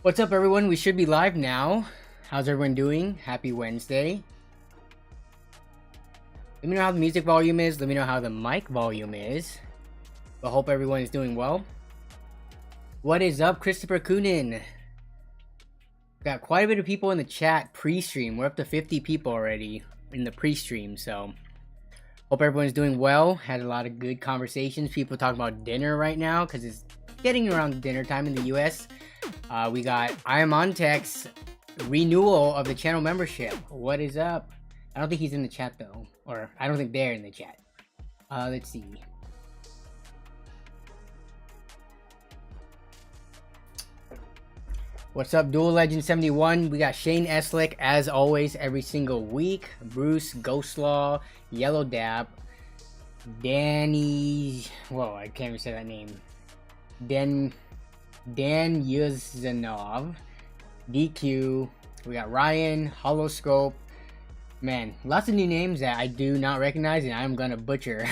What's up, everyone? We should be live now. How's everyone doing? Happy Wednesday. Let me know how the music volume is. Let me know how the mic volume is. I hope everyone is doing well. What is up, Christopher Coonan? Got quite a bit of people in the chat pre-stream. We're up to 50 people already in the pre-stream, so hope everyone's doing well. Had a lot of good conversations. People talking about dinner right now because it's getting around dinner time in the US. We got I Am On Tech's renewal of the channel membership. What is up? I don't think he's in the chat though, or I don't think they're in the chat. Let's see. What's up, Dual Legend 71? We got Shane Eslick as always every single week. Bruce, Ghostlaw, Yellow Dap, Danny. Whoa, I can't even say that name. Dan Yuzanov, DQ. We got Ryan, Holoscope. Man, lots of new names that I do not recognize and I'm gonna butcher.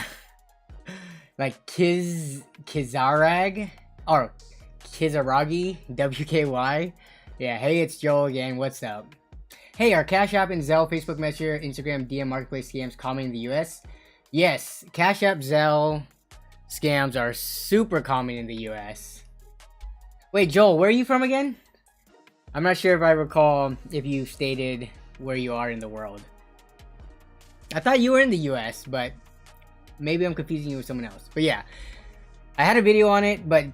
Like Kizarag or Kizaragi, WKY. Yeah, hey, it's Joel again. What's up? Hey, are Cash App and Zelle, Facebook Messenger, Instagram, DM, Marketplace scams common in the US? Yes, Cash App, Zelle scams are super common in the US. Wait, Joel, where are you from again? I'm not sure if I recall if you stated where you are in the world. I thought you were in the US, but maybe I'm confusing you with someone else. But yeah, I had a video on it, but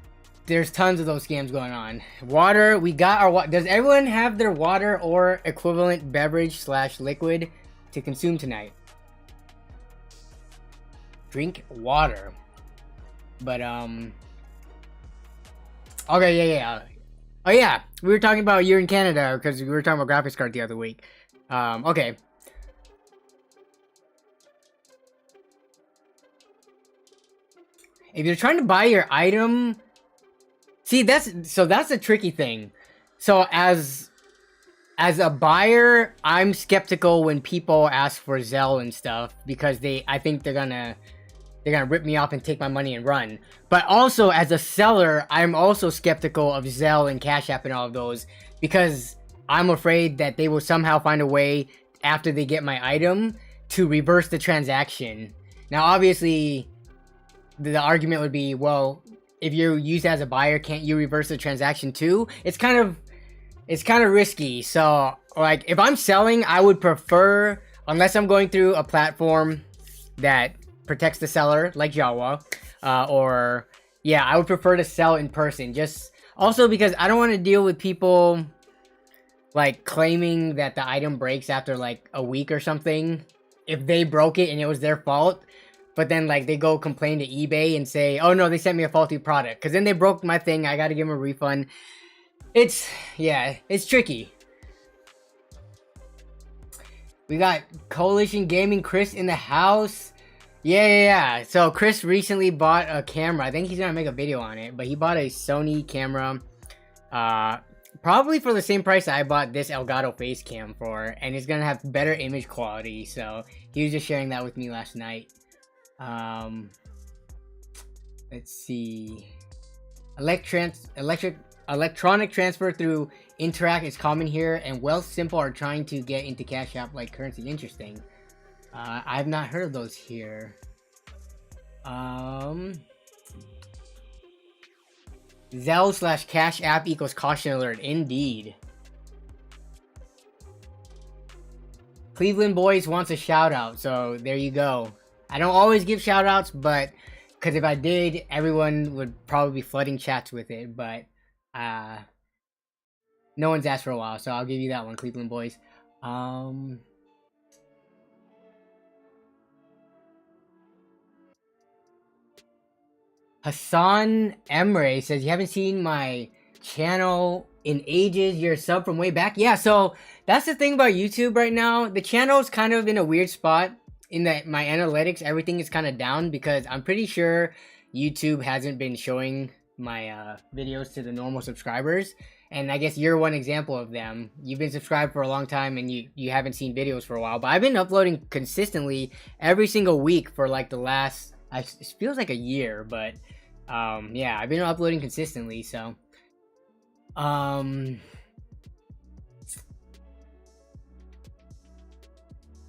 there's tons of those scams going on. Water, we got our water. Does everyone have their water or equivalent beverage / liquid to consume tonight? Drink water. But, okay, yeah. Oh, yeah. We were talking about you're in Canada because we were talking about graphics card the other week. Okay. If you're trying to buy your item... See, that's a tricky thing. So as a buyer, I'm skeptical when people ask for Zelle and stuff because I think they're gonna rip me off and take my money and run. But also as a seller, I'm also skeptical of Zelle and Cash App and all of those because I'm afraid that they will somehow find a way after they get my item to reverse the transaction. Now, obviously, the argument would be, well, if you're used as a buyer, can't you reverse the transaction too? It's kind of risky. So, like, if I'm selling, I would prefer, unless I'm going through a platform that protects the seller, like Jawa, or yeah, I would prefer to sell in person. Just also because I don't want to deal with people like claiming that the item breaks after like a week or something. If they broke it and it was their fault. But then, like, they go complain to eBay and say, oh, no, they sent me a faulty product. Because then they broke my thing. I got to give them a refund. It's tricky. We got Coalition Gaming Chris in the house. Yeah. So, Chris recently bought a camera. I think he's going to make a video on it. But he bought a Sony camera. Probably for the same price I bought this Elgato face cam for. And it's going to have better image quality. So, he was just sharing that with me last night. Let's see. Electronic transfer through Interact is common here, and Wealth Simple are trying to get into Cash App like currency. Interesting. I've not heard of those here. Zelle / Cash App equals caution alert. Indeed. Cleveland Boys wants a shout out, so there you go. I don't always give shout outs, but because if I did, everyone would probably be flooding chats with it. But no one's asked for a while, so I'll give you that one, Cleveland Boys. Hassan Emre says, you haven't seen my channel in ages. You're a sub from way back. Yeah, so that's the thing about YouTube right now. The channel's kind of in a weird spot. In that my analytics, everything is kind of down because I'm pretty sure YouTube hasn't been showing my videos to the normal subscribers. And I guess you're one example of them. You've been subscribed for a long time and you haven't seen videos for a while. But I've been uploading consistently every single week for like the last, it feels like a year. But yeah, I've been uploading consistently. So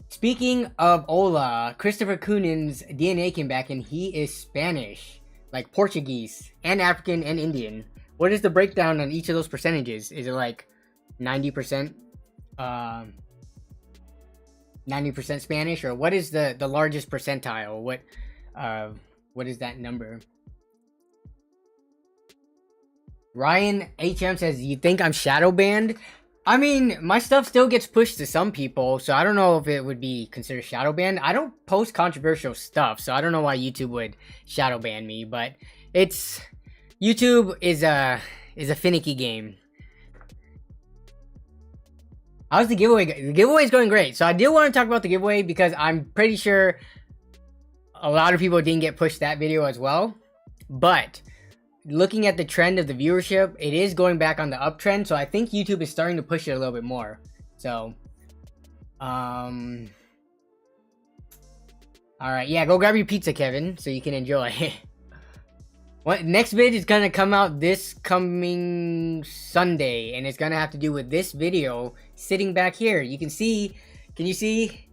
Speaking of Ola, Christopher Coonin's DNA came back and he is Spanish, like Portuguese, and African and Indian. What is the breakdown on each of those percentages? Is it like 90%? 90% Spanish, or what is the largest percentile? What is that number? Ryan HM says, you think I'm shadow banned? I mean, my stuff still gets pushed to some people, so I don't know if it would be considered shadow banned. I don't post controversial stuff, so I don't know why YouTube would shadow ban me, but YouTube is a finicky game. How's the giveaway? The giveaway is going great. So I do want to talk about the giveaway because I'm pretty sure a lot of people didn't get pushed that video as well. But looking at the trend of the viewership, it is going back on the uptrend. So I think YouTube is starting to push it a little bit more. So, all right, yeah, go grab your pizza, Kevin, so you can enjoy. What next vid is gonna come out this coming Sunday, and it's gonna have to do with this video sitting back here. You can see, can you see?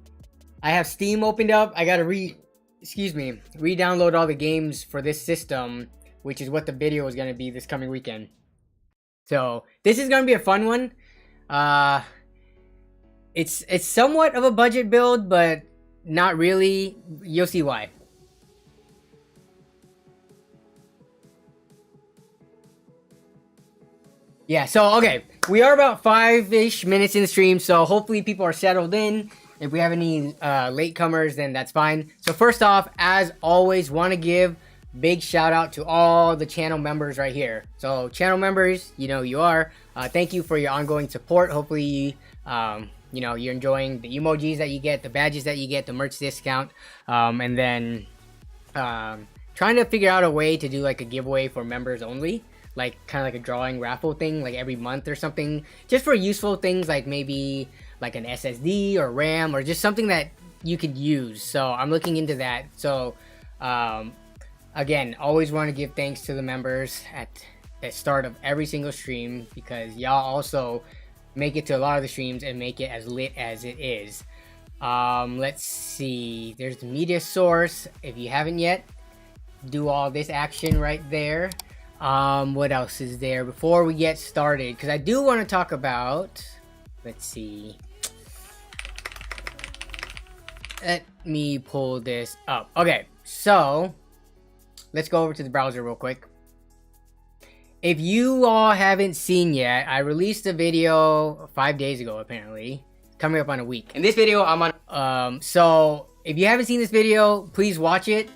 I have Steam opened up. I gotta re-download all the games for this system, which is what the video is gonna be this coming weekend. So this is gonna be a fun one. It's somewhat of a budget build, but not really. You'll see why. Yeah, so, okay, we are about 5-ish minutes in the stream, so hopefully people are settled in. If we have any latecomers, then that's fine. So first off, as always, want to give big shout out to all the channel members right here. So channel members, you know you are. Thank you for your ongoing support. Hopefully, you know, you're enjoying the emojis that you get, the badges that you get, the merch discount, and then trying to figure out a way to do like a giveaway for members only. Like kind of like a drawing raffle thing, like every month or something, just for useful things, like maybe like an SSD or RAM or just something that you could use. So I'm looking into that. So again, always want to give thanks to the members at the start of every single stream, because y'all also make it to a lot of the streams and make it as lit as it is. Let's see, there's the media source. If you haven't yet, do all this action right there. What else is there before we get started? Because I do want to talk about, let's see, let me pull this up. Okay, so let's go over to the browser real quick. If you all haven't seen yet, I released a video 5 days ago, apparently, coming up on a week. In this video, I'm on, so if you haven't seen this video, please watch it.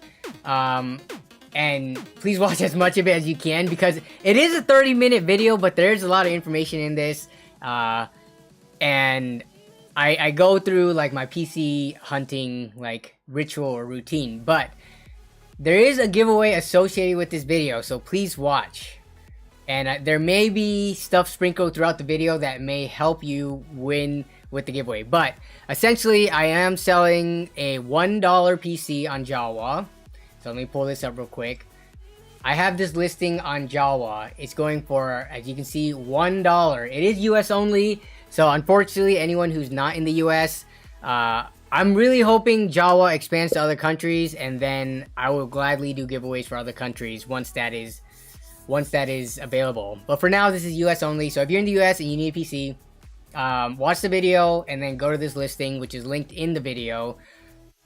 And please watch as much of it as you can, because it is a 30-minute video, but there's a lot of information in this. And I go through like my PC hunting like ritual or routine, but there is a giveaway associated with this video, so please watch. And there may be stuff sprinkled throughout the video that may help you win with the giveaway. But essentially, I am selling a $1 PC on Jawa. So let me pull this up real quick. I have this listing on Jawa. It's going for, as you can see, $1. It is US only. So unfortunately, anyone who's not in the US, I'm really hoping Jawa expands to other countries, and then I will gladly do giveaways for other countries once that is available. But for now, this is US only. So if you're in the US and you need a PC, watch the video and then go to this listing, which is linked in the video.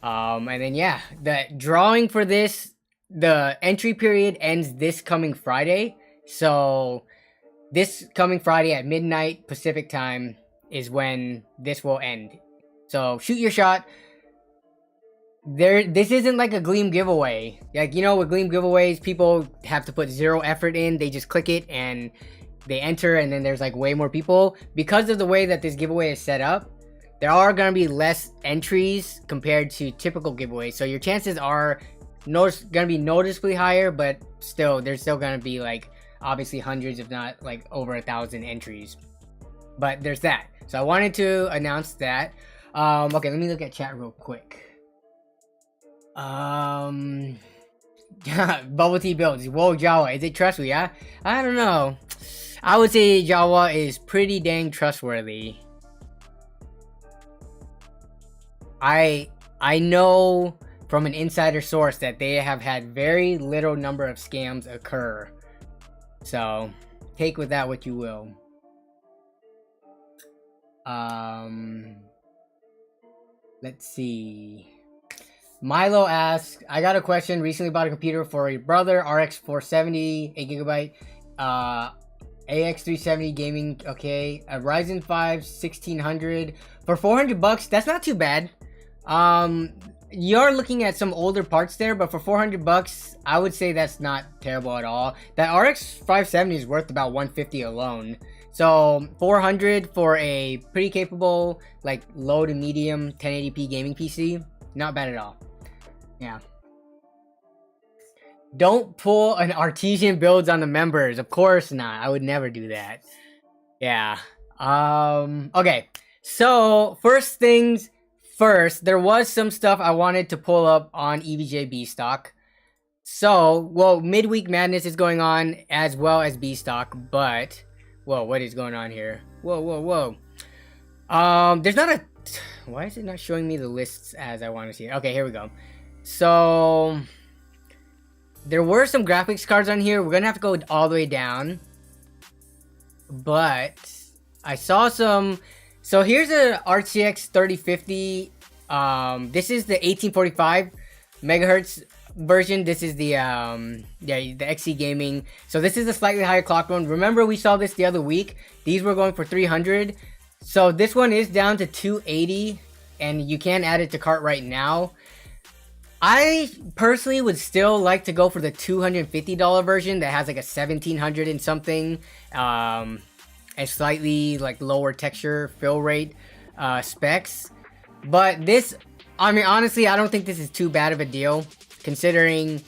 And then yeah, the drawing for this, the entry period ends this coming Friday. So this coming Friday at midnight Pacific time is when this will end. So shoot your shot. This isn't like a Gleam giveaway. Like, you know, with Gleam giveaways, people have to put zero effort in. They just click it and they enter, and then there's like way more people. Because of the way that this giveaway is set up, there are going to be less entries compared to typical giveaways. So your chances are going to be noticeably higher, but still, there's still going to be like obviously hundreds, if not like over 1,000 entries. But there's that. So I wanted to announce that. Okay, let me look at chat real quick. Bubble tea builds. Whoa, Jawa. Is it trustworthy? Yeah? I don't know. I would say Jawa is pretty dang trustworthy. I know from an insider source that they have had very little number of scams occur. So take with that what you will. Let's see. Milo asks, I got a question. Recently bought a computer for your brother, RX 470, 8GB, AX 370 gaming, okay, a Ryzen 5 1600 for $400. That's not too bad. You're looking at some older parts there, but for $400, I would say that's not terrible at all. That RX 570 is worth about $150 alone. So $400 for a pretty capable, like low to medium 1080p gaming PC, not bad at all. Yeah. Don't pull an artesian builds on the members. Of course not. I would never do that. Yeah. Okay. So first things first, there was some stuff I wanted to pull up on EVJ B stock. So, well, midweek madness is going on as well as B stock, but whoa, what is going on here? Whoa. There's not a why is it not showing me the lists as I want to see it? Okay, here we go. So there were some graphics cards on here. We're gonna have to go all the way down, but I saw some. So here's a RTX 3050. This is the 1845 megahertz version. This is the the XC gaming. So this is a slightly higher clock one. Remember we saw this the other week. These were going for 300. So this one is down to 280, and you can add it to cart right now. I personally would still like to go for the $250 version that has like a 1700 and something, and slightly like lower texture fill rate specs. But this, I mean, honestly, I don't think this is too bad of a deal, considering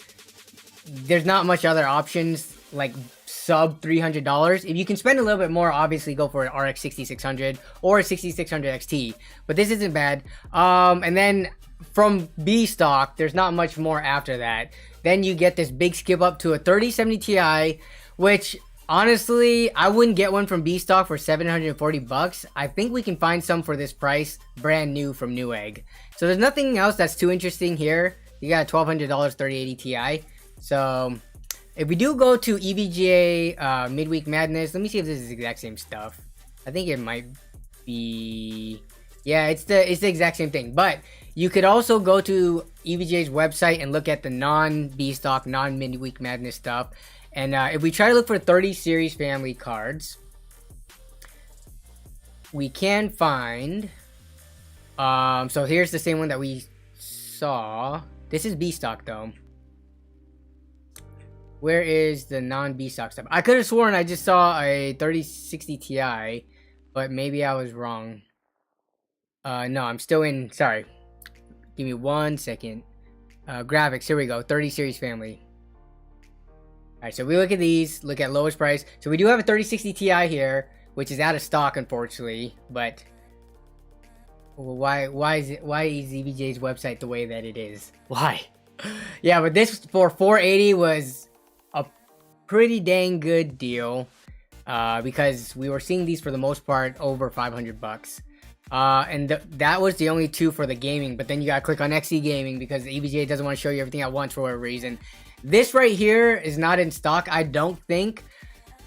there's not much other options like sub $300. If you can spend a little bit more, obviously go for an RX 6600 or a 6600 XT, but this isn't bad. And then from B stock, there's not much more after that. Then you get this big skip up to a 3070 Ti, which honestly, I wouldn't get one from B stock for $740. I think we can find some for this price, brand new from Newegg. So there's nothing else that's too interesting here. You got a $1,200 3080 Ti. So if we do go to EVGA midweek madness, let me see if this is the exact same stuff. I think it might be. Yeah, it's the exact same thing. But you could also go to EVGA's website and look at the non-B stock, non-midweek madness stuff. And if we try to look for 30 series family cards, we can find. So here's the same one that we saw. This is B stock though. Where is the non-B stock stuff? I could have sworn I just saw a 3060 Ti, but maybe I was wrong. No, I'm still in. Sorry. Give me 1 second. Graphics. Here we go. 30 series family. Alright, so we look at these. Look at lowest price. So we do have a 3060 Ti here, which is out of stock, unfortunately. But why is EVJ's website the way that it is? Why? Yeah, but this for 480 was a pretty dang good deal, because we were seeing these for the most part over $500. And that was the only two for the gaming, but then you gotta click on XE gaming because EVGA doesn't want to show you everything at once for whatever reason. This right here is not in stock, I don't think.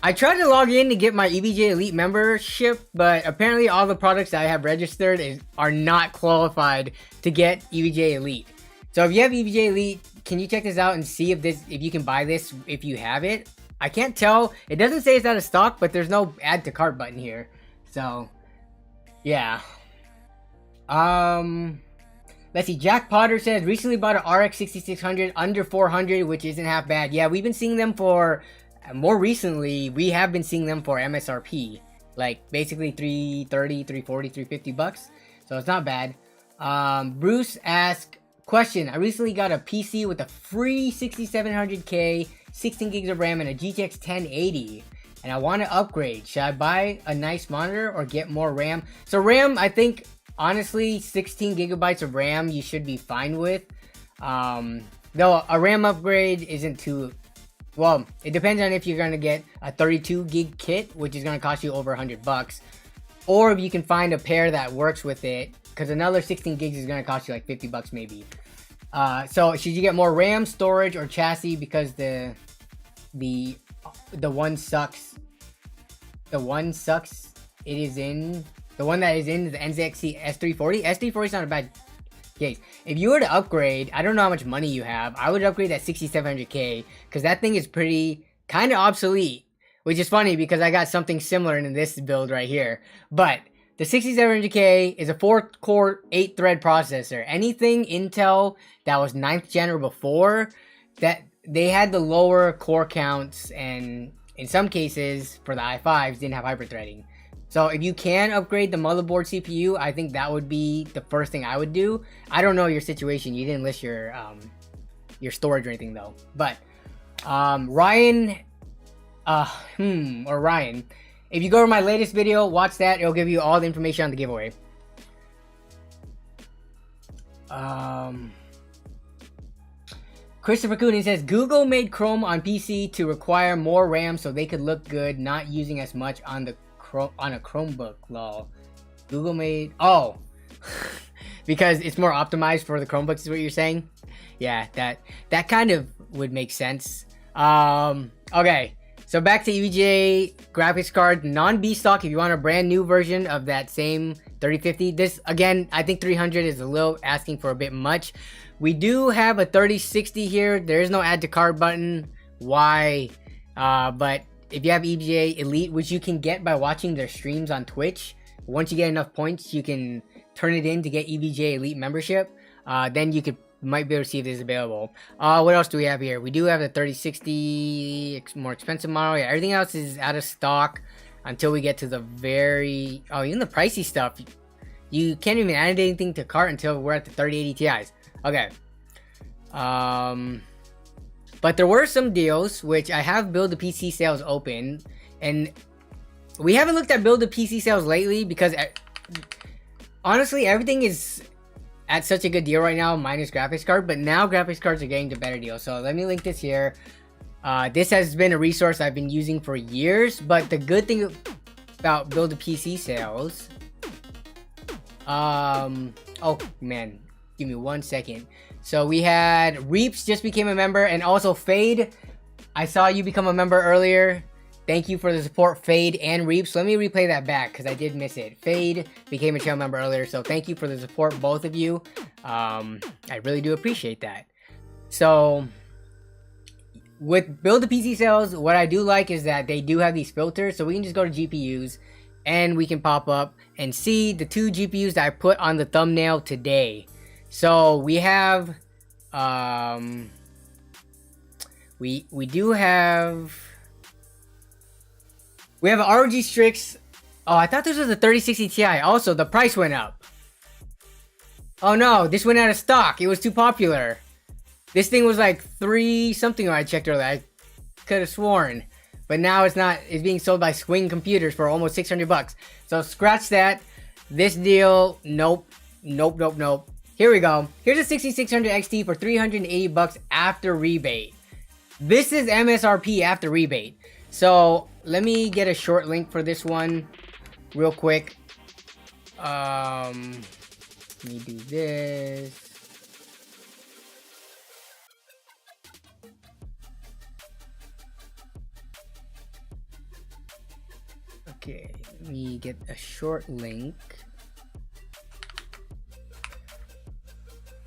I tried to log in to get my EVGA Elite membership, but apparently all the products that I have registered are not qualified to get EVGA Elite. So if you have EVGA Elite, can you check this out and see if you can buy this if you have it? I can't tell. It doesn't say it's out of stock, but there's no add to cart button here. So yeah. Let's see. Jack Potter says recently bought an RX 6600 under 400, which isn't half bad. Yeah, we've been seeing them for more recently. We have been seeing them for MSRP, like basically 330, 340, 350 bucks. So it's not bad. Bruce asked, question: I recently got a PC with a free 6700K, 16 gigs of RAM, and a GTX 1080. And I want to upgrade. Should I buy a nice monitor or get more RAM? So RAM, I think, honestly, 16 gigabytes of RAM you should be fine with. Though a RAM upgrade isn't too Well, it depends on if you're gonna get a 32 gig kit, which is gonna cost you over $100, or if you can find a pair that works with it, because another 16 gigs is gonna cost you like $50 maybe. So should you get more RAM, storage, or chassis? Because the one sucks. The one sucks. It is in the one that is in the NZXT S340. S340 is not a bad case. If you were to upgrade, I don't know how much money you have. I would upgrade that 6700K because that thing is pretty kind of obsolete. Which is funny because I got something similar in this build right here. But the 6700K is a 4-core, 8-thread processor. Anything Intel that was 9th gen or before, that they had the lower core counts, and in some cases, for the i5s, didn't have hyperthreading. So if you can upgrade the motherboard CPU, I think that would be the first thing I would do. I don't know your situation. You didn't list your storage or anything though. But Ryan, Ryan, if you go to my latest video, watch that. It'll give you all the information on the giveaway. Christopher Coonan says, Google made Chrome on PC to require more RAM so they could look good, not using as much on a Chromebook. Lol. Google made... Oh. Because it's more optimized for the Chromebooks is what you're saying? Yeah, that kind of would make sense. Okay. So back to EVGA graphics card, non-B stock. If you want a brand new version of that same 3050, this again, I think 300 is a little asking for a bit much. We do have a 3060 here. There is no add to card button. Why? But if you have EVGA Elite, which you can get by watching their streams on Twitch, once you get enough points, you can turn it in to get EVGA Elite membership. Then you might be able to see if this is available. What else do we have here? We do have the 3060 more expensive model. Yeah, everything else is out of stock until we get to the very... Oh, even the pricey stuff. You can't even add anything to cart until we're at the 3080 Ti's. Okay. But there were some deals, which I have Build the PC sales open. And we haven't looked at Build the PC sales lately because... honestly, everything is at such a good deal right now, minus graphics card, but now graphics cards are getting to better deals. So let me link this here. This has been a resource I've been using for years, but the good thing about Build a PC sales, oh man, give me 1 second. So we had Reaps just became a member, and also Fade. I saw you become a member earlier. Thank you for the support, Fade and Reaps. Let me replay that back because I did miss it. Fade became a channel member earlier, so thank you for the support, both of you. I really do appreciate that. So, with Build the PC sales, what I do like is that they do have these filters, so we can just go to GPUs, and we can pop up and see the 2 GPUs that I put on the thumbnail today. So, we have, we do have... We have an ROG Strix. Oh, I thought this was a 3060 Ti. Also, the price went up. Oh no, this went out of stock. It was too popular. This thing was like 3 something when I checked earlier. I could have sworn. But now it's not. It's being sold by Swing Computers for almost $600. So scratch that. This deal, nope. Nope, nope, nope. Here we go. Here's a 6600 XT for $380 after rebate. This is MSRP after rebate. So let me get a short link for this one real quick. Let me do this. Okay, let me get a short link.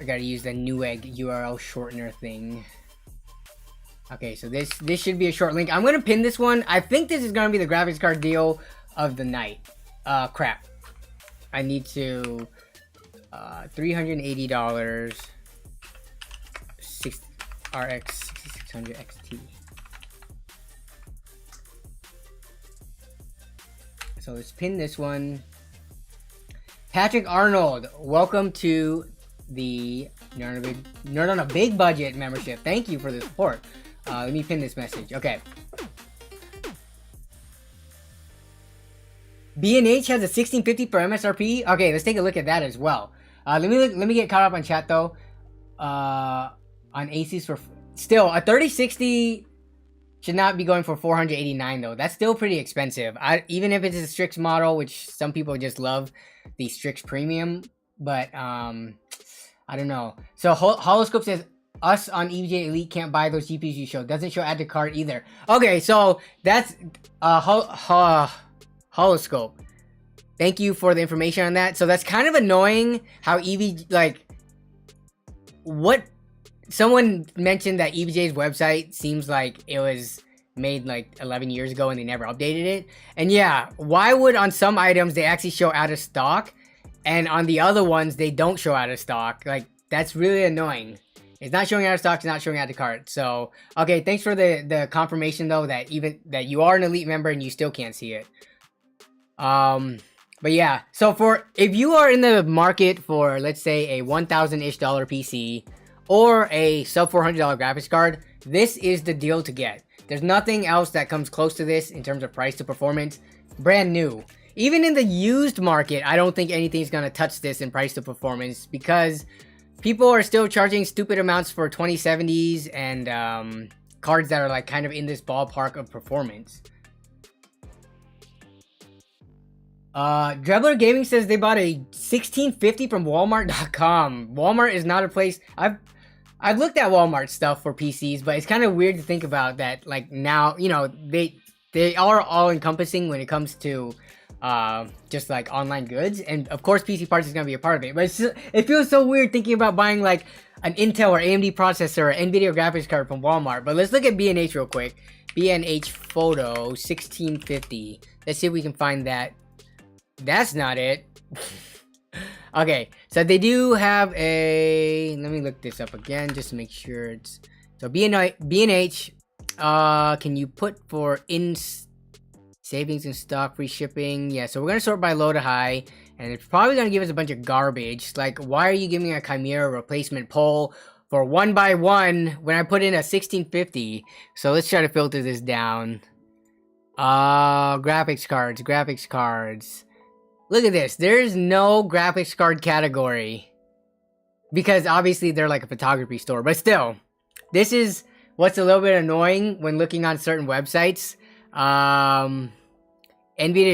I gotta use the Newegg URL shortener thing. Okay, so this should be a short link. I'm gonna pin this one. I think this is gonna be the graphics card deal of the night. Crap. I need to $380 RX 6600 XT. So let's pin this one. Patrick Arnold, welcome to the Nerd on a Big Budget membership. Thank you for the support. Let me pin this message. Okay. B&H has a 1650 for MSRP. Okay, let's take a look at that as well. Let me get caught up on chat though. On Asus for still a 3060 Should not be going for $489 though. That's still pretty expensive. Even if it's a Strix model, which some people just love the Strix Premium, but I don't know. So Holoscope says us on EVJ Elite can't buy those GPUs you show. Doesn't show add to cart either. Okay, so that's Holoscope. Thank you for the information on that. So that's kind of annoying how what someone mentioned that EVJ's website seems like it was made like 11 years ago and they never updated it. And yeah, why would on some items they actually show out of stock and on the other ones they don't show out of stock? Like, that's really annoying. It's not showing out of stock, it's not showing out of cart. So, okay, thanks for the confirmation though that that you are an Elite member and you still can't see it. But yeah, so if you are in the market for, let's say, a $1,000-ish PC or a sub $400 graphics card, this is the deal to get. There's nothing else that comes close to this in terms of price to performance. Brand new. Even in the used market, I don't think anything's gonna touch this in price to performance because people are still charging stupid amounts for 2070s and cards that are like kind of in this ballpark of performance. Drebler Gaming says they bought a 1650 from Walmart.com. Walmart is not a place I've looked at Walmart stuff for PCs, but it's kind of weird to think about that. Like now, you know, they are all encompassing when it comes to just like online goods, and of course PC parts is gonna be a part of it. But it feels so weird thinking about buying like an Intel or AMD processor or NVIDIA graphics card from Walmart. But let's look at B&H real quick. B&H Photo 1650. Let's see if we can find that. That's not it. Okay, so they do have a, let me look this up again just to make sure it's, so B&H, can you put for savings in stock, free shipping? Yeah, so we're gonna sort by low to high, and it's probably gonna give us a bunch of garbage. Like, why are you giving a Chimera replacement poll for 1x1 when I put in a 1650? So let's try to filter this down. Graphics cards. Look at this. There's no graphics card category because obviously they're like a photography store, but still, this is what's a little bit annoying when looking on certain websites. NVIDIA,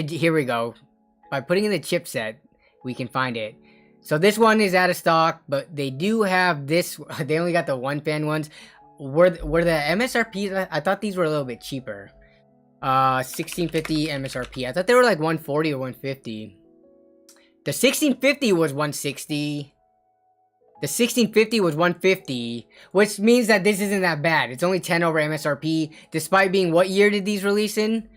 here we go. By putting in the chipset, we can find it. So this one is out of stock, but they do have this. They only got the one fan ones. Were the MSRPs? I thought these were a little bit cheaper. 1650 MSRP. I thought they were like 140 or 150. The 1650 was 160. The 1650 was 150, which means that this isn't that bad. It's only 10 over MSRP, despite being, what year did these release in?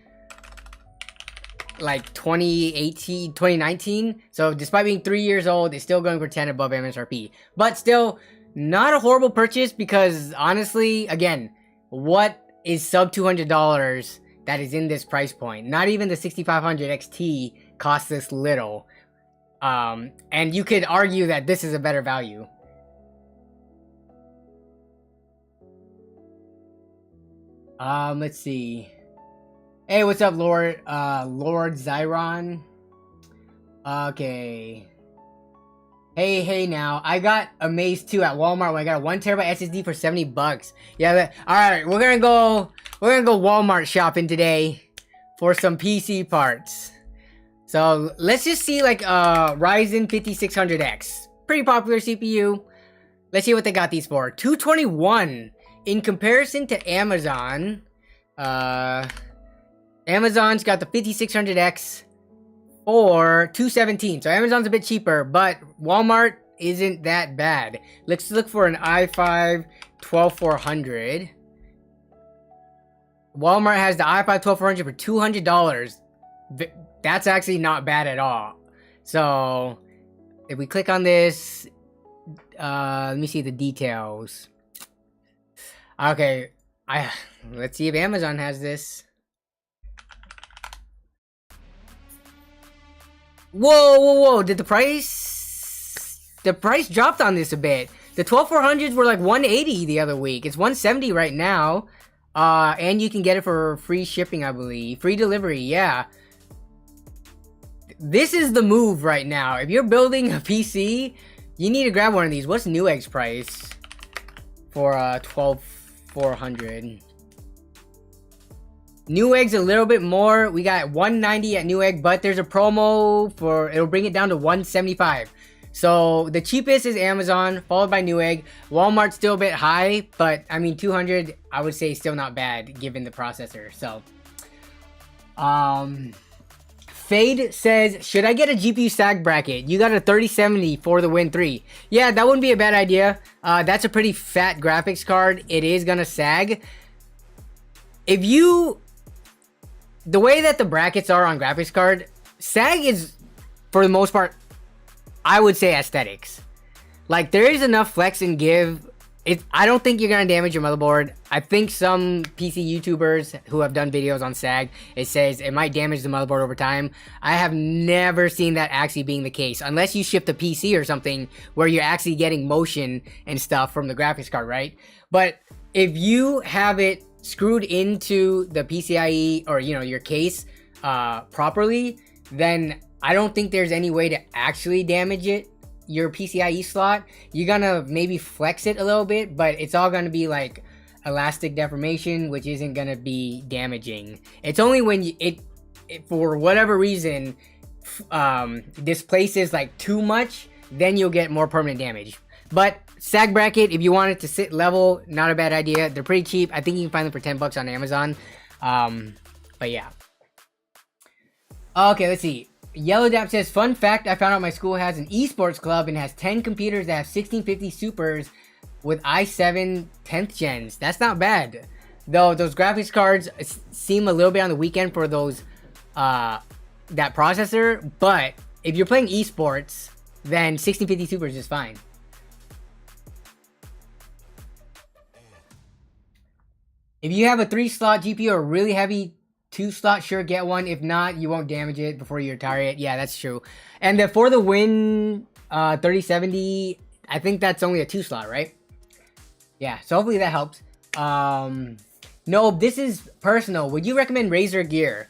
Like 2018, 2019. So despite being 3 years old, it's still going for 10 above MSRP. But still, not a horrible purchase because honestly, again, what is sub $200 that is in this price point? Not even the 6500 XT costs this little. And you could argue that this is a better value. Let's see. Hey, what's up, Lord Zyron? Okay. Hey now, I got Amaze 2 at Walmart when I got a 1TB SSD for $70. Yeah, alright, we're gonna go Walmart shopping today for some PC parts. So let's just see like Ryzen 5600X. Pretty popular CPU. Let's see what they got these for. $221 in comparison to Amazon. Amazon's got the 5600X for $217. So Amazon's a bit cheaper, but Walmart isn't that bad. Let's look for an i5 12400. Walmart has the i5 12400 for $200. That's actually not bad at all. So if we click on this, let me see the details. Okay, let's see if Amazon has this. Whoa, did the price dropped on this a bit. The 12400s were like 180 the other week. It's 170 right now. And you can get it for free shipping, I believe. Free delivery, yeah. This is the move right now. If you're building a PC, you need to grab one of these. What's Newegg's price for 12400? Newegg's a little bit more. We got 190 at Newegg, but there's a promo for, it'll bring it down to 175. So the cheapest is Amazon, followed by Newegg. Walmart's still a bit high, but I mean 200, I would say still not bad given the processor. So, Fade says, should I get a GPU sag bracket? You got a 3070 for the Win 3. Yeah, that wouldn't be a bad idea. That's a pretty fat graphics card. It is gonna sag. If you, the way that the brackets are on graphics card, sag is, for the most part, I would say aesthetics. Like, there is enough flex and give. I don't think you're gonna damage your motherboard. I think some PC YouTubers who have done videos on sag, it says it might damage the motherboard over time. I have never seen that actually being the case, unless you ship the PC or something where you're actually getting motion and stuff from the graphics card, right? But if you have it screwed into the PCIe or, you know, your case properly, then I don't think there's any way to actually damage it, your PCIe slot. You're gonna maybe flex it a little bit, but it's all gonna be like elastic deformation, which isn't gonna be damaging. It's only when it for whatever reason displaces like too much, then you'll get more permanent damage. But sag bracket, if you want it to sit level, not a bad idea. They're pretty cheap. I think you can find them for 10 bucks on Amazon. But yeah. Okay, let's see. Yellow Dap says, fun fact, I found out my school has an esports club and has 10 computers that have 1650 Supers with i7 10th gens. That's not bad. Though those graphics cards seem a little bit on the weekend for those, that processor. But if you're playing esports, then 1650 Supers is fine. If you have a 3-slot GPU or really heavy 2-slot, sure, get one. If not, you won't damage it before you retire it. Yeah, that's true. And for the Win 3070, I think that's only a 2-slot, right? Yeah, so hopefully that helps. No, this is personal. Would you recommend Razer gear?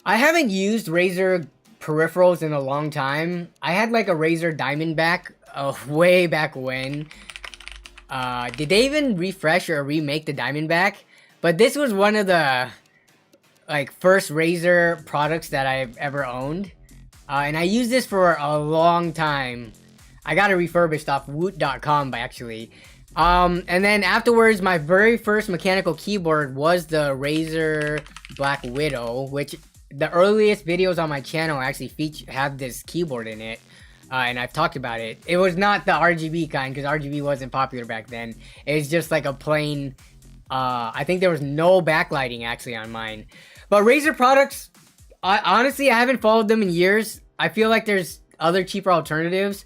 I haven't used Razer peripherals in a long time. I had like a Razer Diamondback way back when. Did they even refresh or remake the Diamondback? But this was one of the like first Razer products that I've ever owned, and I used this for a long time. I got it refurbished off woot.com by actually, and then afterwards my very first mechanical keyboard was the Razer Black Widow, which the earliest videos on my channel actually have this keyboard in it. And I've talked about it. It was not the RGB kind, because RGB wasn't popular back then. It was just like a plain, I think there was no backlighting actually on mine. But Razer products, honestly, I haven't followed them in years. I feel like there's other cheaper alternatives.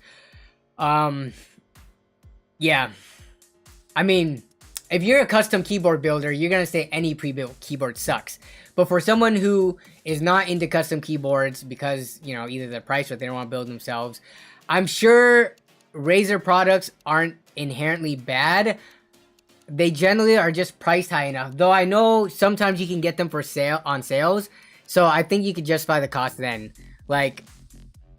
Yeah. I mean, if you're a custom keyboard builder, you're going to say any pre-built keyboard sucks. But for someone who is not into custom keyboards because, you know, either the price or they don't want to build themselves, I'm sure Razer products aren't inherently bad. They generally are just priced high enough. Though I know sometimes you can get them for sale on sales. So I think you could justify the cost then. Like,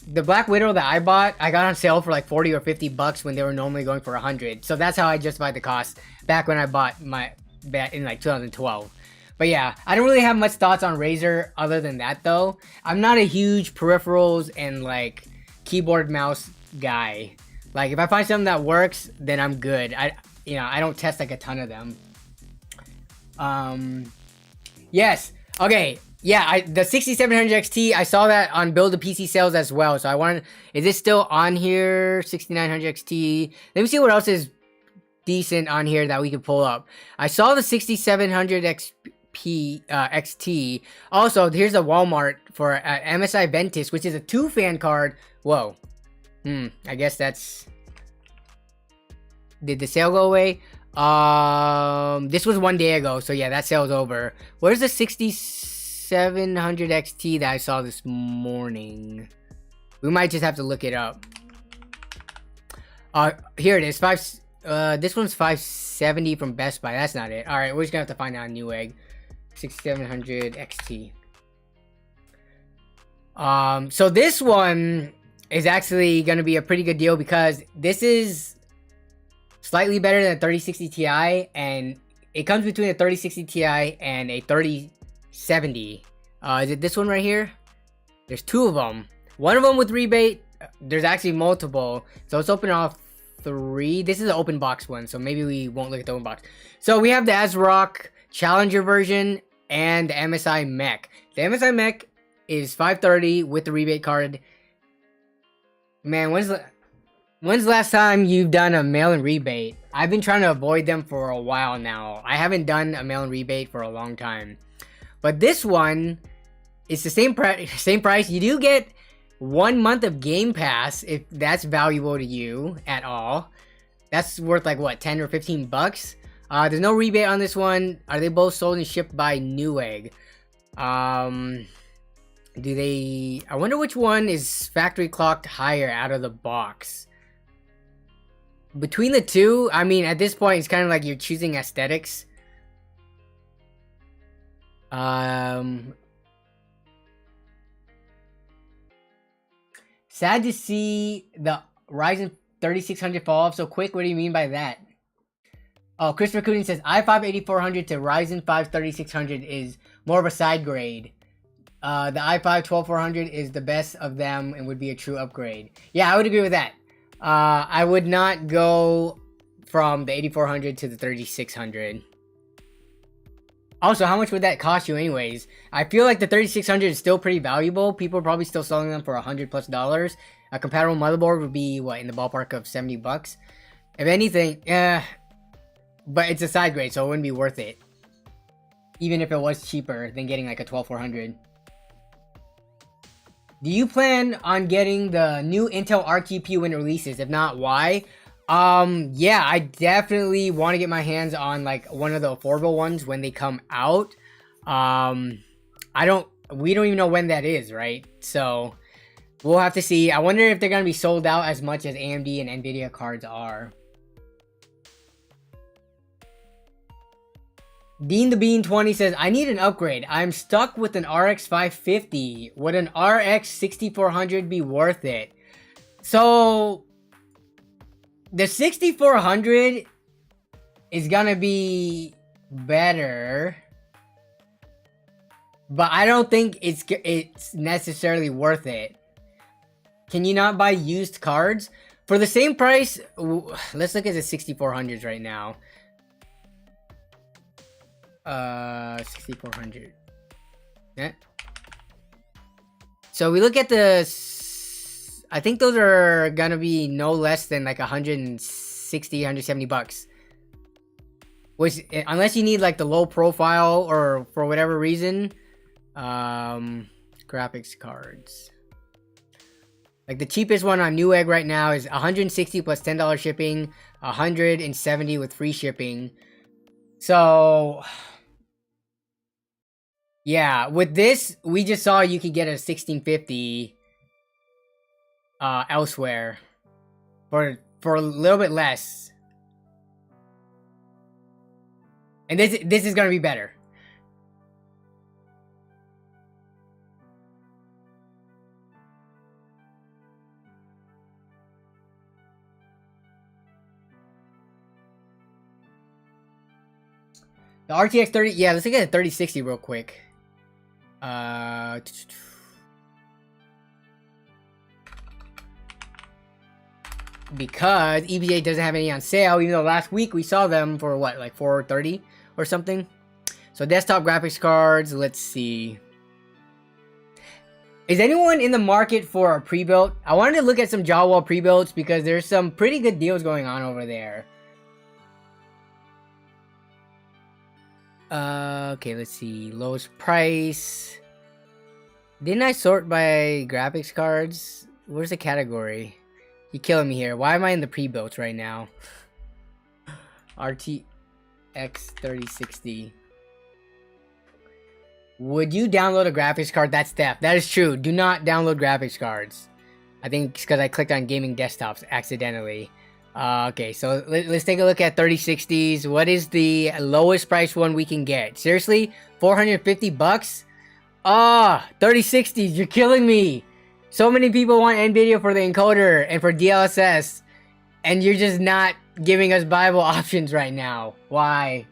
the Black Widow that I bought, I got on sale for like 40 or 50 bucks when they were normally going for 100. So that's how I justified the cost back when I bought my bat in like 2012. But yeah, I don't really have much thoughts on Razer other than that though. I'm not a huge peripherals and like keyboard mouse guy. Like if I find something that works, then I'm good. I don't test like a ton of them. Yes. Okay. Yeah, the 6700 XT, I saw that on Build a PC sales as well. So I wanted, is it still on here? 6900 XT. Let me see what else is decent on here that we could pull up. I saw the 6700 XT. Also, here's a Walmart for MSI Ventus, which is a 2-fan card. Whoa. I guess that's... Did the sale go away? This was 1 day ago, so yeah, that sale's over. Where's the 6700 XT that I saw this morning? We might just have to look it up. Here it is. This one's 570 from Best Buy. That's not it. All right, we're just gonna have to find out on Newegg. 6700 XT. So this one is actually gonna be a pretty good deal because this is slightly better than a 3060 Ti, and it comes between a 3060 Ti and a 30 70. Is it this one right here? There's two of them. One of them with rebate. There's actually multiple. So let's open off 3. This is an open box one, so maybe we won't look at the open box. So we have the ASRock Challenger version and the MSI Mech. The MSI Mech is $530 with the rebate card. Man, when's the last time you've done a mail-in rebate? I've been trying to avoid them for a while now. I haven't done a mail-in rebate for a long time. But this one is the same price. You do get 1 month of Game Pass if that's valuable to you at all. That's worth like what, 10 or 15 bucks? There's no rebate on this one. Are they both sold and shipped by Newegg? Do they... I wonder which one is factory clocked higher out of the box. Between the two, I mean, at this point, it's kind of like you're choosing aesthetics. Sad to see the Ryzen 3600 fall off so quick. What do you mean by that? Oh, Christopher Cooning says i5 8400 to Ryzen 5 3600 is more of a side grade. The i5 12400 is the best of them and would be a true upgrade. Yeah, I would agree with that. I would not go from the 8400 to the 3600. Also, how much would that cost you anyways? I feel like the 3600 is still pretty valuable. People are probably still selling them for $100+. A compatible motherboard would be, what, in the ballpark of 70 bucks? If anything, but it's a side grade, so it wouldn't be worth it. Even if it was cheaper than getting like a 12400. Do you plan on getting the new Intel Arc GPU when it releases? If not, why? Yeah, I definitely want to get my hands on like one of the affordable ones when they come out. We don't even know when that is, right? So we'll have to see. I wonder if they're going to be sold out as much as AMD and Nvidia cards are. Dean the Bean 20 says, I need an upgrade. I'm stuck with an RX 550. Would an RX 6400 be worth it? So the 6400 is gonna be better, but I don't think it's necessarily worth it. Can you not buy used cards for the same price? Let's look at the 6400s right now. 6400. Yeah. So we look at the, I think those are gonna be no less than like 160, 170 bucks. Which, unless you need like the low profile or for whatever reason, graphics cards. Like the cheapest one on Newegg right now is 160 plus $10 shipping, 170 with free shipping. So yeah, with this, we just saw you could get a 1650 elsewhere for a little bit less. And this is gonna be better. The RTX 30, yeah, let's look at the 3060 real quick. Because EVGA doesn't have any on sale, even though last week we saw them for what, like $430 or something. So desktop graphics cards, let's see. Is anyone in the market for a pre-built? I wanted to look at some Jawa pre-builts because there's some pretty good deals going on over there. Okay, let's see. Lowest price. Didn't I sort by graphics cards? Where's the category? You're killing me here. Why am I in the pre-builts right now? RTX 3060. Would you download a graphics card? That's theft. That is true. Do not download graphics cards. I think it's because I clicked on gaming desktops accidentally. Okay, so let's take a look at 3060s. What is the lowest price one we can get? Seriously? 450 bucks? 3060s, you're killing me. So many people want Nvidia for the encoder and for DLSS, and you're just not giving us viable options right now. Why?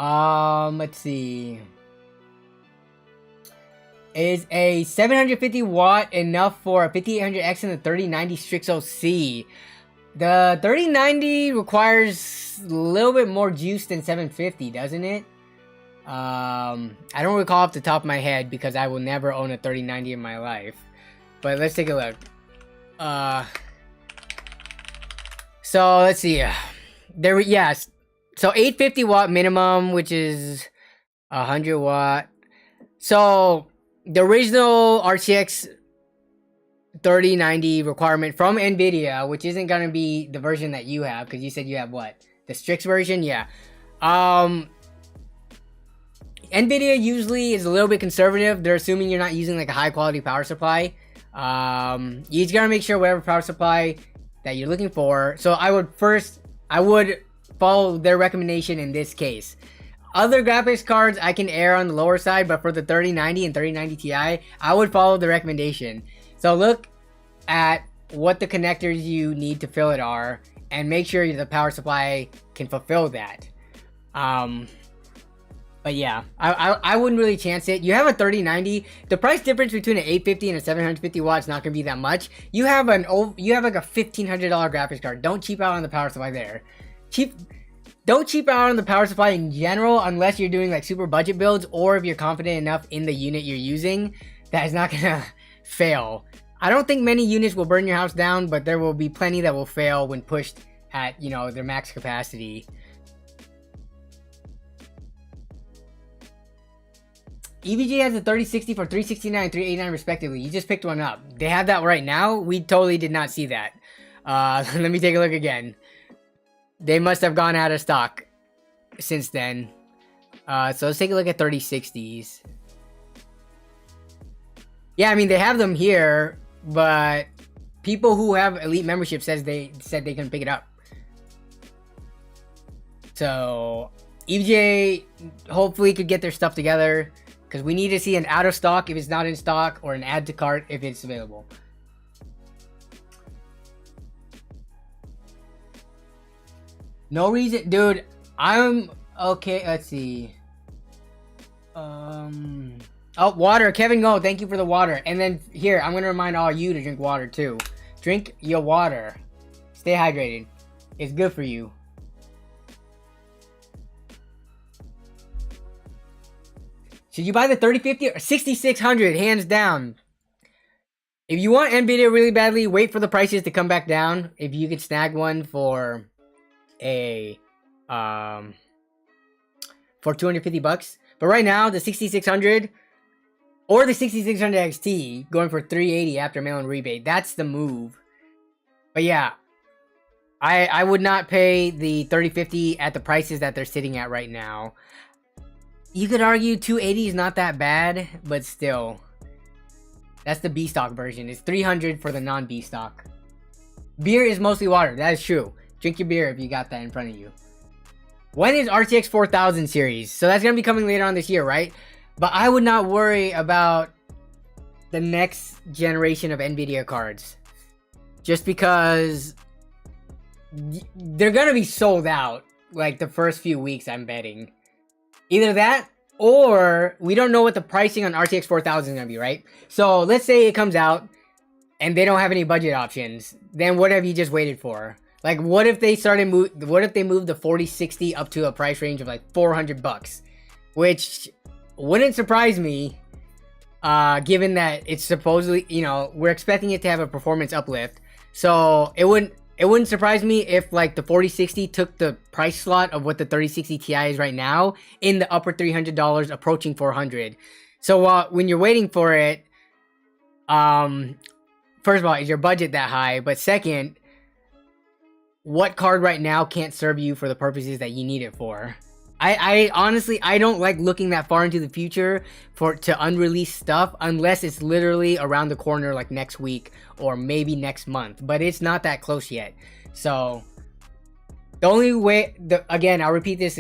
Let's see. Is a 750 watt enough for a 5800X and the 3090 Strixo C? The 3090 requires a little bit more juice than 750, doesn't it? I don't recall off the top of my head because I will never own a 3090 in my life. But let's take a look. So let's see. Yes. So 850 watt minimum, which is 100 watt. So the original RTX 3090 requirement from NVIDIA, which isn't going to be the version that you have, because you said you have what? The Strix version? Yeah. NVIDIA usually is a little bit conservative. They're assuming you're not using like a high quality power supply. You just got to make sure whatever power supply that you're looking for. So I would follow their recommendation in this case. Other graphics cards I can err on the lower side, but for the 3090 and 3090 Ti, I would follow the recommendation. So look at what the connectors you need to fill it are, and make sure the power supply can fulfill that. But yeah, I wouldn't really chance it. You have a 3090. The price difference between an 850 and a 750 watt is not going to be that much. You have like a $1,500 graphics card. Don't cheap out on the power supply there. Don't cheap out on the power supply in general unless you're doing like super budget builds, or if you're confident enough in the unit you're using that is not gonna fail. I don't think many units will burn your house down, but there will be plenty that will fail when pushed at, you know, their max capacity. EVGA has a 3060 for $369 and $389 respectively. You just picked one up. They have that right now? We totally did not see that. Let me take a look again. They must have gone out of stock since then. So let's take a look at 3060s. Yeah, I mean, they have them here, but people who have Elite membership said they couldn't pick it up. So EVGA hopefully could get their stuff together, because we need to see an out of stock if it's not in stock, or an add to cart if it's available. No reason, dude. I'm okay. Let's see. Oh, water. Kevin Go, thank you for the water. And then here, I'm gonna remind all you to drink water too. Drink your water. Stay hydrated. It's good for you. Should you buy the 3050 or 6600? Hands down. If you want NVIDIA really badly, wait for the prices to come back down. If you could snag one for a for 250 bucks. But right now, the 6600 or the 6600 XT going for 380 after mail-in rebate. That's the move. But yeah, I would not pay the 3050 at the prices that they're sitting at right now. You could argue 280 is not that bad, but still. That's the B stock version. It's 300 for the non-B stock. Beer is mostly water. That is true. Drink your beer if you got that in front of you. When is RTX 4000 series? So that's going to be coming later on this year, right? But I would not worry about the next generation of NVIDIA cards. Just because they're going to be sold out like the first few weeks, I'm betting. Either that, or we don't know what the pricing on RTX 4000 is going to be, right? So let's say it comes out and they don't have any budget options. Then what have you just waited for? Like, what if they what if they moved the 4060 up to a price range of like 400 bucks? Which wouldn't surprise me, given that it's supposedly, you know, we're expecting it to have a performance uplift. So it wouldn't surprise me if like the 4060 took the price slot of what the 3060 Ti is right now, in the upper $300, approaching 400. So when you're waiting for it, first of all, is your budget that high? But second, what card right now can't serve you for the purposes that you need it for? I honestly, I don't like looking that far into the future to unreleased stuff unless it's literally around the corner, like next week or maybe next month. But it's not that close yet. So the only way, again, I'll repeat this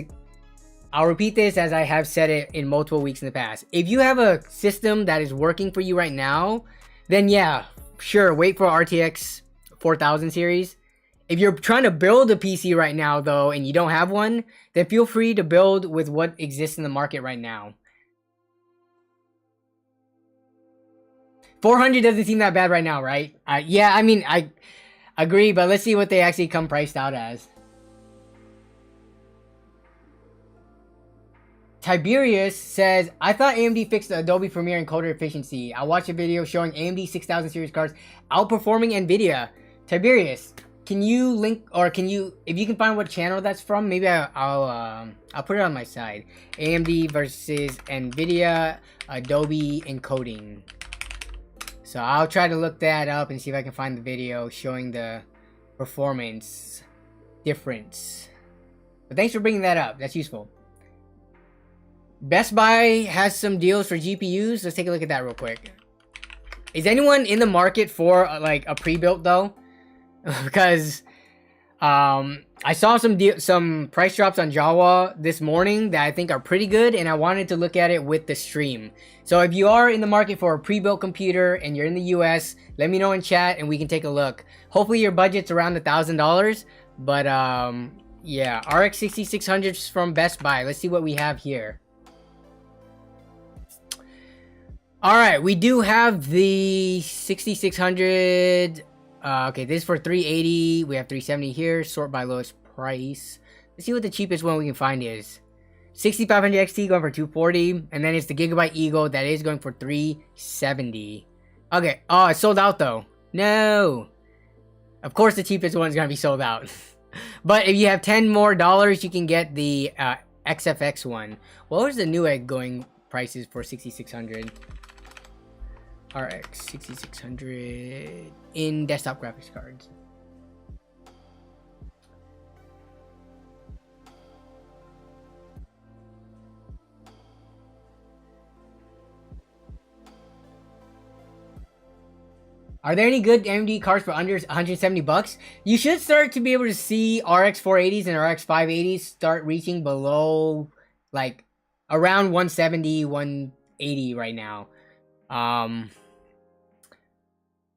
as I have said it in multiple weeks in the past. If you have a system that is working for you right now, then yeah, sure, wait for RTX 4000 series. If you're trying to build a PC right now, though, and you don't have one, then feel free to build with what exists in the market right now. 400 doesn't seem that bad right now, right? Yeah, I mean, I agree, but let's see what they actually come priced out as. Tiberius says, I thought AMD fixed the Adobe Premiere encoder efficiency. I watched a video showing AMD 6000 series cards outperforming NVIDIA. Tiberius, can you link, or can you, if you can find what channel that's from, maybe I'll put it on my side. AMD versus NVIDIA Adobe encoding. So I'll try to look that up and see if I can find the video showing the performance difference. But thanks for bringing that up. That's useful. Best Buy has some deals for GPUs. Let's take a look at that real quick. Is anyone in the market for like a pre-built though? Because I saw some price drops on Jawa this morning that I think are pretty good, and I wanted to look at it with the stream. So if you are in the market for a pre-built computer and you're in the US, let me know in chat and we can take a look. Hopefully your budget's around $1,000, but yeah, RX 6600s from Best Buy. Let's see what we have here. All right, we do have the 6600. Okay, this is for 380. We have 370 here. Sort by lowest price. Let's see what the cheapest one we can find is. 6500 XT going for 240, and then it's the Gigabyte Eagle that is going for 370. Okay. Oh, it's sold out though. No. Of course, the cheapest one is gonna be sold out. But if you have $10 more, you can get the XFX one. What was the Newegg going prices for 6600? RX 6600 in desktop graphics cards. Are there any good AMD cards for under 170 bucks? You should start to be able to see RX 480s and RX 580s start reaching below, like, around 170, 180 right now.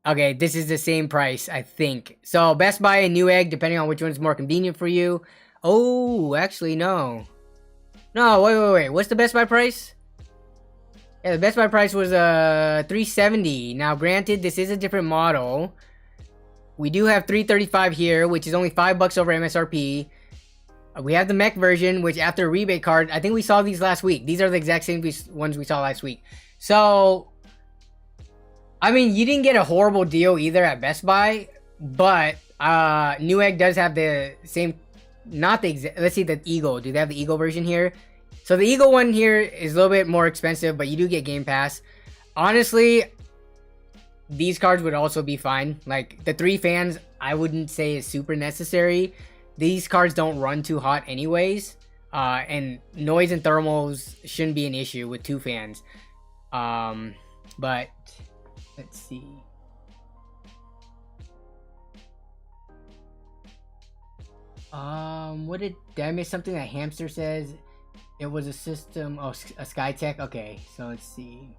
Okay, this is the same price, I think. So, Best Buy and Newegg, depending on which one is more convenient for you. Oh, actually, no. No, wait. What's the Best Buy price? Yeah, the Best Buy price was $370. Now, granted, this is a different model. We do have $335 here, which is only $5 over MSRP. We have the mech version, which after a rebate card, I think we saw these last week. These are the exact same ones we saw last week. So, I mean, you didn't get a horrible deal either at Best Buy, but Newegg does have the same, not the exact, let's see the Eagle. Do they have the Eagle version here? So the Eagle one here is a little bit more expensive, but you do get Game Pass. Honestly, these cards would also be fine. Like, the 3 fans, I wouldn't say is super necessary. These cards don't run too hot anyways, and noise and thermals shouldn't be an issue with 2 fans. But let's see. What did I miss something that Hamster says? It was a system, oh, a Skytech. Okay, so let's see.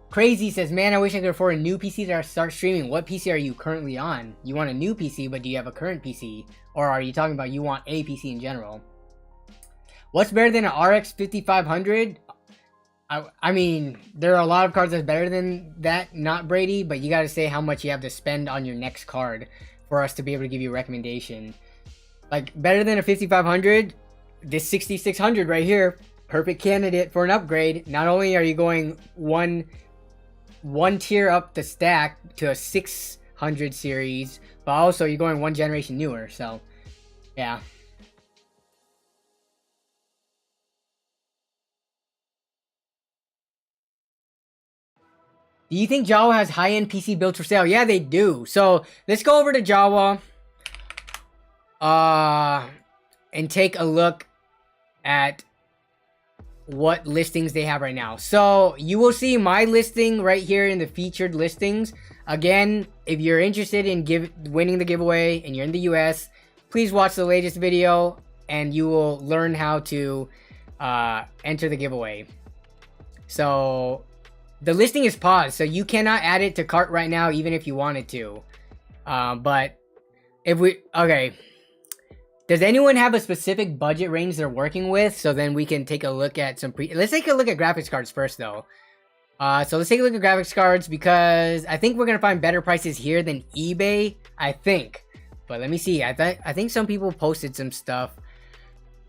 Crazy says, man, I wish I could afford a new PC to start streaming. What PC are you currently on? You want a new PC, but do you have a current PC? Or are you talking about you want a PC in general? What's better than an RX 5500? I mean, there are a lot of cards that's better than that, not Brady, but you gotta say how much you have to spend on your next card for us to be able to give you a recommendation. Like, better than a 5500, this 6600 right here, perfect candidate for an upgrade. Not only are you going one tier up the stack to a 600 series, but also you're going one generation newer, so yeah. Do you think Jawa has high-end PC builds for sale? Yeah, they do. So let's go over to Jawa and take a look at what listings they have right now. So you will see my listing right here in the featured listings. Again, if you're interested in winning the giveaway and you're in the US, please watch the latest video and you will learn how to enter the giveaway. So the listing is paused, so you cannot add it to cart right now, even if you wanted to. But if we, okay. Does anyone have a specific budget range they're working with? So then we can take a look at some let's take a look at graphics cards first though. So let's take a look at graphics cards because I think we're gonna find better prices here than eBay, I think. But let me see. I think some people posted some stuff.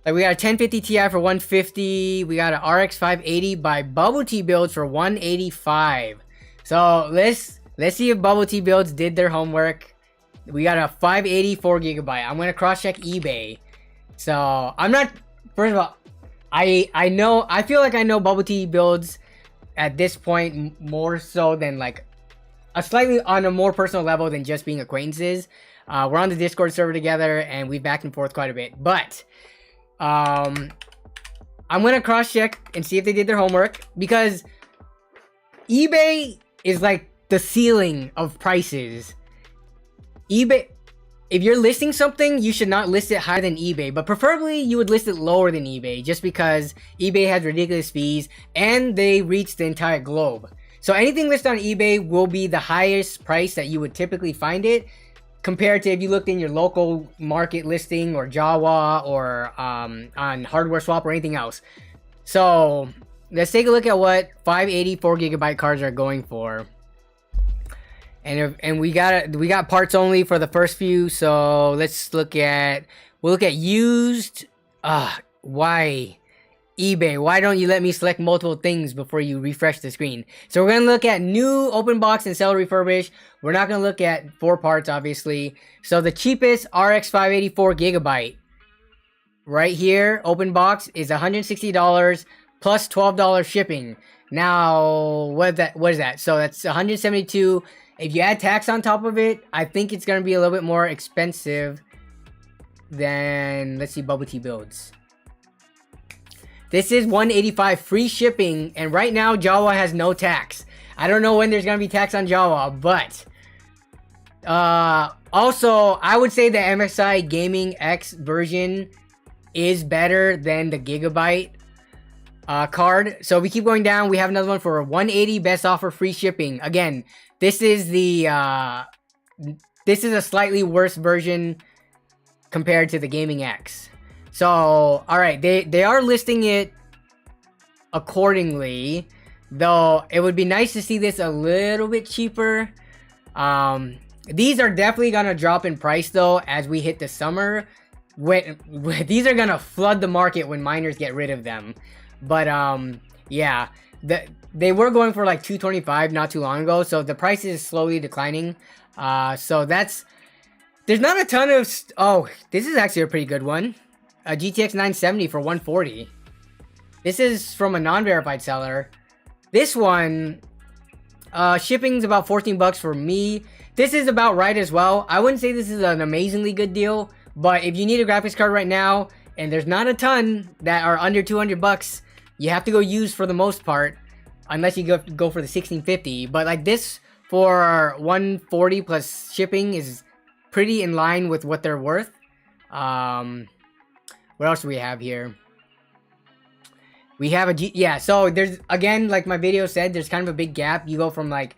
Like we got a 1050 Ti for 150. We got an RX 580 by Bubble Tea Builds for 185. So let's see if Bubble Tea Builds did their homework. We got a 580 4GB. I'm gonna cross check eBay. So I'm not. First of all, I feel like I know Bubble Tea Builds at this point more so than like a slightly on a more personal level than just being acquaintances. We're on the Discord server together and we've back and forth quite a bit. But I'm gonna cross check and see if they did their homework because eBay is like the ceiling of prices. eBay, if you're listing something, you should not list it higher than eBay, but preferably you would list it lower than eBay just because eBay has ridiculous fees and they reach the entire globe. So anything listed on eBay will be the highest price that you would typically find it compared to if you looked in your local market listing or Jawa or on Hardware Swap or anything else. So let's take a look at what 580 4GB cards are going for. And we got parts only for the first few, so let's look at used. Why eBay? Why don't you let me select multiple things before you refresh the screen? So we're gonna look at new, open box, and sell refurbish. We're not gonna look at 4 parts, obviously. So the cheapest RX 580 4GB right here, open box, is $160 plus $12 shipping. Now what is that? So that's $172. If you add tax on top of it, I think it's going to be a little bit more expensive than, let's see, Bubble Tea Builds. This is $185 free shipping, and right now Jawa has no tax. I don't know when there's going to be tax on Jawa, but also I would say the MSI Gaming X version is better than the Gigabyte card. So we keep going down. We have another one for 180 best offer free shipping. Again, this is a slightly worse version compared to the Gaming X. So, all right, they are listing it accordingly, though it would be nice to see this a little bit cheaper. These are definitely gonna drop in price though as we hit the summer. These are gonna flood the market when miners get rid of them. But yeah, they were going for like $225 not too long ago, so the price is slowly declining. So there's not a ton of this is actually a pretty good one. A GTX 970 for $140. This is from a non-verified seller. This one, shipping's about $14 for me. This is about right as well. I wouldn't say this is an amazingly good deal, but if you need a graphics card right now and there's not a ton that are under $200, you have to go used for the most part, unless you go for the 1650. But like this for $140 plus shipping is pretty in line with what they're worth. What else do we have here? We have so there's, again, like my video said, there's kind of a big gap. You go from like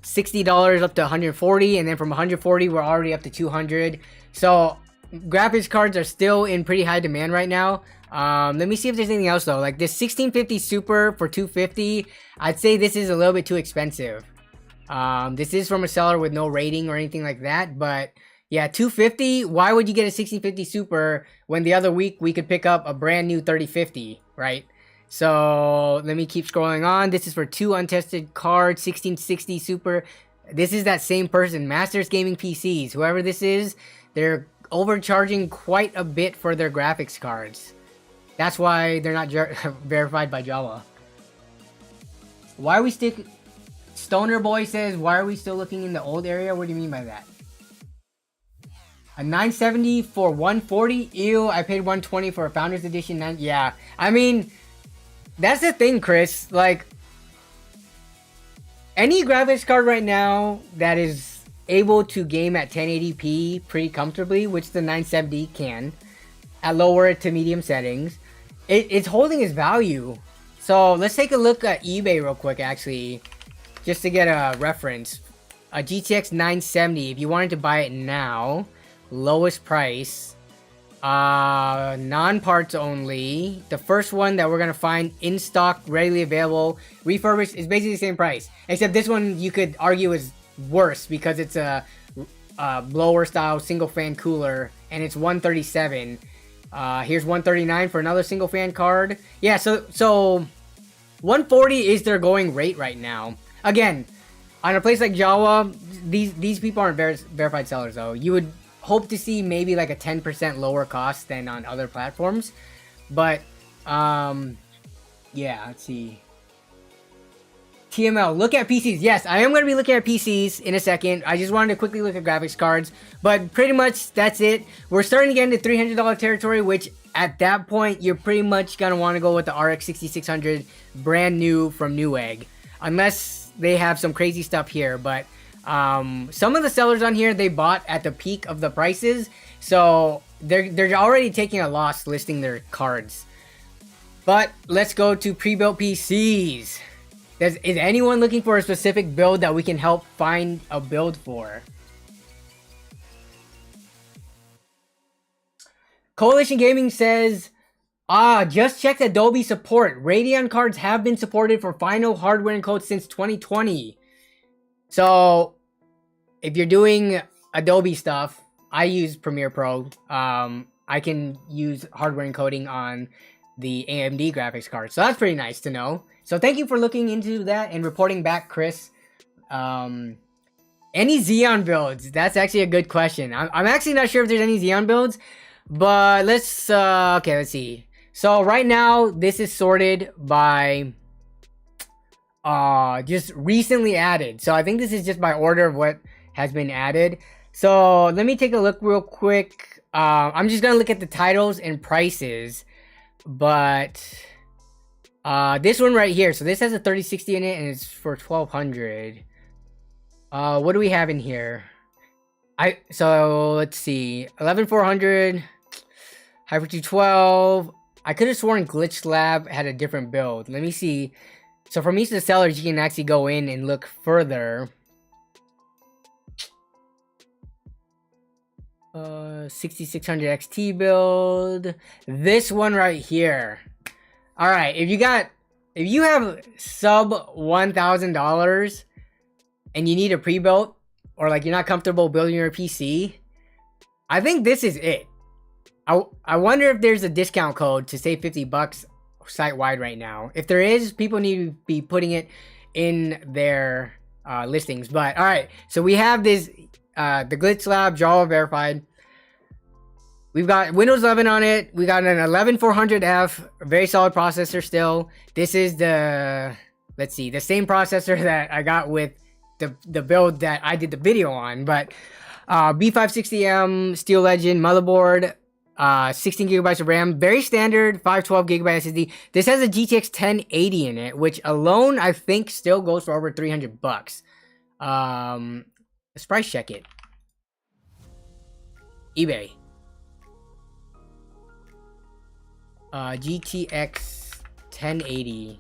$60 up to $140, and then from $140 we're already up to $200. So graphics cards are still in pretty high demand right now. Let me see if there's anything else though. Like this 1650 Super for $250, I'd say this is a little bit too expensive. This is from a seller with no rating or anything like that, but yeah, $250. Why would you get a 1650 Super when the other week we could pick up a brand new 3050, right? So let me keep scrolling on. This is for 2 untested cards, 1660 Super. This is that same person, Masters Gaming PCs. Whoever this is, they're overcharging quite a bit for their graphics cards. That's why they're not verified by Jawa. Why are we Stoner Boy says, why are we still looking in the old area? What do you mean by that? A 970 for 140? Ew, I paid 120 for a Founders Edition. Yeah, I mean, that's the thing, Chris. Like, any graphics card right now that is able to game at 1080p pretty comfortably, which the 970 can, at lower to medium settings, it's holding its value. So let's take a look at eBay real quick, actually, just to get a reference. A GTX 970, if you wanted to buy it now, lowest price, non-parts only. The first one that we're gonna find in stock, readily available, refurbished, is basically the same price. Except this one you could argue is worse because it's a blower style single fan cooler, and it's 137. Here's 139 for another single fan card. Yeah, so 140 is their going rate right now. Again, on a place like Jawa, these people aren't verified sellers though. You would hope to see maybe like a 10% lower cost than on other platforms. But yeah, let's see. TML, look at PCs. Yes, I am going to be looking at PCs in a second. I just wanted to quickly look at graphics cards. But pretty much that's it. We're starting to get into $300 territory, which at that point, you're pretty much going to want to go with the RX 6600 brand new from Newegg. Unless they have some crazy stuff here. But some of the sellers on here, they bought at the peak of the prices. So they're already taking a loss listing their cards. But let's go to pre-built PCs. Is anyone looking for a specific build that we can help find a build for? Coalition Gaming says, just checked Adobe support. Radeon cards have been supported for final hardware encode since 2020. So, if you're doing Adobe stuff, I use Premiere Pro. I can use hardware encoding on the AMD graphics card. So that's pretty nice to know. So thank you for looking into that and reporting back, Chris. Any Xeon builds? That's actually a good question. I'm actually not sure if there's any Xeon builds, but let's okay, let's see. So right now this is sorted by just recently added. So I think this is just by order of what has been added. So let me take a look real quick. I'm just gonna look at the titles and prices, but this one right here, so this has a 3060 in it and it's for 1200. What do we have in here? So let's see, 11400 Hyper 212. I could have sworn Glitch Lab had a different build. Let me see. So from each of the sellers, you can actually go in and look further. 6600 XT build. This one right here. All right, if you have sub $1,000 and you need a pre-built, or like you're not comfortable building your PC, I think this is it. I wonder if there's a discount code to save $50 site-wide right now. If there is, people need to be putting it in their listings. But all right, so we have this the Glitch Lab Jawa verified. We've got Windows 11 on it. We got an 11400F, very solid processor still. This is the, let's see, the same processor that I got with the build that I did the video on. But B560M Steel Legend motherboard, 16 gigabytes of RAM, very standard 512 gigabyte SSD. This has a GTX 1080 in it, which alone I think still goes for over $300. Let's price check it. eBay. GTX 1080.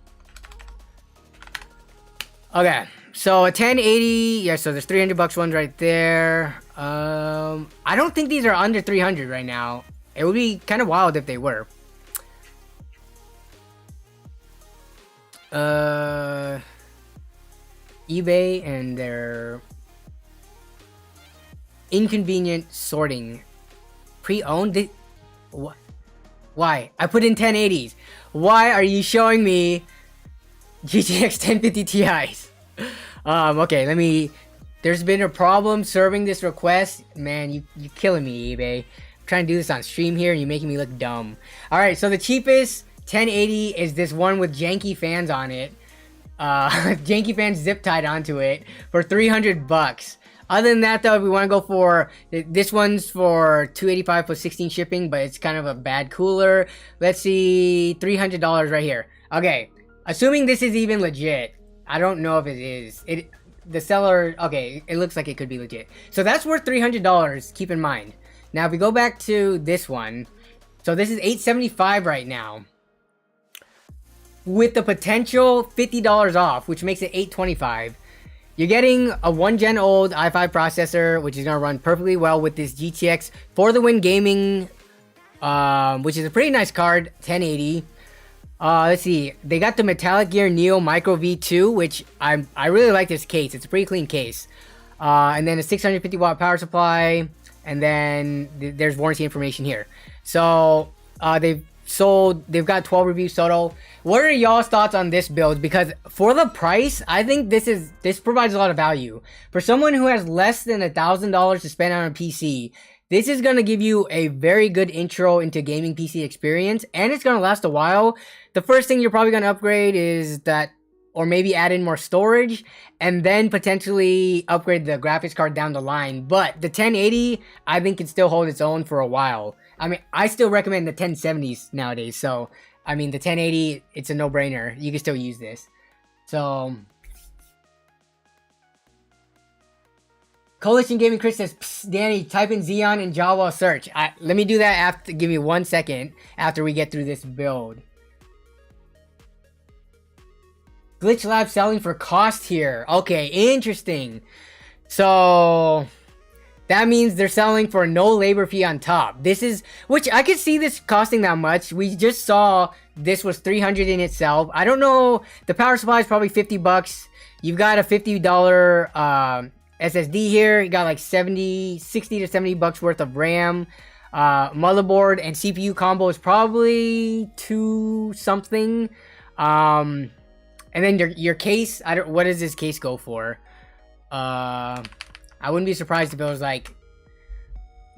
Okay, so a 1080, yeah, so there's $300 ones right there. I don't think these are under 300 right now. It would be kind of wild if they were. eBay and their inconvenient sorting. Pre-owned? What? Why? I put in 1080s. Why are you showing me GTX 1050 Ti's? Okay, let me... There's been a problem serving this request. Man, you're killing me, eBay. I'm trying to do this on stream here and you're making me look dumb. Alright, so the cheapest 1080 is this one with janky fans on it. Janky fans zip tied onto it for $300. Other than that, though, if we want to go for this one's for $285 plus 16 shipping, but it's kind of a bad cooler. Let's see, $300 right here. Okay, assuming this is even legit, I don't know if it is. The seller, okay, it looks like it could be legit. So that's worth $300. Keep in mind. Now, if we go back to this one, so this is $875 right now. with the potential $50 off, which makes it $825. You're getting a 1-gen old i5 processor, which is going to run perfectly well with this GTX for the win gaming, which is a pretty nice card, 1080. Let's see. They got the Metallic Gear Neo Micro V2, which I really like this case. It's a pretty clean case. And then a 650 watt power supply, and then there's warranty information here. So they've got 12 reviews total. What are y'all's thoughts on this build? Because for the price, I think this provides a lot of value. For someone who has less than $1,000 to spend on a PC, this is going to give you a very good intro into gaming PC experience, and it's going to last a while. The first thing you're probably going to upgrade is that, or maybe add in more storage, and then potentially upgrade the graphics card down the line. But the 1080, I think, can still hold its own for a while. I mean, I still recommend the 1070s nowadays. So, I mean, the 1080, it's a no-brainer. You can still use this. So, Coalition Gaming Chris says, Danny, type in Xeon in Jawa search. Let me do that after. Give me 1 second after we get through this build. Glitch Lab selling for cost here. Okay, interesting. So that means they're selling for no labor fee on top. This is, which I could see this costing that much. We just saw this was $300 in itself. I don't know. The power supply is probably $50. You've got a $50 SSD here. You got like 60 to $70 worth of RAM. Motherboard and CPU combo is probably $2 something. And then your case, what does this case go for? I wouldn't be surprised if it was like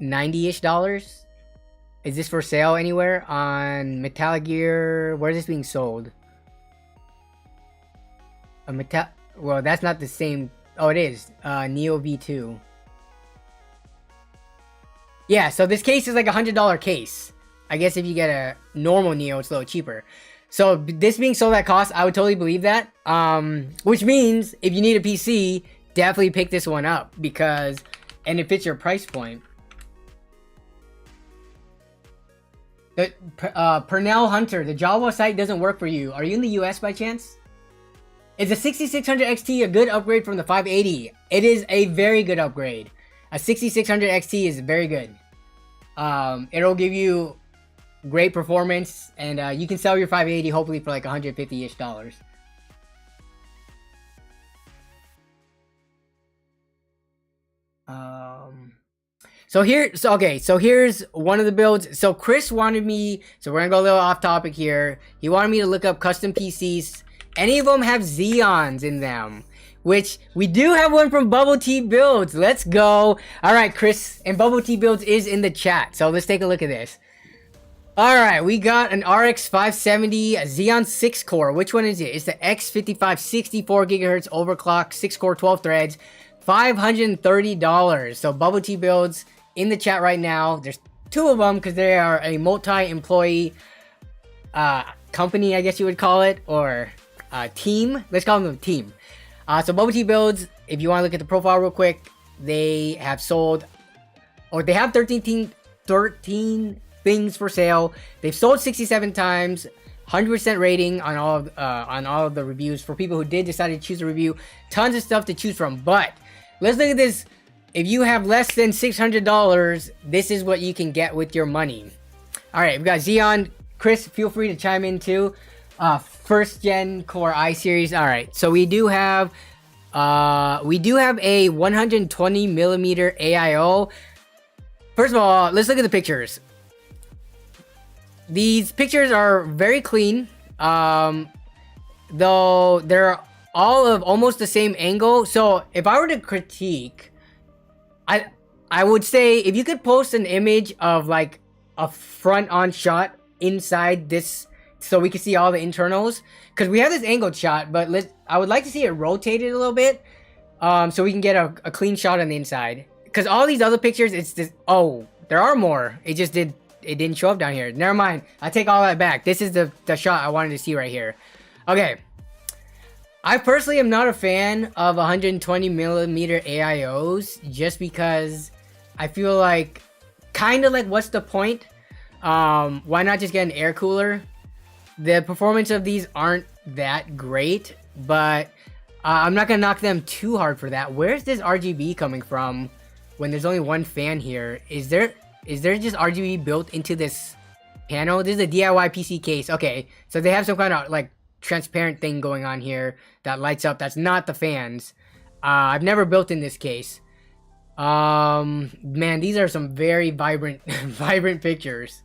$90-ish. Is this for sale anywhere on Metallic Gear? Where is this being sold? Well, that's not the same. Oh, it is. Neo V2. Yeah, so this case is like a $100 case. I guess if you get a normal Neo, it's a little cheaper. So this being sold at cost, I would totally believe that. Which means if you need a PC, definitely pick this one up and it fits your price point. The Pernell Hunter, the Jawa site doesn't work for you. Are you in the US by chance? Is the 6600 XT a good upgrade from the 580? It is a very good upgrade. A 6600 XT is very good. It'll give you great performance, and you can sell your 580 hopefully for like $150-ish. So here's one of the builds. So Chris wanted me, so we're gonna go a little off topic here. He wanted me to look up custom PCs. Any of them have Xeons in them, which we do have one from Bubble Tea Builds. Let's go. All right, Chris, and Bubble Tea Builds is in the chat, so let's take a look at this. All right, we got an RX 570 Xeon 6-core. Which one is it? It's the X55 64 gigahertz overclock, 6-core, 12 threads, $530. So Bubble Tea Builds in the chat right now. There's two of them because they are a multi-employee company, I guess you would call it, or team. Let's call them a team. So Bubble Tea Builds, if you want to look at the profile real quick, they have sold, or they have 13 things for sale. They've sold 67 times, 100% rating on all of the reviews for people who did decide to choose a review. Tons of stuff to choose from, but let's look at this. If you have less than $600, this is what you can get with your money. All right, we've got Xeon. Chris, feel free to chime in too. First gen Core i series. All right, so we do have a 120 millimeter AIO. First of all, let's look at the pictures. These pictures are very clean, though they're all of almost the same angle. So if I were to critique, I would say if you could post an image of like a front-on shot inside this, so we can see all the internals, because we have this angled shot, but I would like to see it rotated a little bit, so we can get a clean shot on the inside. Because all these other pictures, it's just, oh, there are more. It didn't show up down here. Never mind. I take all that back. This is the shot I wanted to see right here. Okay. I personally am not a fan of 120 millimeter AIOs just because I feel like, kind of like, what's the point? Why not just get an air cooler? The performance of these aren't that great, but I'm not gonna knock them too hard for that. Where's this RGB coming from when there's only one fan here? Is there just RGB built into this panel? This is a DIY PC case. Okay, so they have some kind of like transparent thing going on here that lights up. That's not the fans. I've never built in this case. Man, these are some very vibrant vibrant pictures.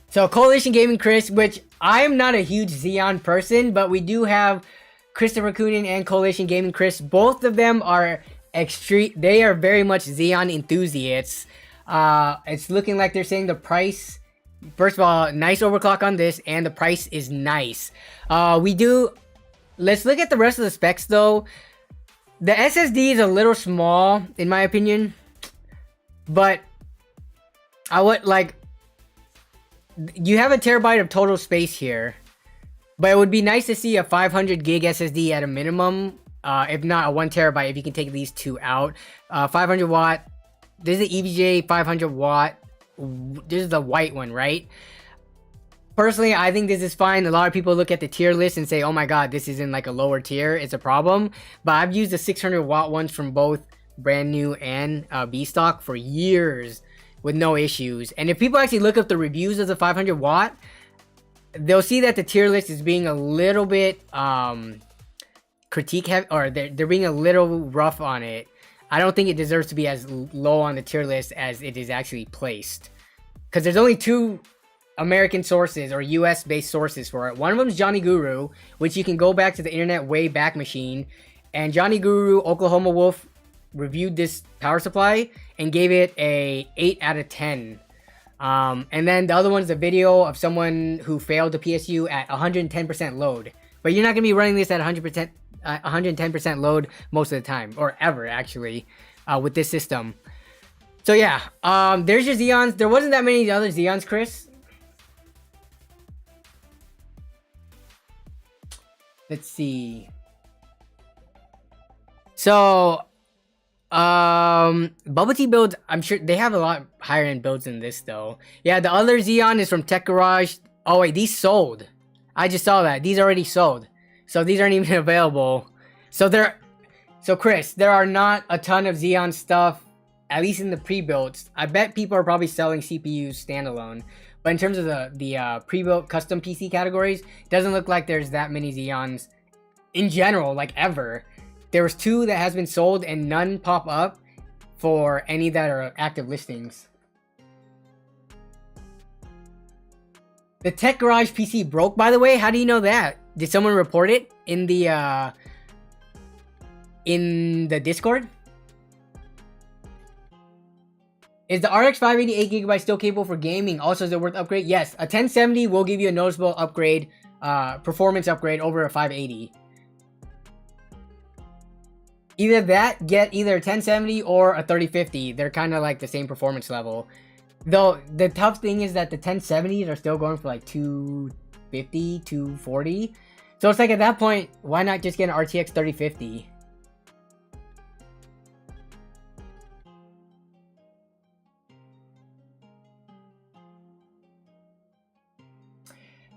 So Coalition Gaming Chris, which I'm not a huge Xeon person, but we do have Christopher Coonan and Coalition Gaming Chris. Both of them are extreme. They are very much Xeon enthusiasts. It's looking like they're saying the price. First of all, nice overclock on this, and the price is nice. Let's look at the rest of the specs though. The SSD is a little small, in my opinion. But I would like... You have a terabyte of total space here. But it would be nice to see a 500 gig SSD at a minimum. If not a 1 terabyte, if you can take these two out. 500 watt. This is the EVGA 500 watt. This is the white one, right? Personally, I think this is fine. A lot of people look at the tier list and say, oh my god, this is in like a lower tier. It's a problem. But I've used the 600 watt ones from both brand new and B stock for years with no issues. And if people actually look up the reviews of the 500 watt, they'll see that the tier list is being a little bit critique heavy, or they're being a little rough on it. I don't think it deserves to be as low on the tier list as it is actually placed. Because there's only 2 American sources or US based sources for it. One of them is Johnny Guru, which you can go back to the Internet Way Back machine. And Johnny Guru, Oklahoma Wolf, reviewed this power supply and gave it a 8 out of 10. And then the other one's a video of someone who failed the PSU at 110% load. But you're not going to be running this at 110% load most of the time, or ever actually, with this system. So yeah, there's your Xeons. There wasn't that many other Xeons, Chris. Let's see. So, bubble tea builds, I'm sure they have a lot higher end builds than this though. Yeah, the other Xeon is from Tech Garage. Oh wait, these sold. I just saw that. These already sold. So these aren't even available. So Chris, there are not a ton of Xeon stuff, at least in the pre-builds. I bet people are probably selling CPUs standalone. But in terms of the pre-built custom PC categories, it doesn't look like there's that many Xeons in general, like ever. There was 2 that has been sold and none pop up for any that are active listings. The Tech Garage PC broke, by the way. How do you know that? Did someone report it in the Discord? Is the RX 580 8GB still capable for gaming? Also, is it worth upgrade? Yes, a 1070 will give you a noticeable upgrade, performance upgrade over a 580. Either that, get either a 1070 or a 3050. They're kind of like the same performance level. Though, the tough thing is that the 1070s are still going for like 250, 240. So it's like at that point, why not just get an RTX 3050?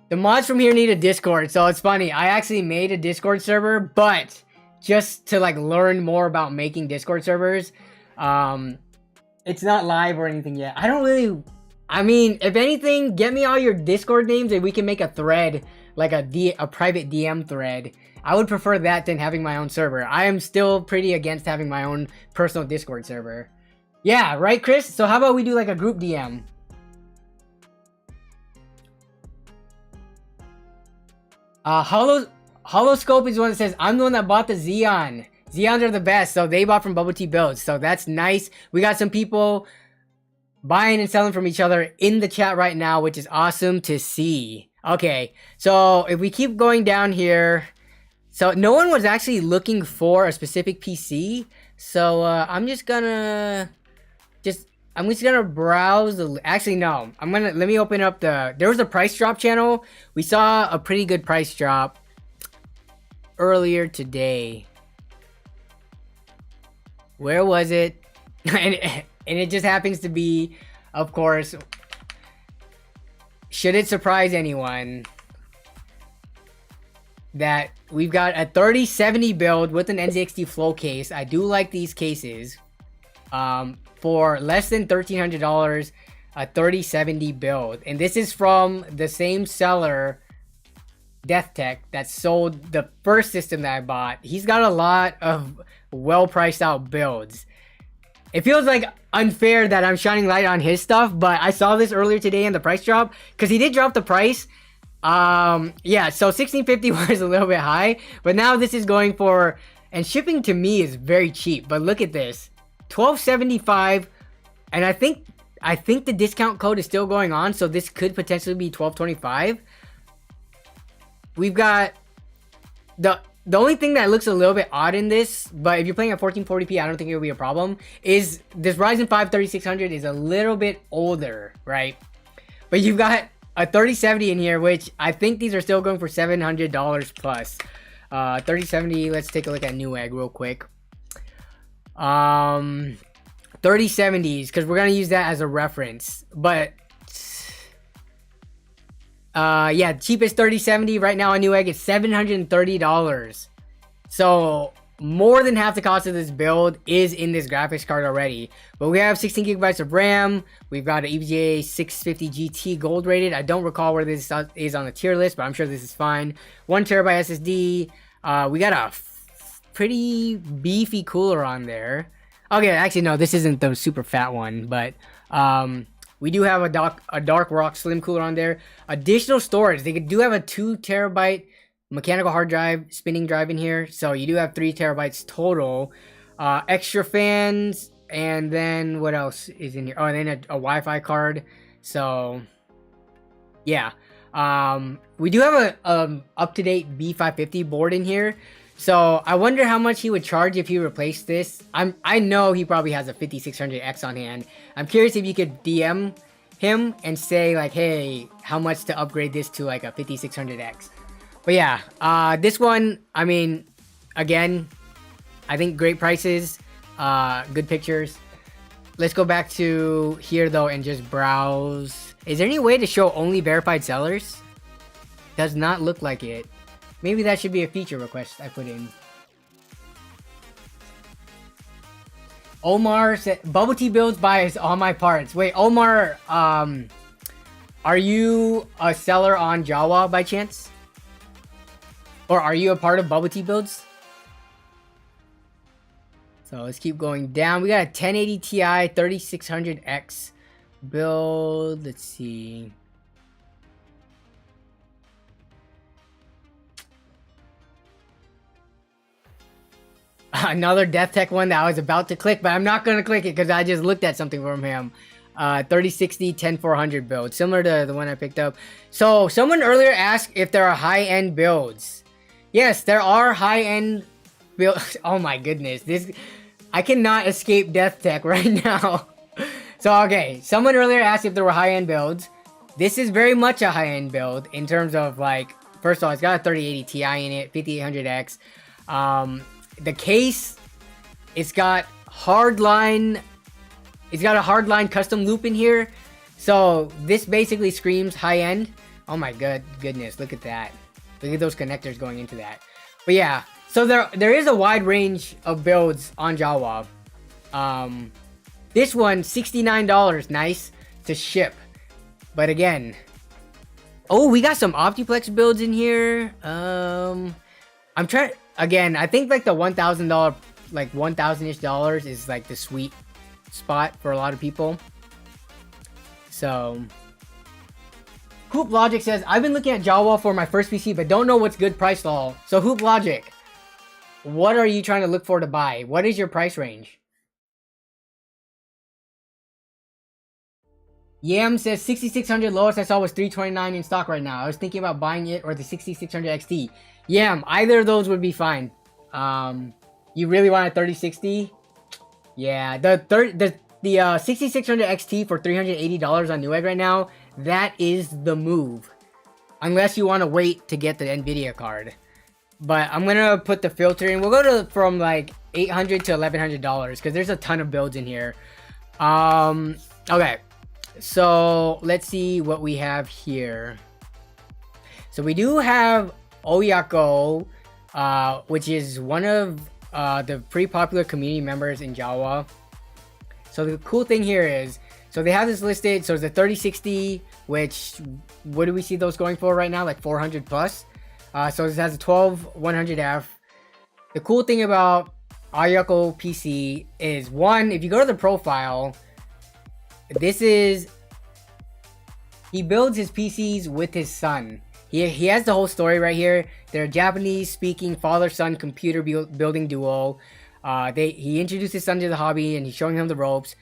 The mods from here need a Discord, so it's funny. I actually made a Discord server, but just to like learn more about making Discord servers. It's not live or anything yet. I mean, if anything, get me all your Discord names and we can make a thread, like a private DM thread. I would prefer that than having my own server. I am still pretty against having my own personal Discord server. Yeah, right, Chris? So how about we do like a group DM? Holoscope is the one that says, I'm the one that bought the Xeon. Xeons are the best, so they bought from Bubble Tea Builds. So that's nice. We got some people buying and selling from each other in the chat right now, which is awesome to see. Okay, so if we keep going down here, so no one was actually looking for a specific PC. So I'm just gonna browse the, actually no, let me open up there was a price drop channel. We saw a pretty good price drop earlier today. Where was it? and it just happens to be, of course, should it surprise anyone, that we've got a 3070 build with an NZXT flow case. I do like these cases. For less than $1,300, a 3070 build. And this is from the same seller, DeathTech, that sold the first system that I bought. He's got a lot of well-priced out builds. It feels like unfair that I'm shining light on his stuff, but I saw this earlier today in the price drop, because he did drop the price. Yeah, so 1650 was a little bit high, but now this is going for, and shipping to me is very cheap, but look at this, $12.75, and I think the discount code is still going on, so this could potentially be $12.25. We've got the only thing that looks a little bit odd in this, but if you're playing at 1440p, I don't think it'll be a problem, is this Ryzen 5 3600 is a little bit older, right? But you've got a 3070 in here, which I think these are still going for $700 plus. 3070, let's take a look at Newegg real quick. 3070s, because we're going to use that as a reference. But yeah, cheapest 3070 right now on Newegg is $730. So more than half the cost of this build is in this graphics card already. But we have 16 gigabytes of RAM. We've got an EVGA 650 GT gold rated. I don't recall where this is on the tier list, but I'm sure this is fine. 1 terabyte SSD. We got a pretty beefy cooler on there. Okay, actually no, this isn't the super fat one, but we do have a dark rock slim cooler on there. Additional storage. They do have a 2 terabyte mechanical hard drive, spinning drive in here, so you do have 3 terabytes total. Extra fans, and then what else is in here? Oh, and then a Wi-Fi card. So yeah, we do have a up-to-date B550 board in here. So I wonder how much he would charge if he replaced this. I know he probably has a 5600X on hand. I'm curious if you could DM him and say like, hey, how much to upgrade this to like a 5600X. But yeah, this one, I mean, again, I think great prices, good pictures. Let's go back to here though and just browse. Is there any way to show only verified sellers? Does not look like it. Maybe that should be a feature request I put in. Omar said, Bubble Tea builds buys all my parts. Wait, Omar, are you a seller on Jawa by chance? Or are you a part of Bubble Tea builds? So let's keep going down. We got a 1080 Ti 3600X build. Let's see. Another DeathTech one that I was about to click, but I'm not going to click it because I just looked at something from him. 3060 10400 build, similar to the one I picked up. So someone earlier asked if there are high-end builds. Yes, there are high-end builds. Oh my goodness, I cannot escape DeathTech right now. So okay, someone earlier asked if there were high-end builds. This is very much a high-end build in terms of like, first of all, it's got a 3080 Ti in it, 5800X. The case, it's got a hardline custom loop in here. So this basically screams high-end. Oh my goodness, look at that. Look at those connectors going into that. But yeah, so there is a wide range of builds on Jawa. This one, $69, nice to ship. But again, oh, we got some Optiplex builds in here. I'm trying, again, I think like the $1,000, like $1,000-ish dollars is like the sweet spot for a lot of people. So Hoop Logic says, I've been looking at Jawa for my first PC, but don't know what's good price lol. So Hoop Logic, what are you trying to look for to buy? What is your price range? Yam says 6600 lowest I saw was 329 in stock right now. I was thinking about buying it or the 6600 XT. Yam, either of those would be fine. You really want a 3060? Yeah, the 6600 XT for $380 on Newegg right now, that is the move. Unless you want to wait to get the Nvidia card. But I'm gonna put the filter in. We'll go to from like $800 to $1,100 because there's a ton of builds in here. Okay, so let's see what we have here. So we do have Oyako, which is one of the pretty popular community members in Jawa. So the cool thing here is, so they have this listed. So it's a 3060, which, what do we see those going for right now? Like 400 plus. So this has a 12100F. The cool thing about Oyako PC is, one, if you go to the profile, this is, he builds his PCs with his son. He has the whole story right here. They're a Japanese-speaking father-son computer building duo. He introduced his son to the hobby, and he's showing him the ropes.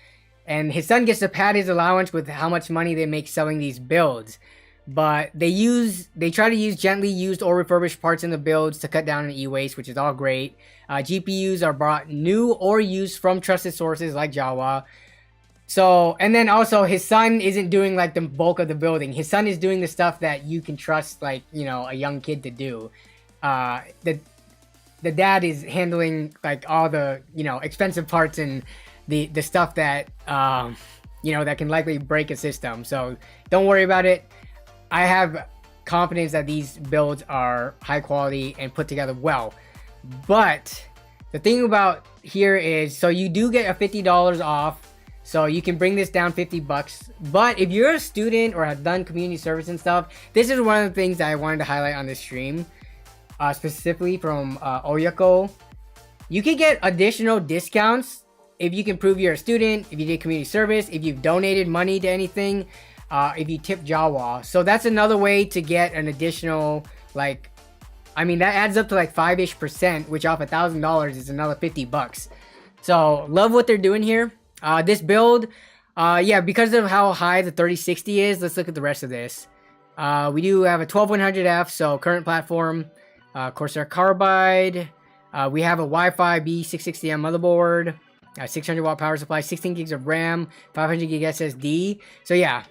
And his son gets to pad his allowance with how much money they make selling these builds. But they try to use gently used or refurbished parts in the builds to cut down on e-waste, which is all great. GPUs are brought new or used from trusted sources like Jawa. So, and then also his son isn't doing like the bulk of the building. His son is doing the stuff that you can trust, like, you know, a young kid to do. The dad is handling like all the, you know, expensive parts and the stuff that, you know, that can likely break a system. So don't worry about it. I have confidence that these builds are high quality and put together well. But the thing about here is, so you do get a $50 off. So you can bring this down 50 bucks. But if you're a student or have done community service and stuff, this is one of the things that I wanted to highlight on this stream, specifically from Oyako. You can get additional discounts if you can prove you're a student, if you did community service, if you've donated money to anything, if you tip Jawa. So that's another way to get an additional, like, I mean, that adds up to like 5-ish%, which off $1,000 is another 50 bucks. So love what they're doing here. This build, yeah, because of how high the 3060 is, let's look at the rest of this. We do have a 12100F, so current platform, Corsair Carbide. We have a Wi-Fi B660M motherboard, 600 watt power supply, 16 gigs of RAM, 500 gig SSD. So yeah,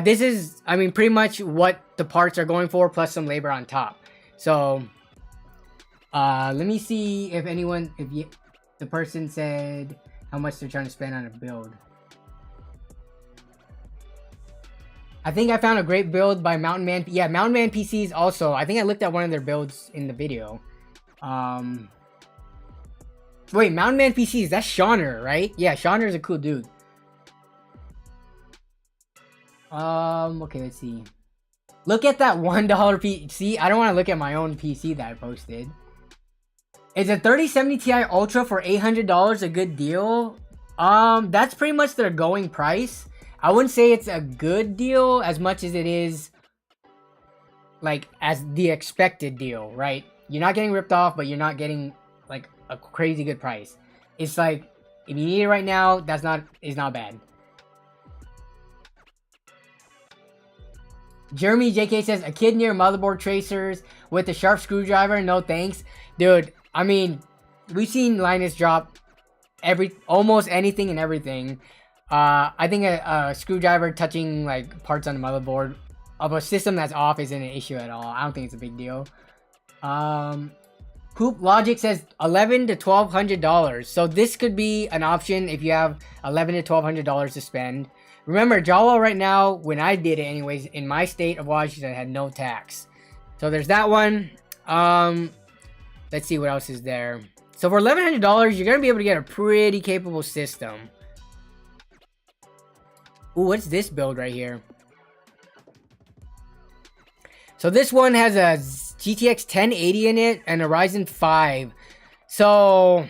this is, I mean, pretty much what the parts are going for, plus some labor on top. So, let me see if anyone, the person said how much they're trying to spend on a build. I think I found a great build by Mountain Man. Yeah, Mountain Man PCs also. I think I looked at one of their builds in the video. Wait, Mountain Man PCs, that's Shauner, right? Yeah, Shauner's a cool dude. Okay, let's see. Look at that $1 PC. I don't want to look at my own PC that I posted. Is a 3070 Ti Ultra for $800 a good deal? That's pretty much their going price. I wouldn't say it's a good deal as much as it is like as the expected deal, right? You're not getting ripped off, but you're not getting like a crazy good price. It's like, if you need it right now, is not bad. Jeremy JK says, a kid near motherboard tracers with a sharp screwdriver, no thanks. Dude, I mean, we've seen Linus drop almost anything and everything. I think a screwdriver touching like parts on the motherboard of a system that's off isn't an issue at all. I don't think it's a big deal. Poop Logic says $1,100 to $1,200. So this could be an option if you have $1,100 to $1,200 to spend. Remember, Jawa right now, when I did it anyways, in my state of Washington, had no tax. So there's that one. Let's see what else is there. So for $1,100, you're going to be able to get a pretty capable system. Ooh, what's this build right here? So this one has a GTX 1080 in it and a Ryzen 5. So,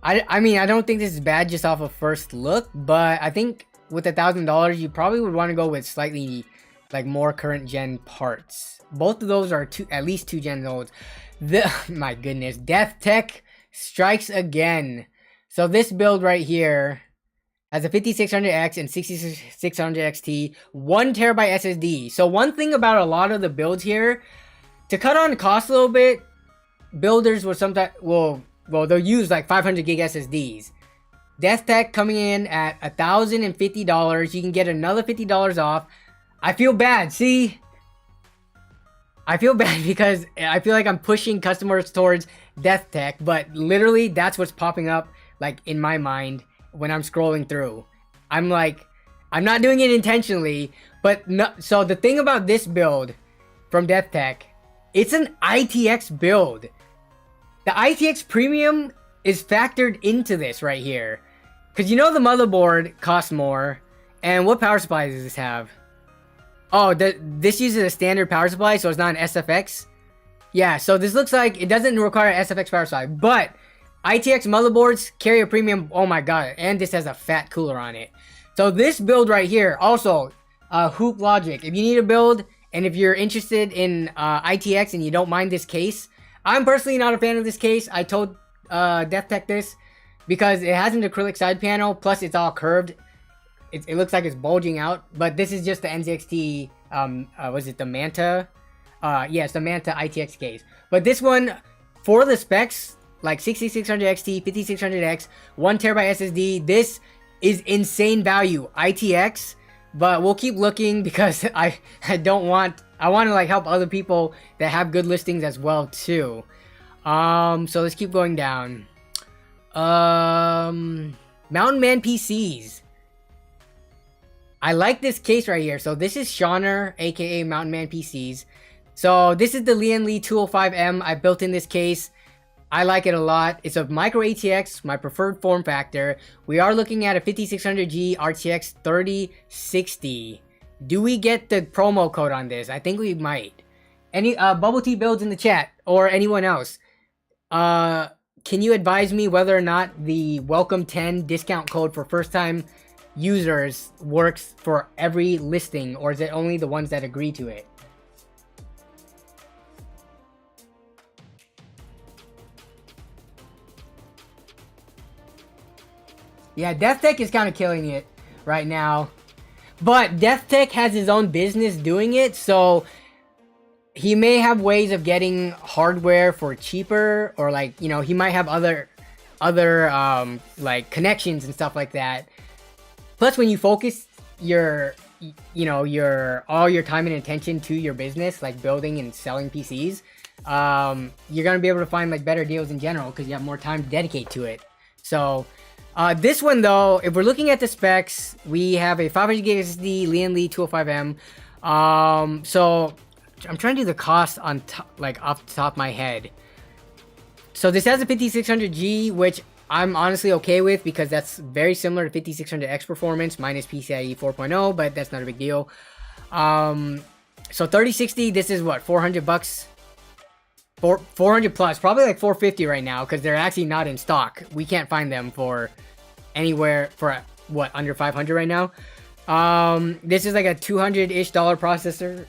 I mean, I don't think this is bad just off of first look, but I think with $1,000, you probably would want to go with slightly like more current gen parts. Both of those are at least 2 gens old. My goodness, Death Tech strikes again. So this build right here has a 5600X and 6600 XT, 1TB SSD. So one thing about a lot of the builds here, to cut on cost a little bit, builders will sometimes they'll use like 500 gig SSDs. Death Tech coming in at $1,050. You can get another $50 off. I feel bad. See, I feel bad because I feel like I'm pushing customers towards Death Tech, but literally that's what's popping up like in my mind when I'm scrolling through. I'm like, I'm not doing it intentionally, but no. So the thing about this build from Death Tech, it's an ITX build. The ITX Premium is factored into this right here. Because you know the motherboard costs more. And what power supply does this have? Oh, this uses a standard power supply, so it's not an SFX. Yeah, so this looks like it doesn't require an SFX power supply. But ITX motherboards carry a premium. Oh my god. And this has a fat cooler on it. So this build right here, also, Hoop Logic. If you need a build, and if you're interested in ITX and you don't mind this case, I'm personally not a fan of this case. I told Death Tech this because it has an acrylic side panel, plus it's all curved. It looks like it's bulging out, but this is just the NZXT, was it the Manta? Yeah, it's the Manta ITX case. But this one, for the specs, like 6600 XT, 5600X, 1TB SSD, this is insane value. ITX, but we'll keep looking because I want to like help other people that have good listings as well too. So let's keep going down. Mountain Man PCs. I like this case right here. So this is Shauner, aka Mountain Man PCs. So this is the Lynnwood 205M. I built in this case. I like it a lot. It's a micro ATX, my preferred form factor. We are looking at a 5600G RTX 3060. Do we get the promo code on this? I think we might. Any Bubble Tea builds in the chat, or anyone else? Can you advise me whether or not the Welcome 10 discount code for first time users works for every listing, or is it only the ones that agree to it? Yeah, Death Tech is kind of killing it right now. But Death Tech has his own business doing it, so he may have ways of getting hardware for cheaper, or like, you know, he might have other like connections and stuff like that. Plus, when you focus your all your time and attention to your business, like building and selling PCs, you're gonna be able to find like better deals in general because you have more time to dedicate to it. So this one though, if we're looking at the specs, we have a 500 gig SSD Lynnwood 205M. So I'm trying to do the cost on like off the top of my head. So this has a 5600G, which I'm honestly okay with because that's very similar to 5600X performance minus PCIe 4.0, but that's not a big deal. So 3060, this is what, $400? 400 plus, probably like 450 right now because they're actually not in stock. We can't find them for anywhere for what, under 500 right now. This is like a $200-ish processor.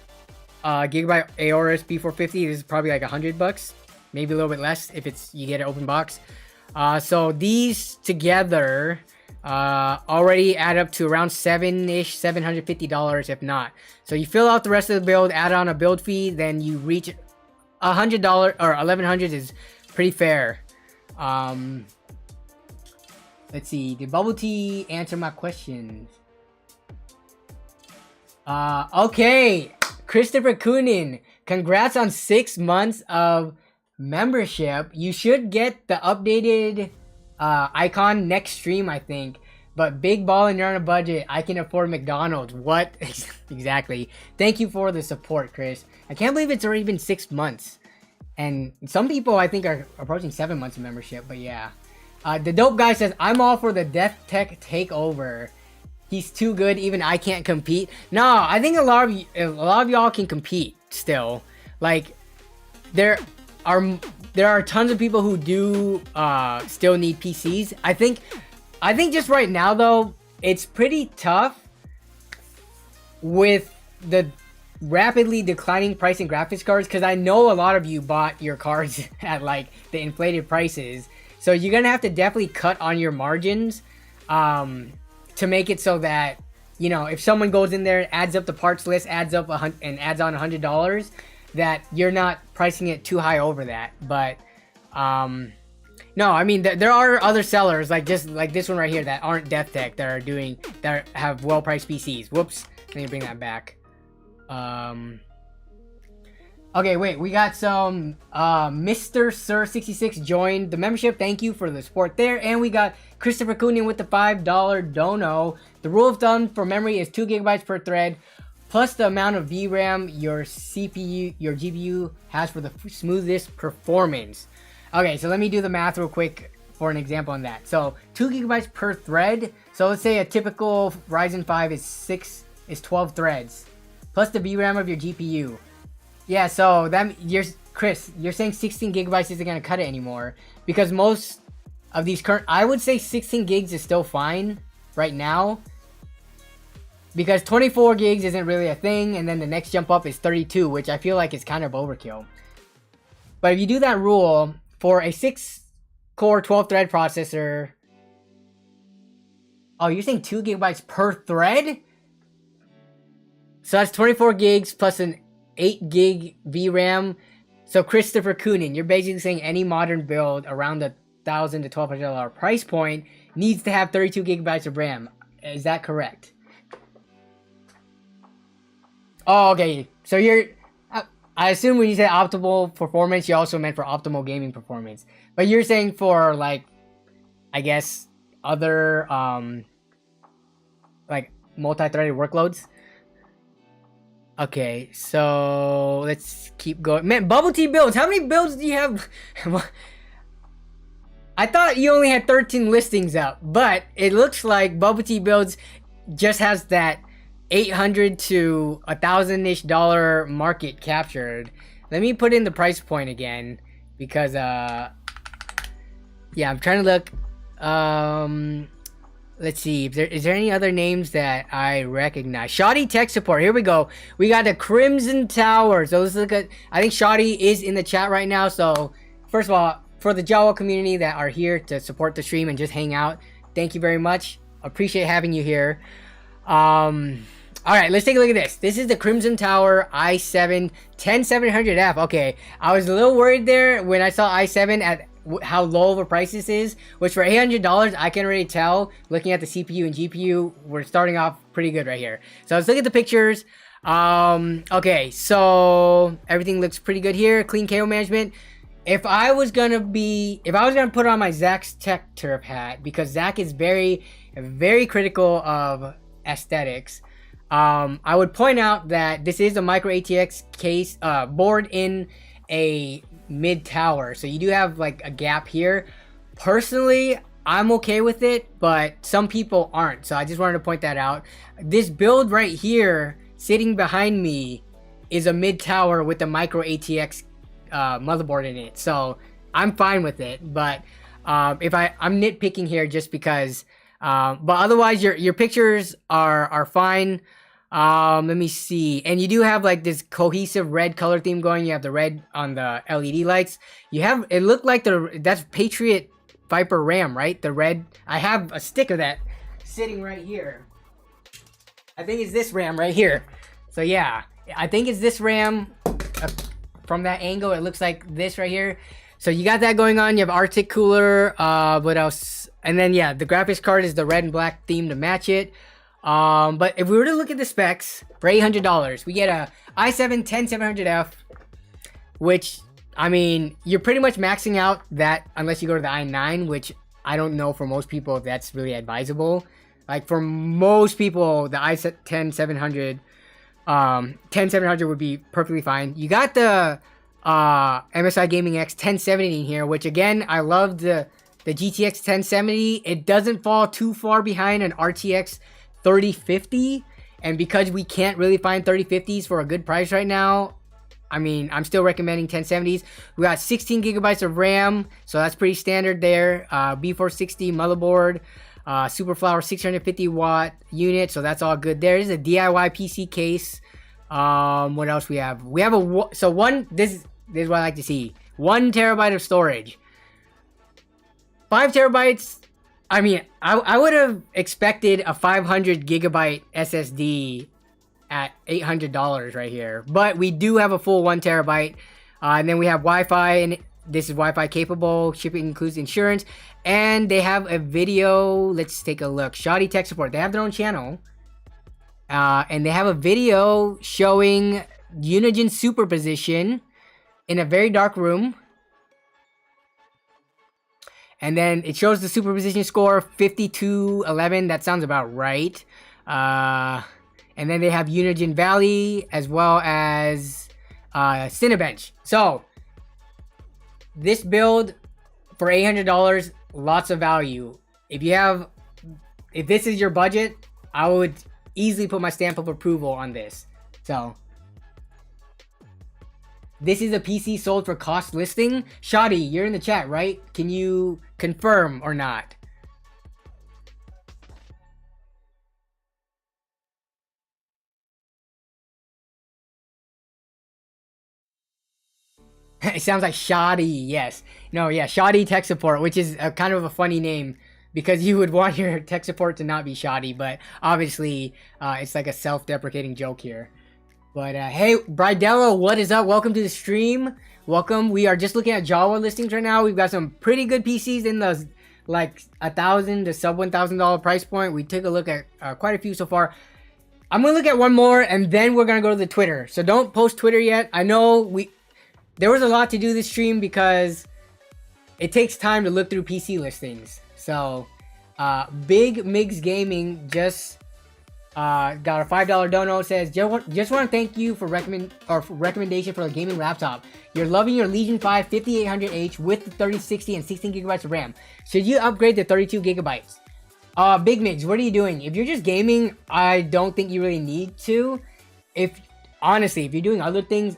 Gigabyte Aorus B450. This is probably like $100, maybe a little bit less if it's you get an open box. So these together already add up to around $750 if not. So you fill out the rest of the build, add on a build fee, then you reach $100 or $1,100 is pretty fair. Let's see. Did Bubble Tea answer my questions? Okay. Christopher Coonan, congrats on 6 months of membership. You should get the updated icon next stream, I think. But big ball and you're on a budget. I can afford McDonald's. What? Exactly. Thank you for the support, Chris. I can't believe it's already been 6 months. And some people, I think, are approaching 7 months of membership. But yeah. The dope guy says, I'm all for the Death Tech takeover. He's too good, even I can't compete. No, I think a lot of y'all can compete still. Like, there are tons of people who do still need PCs. I think just right now though, it's pretty tough with the rapidly declining price in graphics cards, because I know a lot of you bought your cards at like the inflated prices. So you're gonna have to definitely cut on your margins. To make it so that, you know, if someone goes in there, adds up the parts list, adds up and adds on $100, that you're not pricing it too high over that. But no, I mean there are other sellers like just like this one right here that aren't Death Tech that have well-priced PCs. Whoops, let me bring that back. Okay, wait, we got some Mr. Sir 66 joined the membership. Thank you for the support there. And we got Christopher Coonan with the $5 dono. The rule of thumb for memory is 2 gigabytes per thread, plus the amount of VRAM your GPU has for the smoothest performance. Okay, so let me do the math real quick for an example on that. So 2 gigabytes per thread. So let's say a typical Ryzen 5 is 12 threads, plus the VRAM of your GPU. Yeah, so Chris, you're saying 16 gigabytes isn't gonna cut it anymore, because most of these I would say 16 gigs is still fine right now, because 24 gigs isn't really a thing, and then the next jump up is 32, which I feel like is kind of overkill. But if you do that rule for a 6-core 12-thread processor, oh, you're saying 2 gigabytes per thread? So that's 24 gigs plus an 8 gig VRAM. So Christopher Coonan, you're basically saying any modern build around the $1,000 to $1,200 price point needs to have 32 gigabytes of RAM. Is that correct? Oh, okay. So I assume when you say optimal performance, you also meant for optimal gaming performance. But you're saying for, like, I guess other like multi-threaded workloads. Okay, so let's keep going. Man, bubble tea builds. How many builds do you have? I thought you only had 13 listings up, but it looks like bubble tea builds just has that $800 to $1,000-ish market captured. Let me put in the price point again, because yeah, I'm trying to look. Let's see, is there any other names that I recognize? Shoddy Tech Support, here we go. We got the Crimson Tower. So let's look at, I think Shoddy is in the chat right now. So first of all, for the Jawa community that are here to support the stream and just hang out, thank you very much. Appreciate having you here. All right, let's take a look at this. This is the Crimson Tower i7 10700F. Okay, I was a little worried there when I saw i7 at how low of a price this is, which for $800 I can already tell looking at the CPU and GPU we're starting off pretty good right here. So let's look at the pictures. Okay, so everything looks pretty good here. Clean cable management. If I was gonna put on my Zach's Tech Turf hat, because Zach is very critical of aesthetics, I would point out that this is a micro ATX case board in a mid tower, so you do have like a gap here. Personally, I'm okay with it, but some people aren't, so I just wanted to point that out. This build right here sitting behind me is a mid tower with a micro ATX motherboard in it, so I'm fine with it. But if I'm nitpicking here just because, but otherwise your pictures are fine. Let me see. And you do have like this cohesive red color theme going. You have the red on the LED lights. You have, it looked like that's Patriot Viper RAM, right? The red. I have a stick of that sitting right here. I think it's this RAM right here. So yeah, I think it's this RAM. From that angle, it looks like this right here. So you got that going on. You have Arctic cooler. What else? And then yeah, the graphics card is the red and black theme to match it. But if we were to look at the specs for $800, we get a i7 10700F, which, I mean, you're pretty much maxing out that unless you go to the i9, which I don't know for most people if that's really advisable. Like for most people, the i7 10700 would be perfectly fine. You got the MSI Gaming X 1070 in here, which again, I love the GTX 1070. It doesn't fall too far behind an RTX 3050, and because we can't really find 3050s for a good price right now, I mean, I'm still recommending 1070s. We got 16 gigabytes of RAM, so that's pretty standard there. B460 motherboard, Superflower 650 watt unit, so that's all good there. This is a DIY PC case. What else we have? We have this is what I like to see. 1 terabyte of storage. 5 terabytes. I mean, I would have expected a 500 gigabyte SSD at $800 right here, but we do have a full 1 terabyte, and then we have Wi-Fi, and this is Wi-Fi capable. Shipping includes insurance, and they have a video. Let's take a look. Shoddy Tech Support. They have their own channel, and they have a video showing Unigine superposition in a very dark room. And then it shows the superposition score 5211. That sounds about right. And then they have Unigine Valley as well as Cinebench. So this build for $800, lots of value. If this is your budget, I would easily put my stamp of approval on this. So this is a PC sold for cost listing. Shoddy, you're in the chat, right? Can you confirm or not? It sounds like Shoddy, yes. No, yeah, Shoddy Tech Support, which is a kind of a funny name because you would want your tech support to not be shoddy, but obviously it's like a self-deprecating joke here. But hey, Bridello, what is up? Welcome to the stream. Welcome. We are just looking at Jawa listings right now. We've got some pretty good PCs in the like $1,000 to sub $1,000 price point. We took a look at quite a few so far. I'm gonna look at one more and then we're gonna go to the Twitter. So don't post Twitter yet. I know there was a lot to do this stream because it takes time to look through PC listings. So Big Migs Gaming just got a $5 dono. Says just want to thank you for recommendation for a gaming laptop. You're loving your Legion 5 5800H with the 3060 and 16 gigabytes of RAM. Should you upgrade to 32 gigabytes? Big Migs, what are you doing? If you're just gaming, I don't think you really need to. Honestly, if you're doing other things,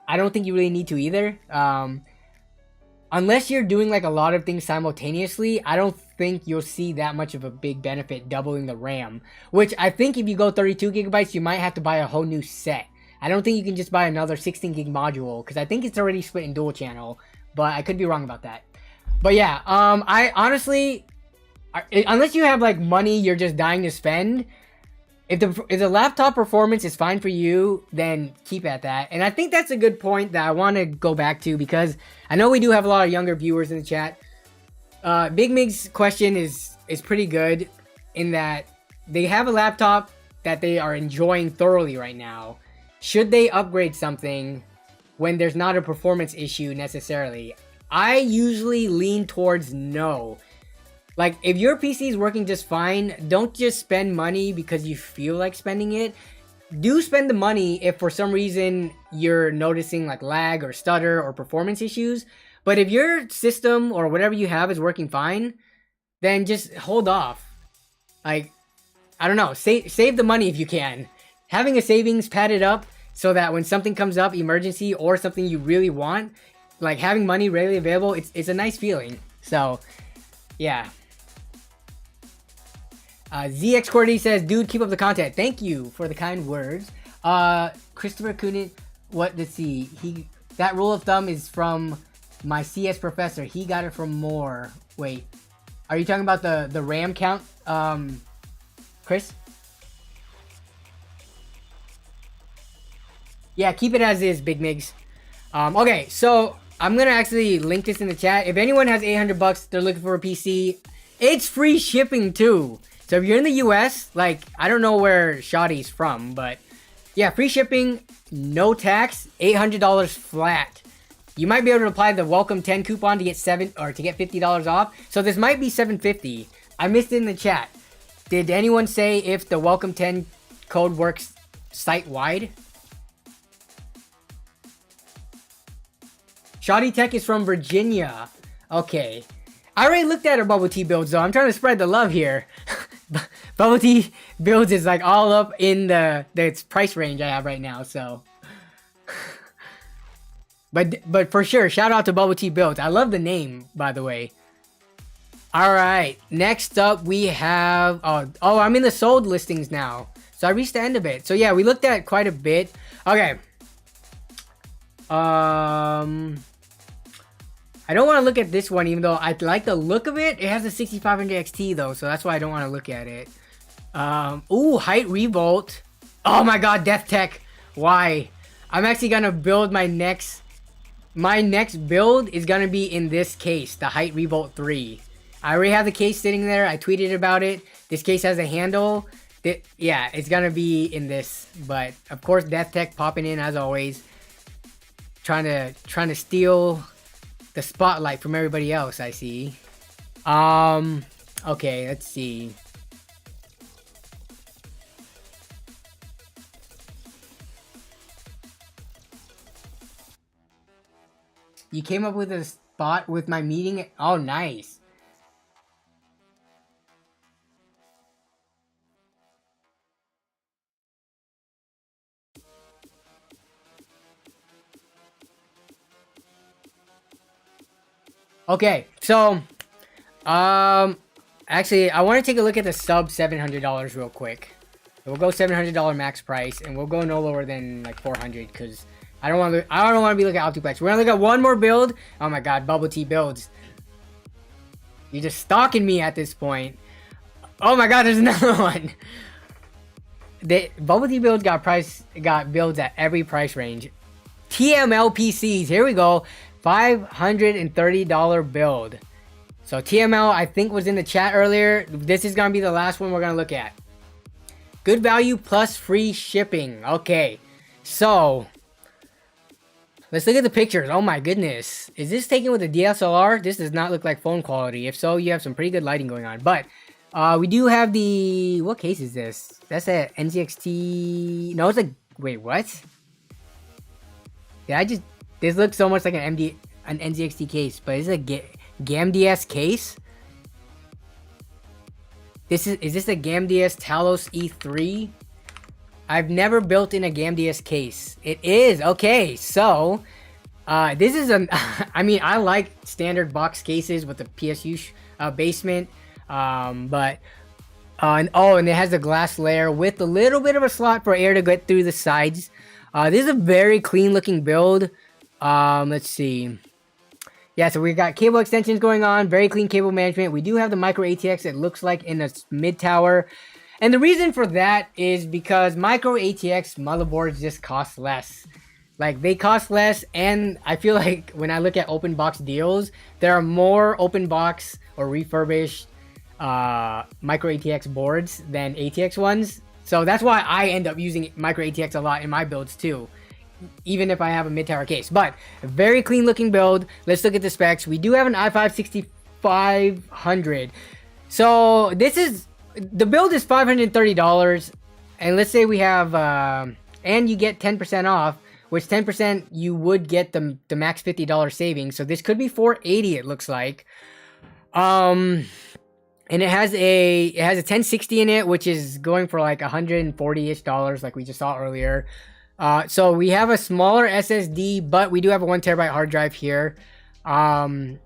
I don't think you really need to either. Unless you're doing like a lot of things simultaneously, I don't think you'll see that much of a big benefit doubling the RAM. Which I think if you go 32 gigabytes, you might have to buy a whole new set. I don't think you can just buy another 16 gig module because I think it's already split in dual channel. But I could be wrong about that. But yeah, I honestly, unless you have like money you're just dying to spend, if the laptop performance is fine for you, then keep at that. And I think that's a good point that I want to go back to because I know we do have a lot of younger viewers in the chat. Big Mig's question is pretty good in that they have a laptop that they are enjoying thoroughly right now. Should they upgrade something when there's not a performance issue necessarily? I usually lean towards no. Like, if your PC is working just fine, don't just spend money because you feel like spending it. Do spend the money if for some reason you're noticing like lag or stutter or performance issues. But if your system or whatever you have is working fine, then just hold off. Like, I don't know, save the money if you can. Having a savings padded up so that when something comes up, emergency or something you really want, like having money readily available, it's a nice feeling. So, yeah. ZXQWERTY says, dude, keep up the content. Thank you for the kind words. Christopher Kunin, let's see. That rule of thumb is from my CS professor. He got it from more. Wait, are you talking about the RAM count, Chris? Yeah, keep it as is, Big Migs. Okay, so I'm gonna actually link this in the chat. If anyone has $800, they're looking for a PC. It's free shipping too. So if you're in the US, like, I don't know where Shoddy's from, but yeah, free shipping, no tax, $800 flat. You might be able to apply the welcome 10 coupon to get $50 off. So this might be $750. I missed it in the chat. Did anyone say if the welcome 10 code works site-wide? Shoddy Tech is from Virginia. Okay. I already looked at her bubble tea builds though. I'm trying to spread the love here. Bubble tea builds is like all up in the price range I have right now, so. But for sure, shout out to Bubble Tea Builds. I love the name, by the way. All right, next up we have oh, I'm in the sold listings now, so I reached the end of it. So yeah, we looked at quite a bit. Okay. I don't want to look at this one, even though I like the look of it. It has a 6500 XT though, so that's why I don't want to look at it. Ooh, Height Revolt. Oh my god, Death Tech. Why? I'm actually gonna build my next build is gonna be in this case, the Height Revolt 3. I already have the case sitting there. I tweeted about it. This case has a handle. Yeah, it's gonna be in this. But of course, Death Tech popping in as always. trying to steal the spotlight from everybody else, I see. Okay, let's see. You came up with a spot with my meeting? Oh, nice. Okay, so, actually, I want to take a look at the sub $700 real quick. We'll go $700 max price, and we'll go no lower than like 400 because I don't want to be looking at Optiplex. We're gonna look at one more build. Oh my god, bubble tea builds. You're just stalking me at this point. Oh my god, there's another one. The bubble tea builds got builds at every price range. TML PCs, here we go. $530 build. So TML, I think, was in the chat earlier. This is gonna be the last one we're gonna look at. Good value plus free shipping. Okay, so let's look at the pictures. Oh my goodness, is this taken with a DSLR? This does not look like phone quality. If so, you have some pretty good lighting going on. But we do have the, what case is this? That's a NZXT. No, it's a, wait, what? Did I just, this looks so much like an NZXT case, but is it a GAMDS case? Is this a GAMDS Talos E3? I've never built in a GAMDS case. It is, okay, so this is a, I mean, I like standard box cases with the PSU basement, and it has the glass layer with a little bit of a slot for air to get through the sides. This is a very clean looking build. Let's see. Yeah, so we got cable extensions going on, very clean cable management. We do have the micro ATX, it looks like, in a mid tower. And the reason for that is because micro ATX motherboards just cost less. Like, they cost less, and I feel like when I look at open box deals, there are more open box or refurbished micro ATX boards than ATX ones. So that's why I end up using micro ATX a lot in my builds too, even if I have a mid-tower case. But a very clean looking build. Let's look at the specs. We do have an i5-6500. So this is, the build is $530, and let's say we have and you get 10% off, which 10% you would get the max $50 savings. So this could be $480, it looks like. And it has a 1060 in it, which is going for like $140-ish, like we just saw earlier. So we have a smaller SSD, but we do have a 1TB hard drive here. 600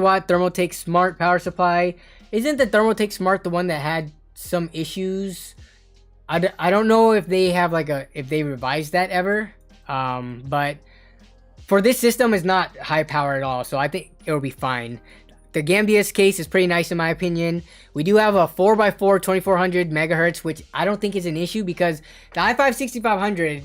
watt Thermaltake Smart power supply. Isn't the Thermaltake Smart the one that had some issues? I don't know if they have like if they revised that ever. But for this system, it's not high power at all, so I think it'll be fine. The GAMDS case is pretty nice in my opinion. We do have a 4x4 2400 megahertz, which I don't think is an issue because the i5-6500,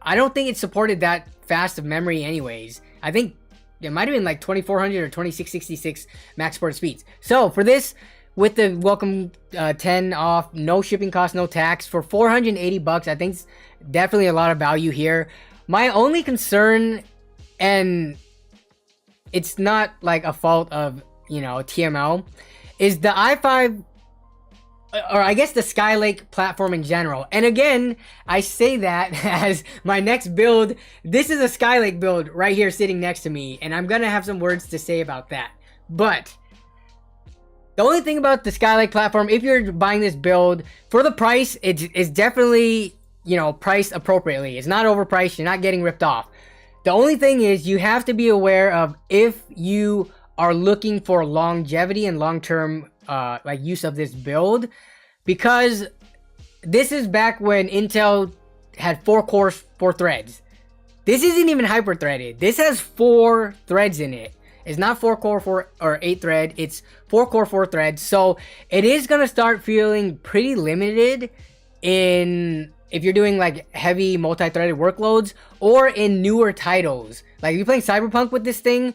I don't think it supported that fast of memory anyways. I think it might have been like 2400 or 2666 max port speeds. So for this, with the welcome 10 off, no shipping cost, no tax, for $480, I think it's definitely a lot of value here. My only concern, and it's not like a fault of, you know, TML, is the i5, or I guess the Skylake platform in general. And again, I say that as my next build. This is a Skylake build right here sitting next to me, and I'm gonna have some words to say about that. But the only thing about the Skylake platform, if you're buying this build for the price, it's definitely, you know, priced appropriately. It's not overpriced. You're not getting ripped off. The only thing is you have to be aware of if you are looking for longevity and long-term like use of this build, because this is back when Intel had 4 cores, 4 threads. This isn't even hyper-threaded. This has 4 threads in it. It's not 4 core 4 or 8 thread. It's 4 core 4 threads. So it is gonna start feeling pretty limited in, if you're doing like heavy multi-threaded workloads or in newer titles. Like if you're playing Cyberpunk with this thing,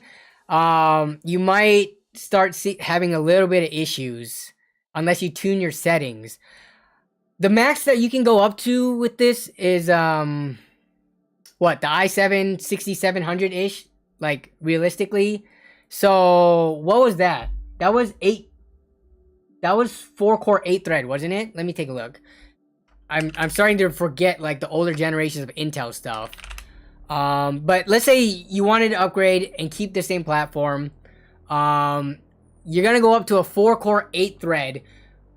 you might start having a little bit of issues unless you tune your settings. The max that you can go up to with this is what, the i7 6700-ish, like realistically. So what was that? That was 4-core 8-thread, wasn't it? Let me take a look. I'm starting to forget like the older generations of Intel stuff. But let's say you wanted to upgrade and keep the same platform. You're gonna go up to a 4-core 8-thread,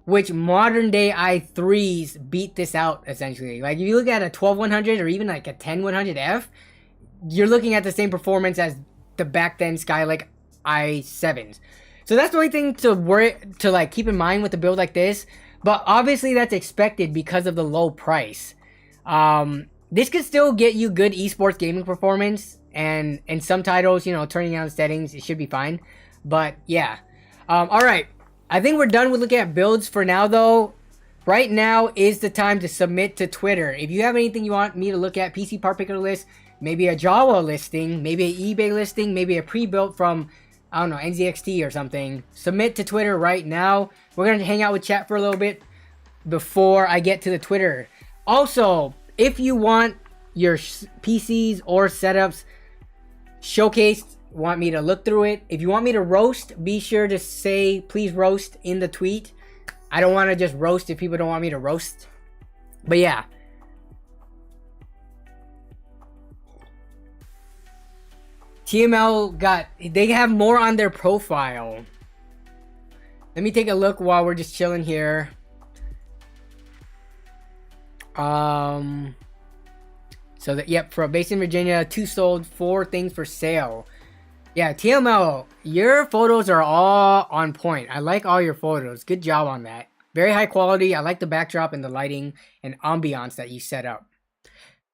which modern day i3s beat this out essentially. Like if you look at a 12100 or even like a 10100F, you're looking at the same performance as the back then Skylake i7s. So that's the only thing to like keep in mind with a build like this. But obviously that's expected because of the low price. This could still get you good esports gaming performance, and some titles, you know, turning down settings, it should be fine. But yeah. Alright. I think we're done with looking at builds for now though. Right now is the time to submit to Twitter. If you have anything you want me to look at, PC part picker list, maybe a Jawa listing, maybe an eBay listing, maybe a pre-built from, I don't know, NZXT or something, submit to Twitter right now. We're going to hang out with chat for a little bit before I get to the Twitter. Also, if you want your PCs or setups showcased, want me to look through it, if you want me to roast, be sure to say please roast in the tweet. I don't want to just roast if people don't want me to roast. But yeah. TML they have more on their profile. Let me take a look while we're just chilling here. So that, yep, for based in Virginia, 2 sold, 4 things for sale. Yeah, TML, your photos are all on point. I like all your photos. Good job on that. Very high quality. I like the backdrop and the lighting and ambiance that you set up.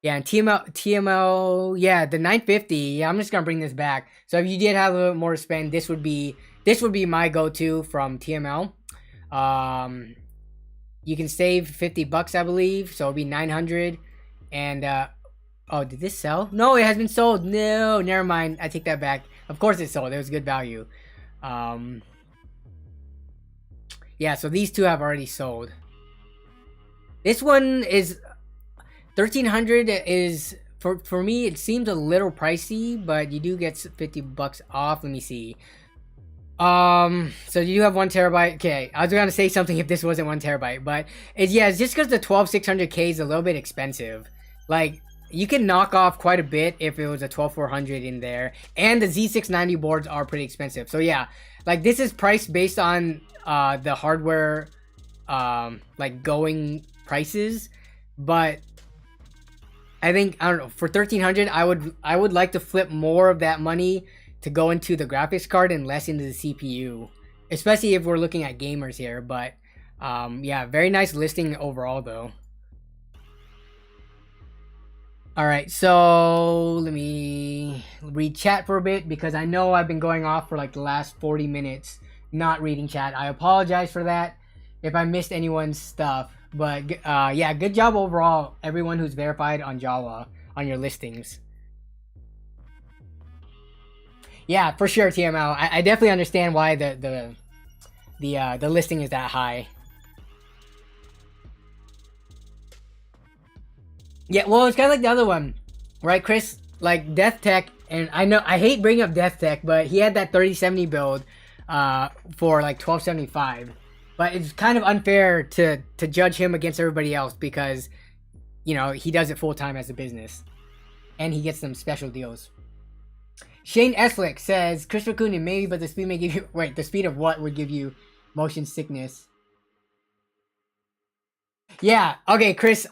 Yeah, and TML, yeah, the 950. Yeah, I'm just gonna bring this back. So if you did have a little bit more to spend, this would be my go-to from TML. You can save $50, I believe, so it'll be 900. And oh, did this sell? No, it has been sold. No, never mind. I take that back. Of course it sold. It was good value. Yeah, so these two have already sold. This one is 1300 is for me it seems a little pricey, but you do get $50 off. Let me see. So you have 1 terabyte. Okay, I was gonna say something if this wasn't 1 terabyte, but it's just because the 12600K is a little bit expensive. Like you can knock off quite a bit if it was a 12400 in there, and the Z690 boards are pretty expensive. So yeah, like this is priced based on the hardware like going prices, but I think, I don't know, for 1300 I would like to flip more of that money to go into the graphics card and less into the CPU, especially if we're looking at gamers here. But yeah, very nice listing overall though. Alright, so let me read chat for a bit because I know I've been going off for like the last 40 minutes not reading chat. I apologize for that if I missed anyone's stuff. But yeah, good job overall, everyone who's verified on Jawa on your listings. Yeah, for sure, TML. I definitely understand why the listing is that high. Yeah, well, it's kind of like the other one, right, Chris? Like Death Tech, and I know I hate bringing up Death Tech, but he had that 3070 build for like 1275. But it's kind of unfair to judge him against everybody else because, you know, he does it full time as a business, and he gets some special deals. Shane Eslick says, Chris Rakunin, maybe, but the speed may give you... Wait, the speed of what would give you motion sickness? Yeah, okay, Chris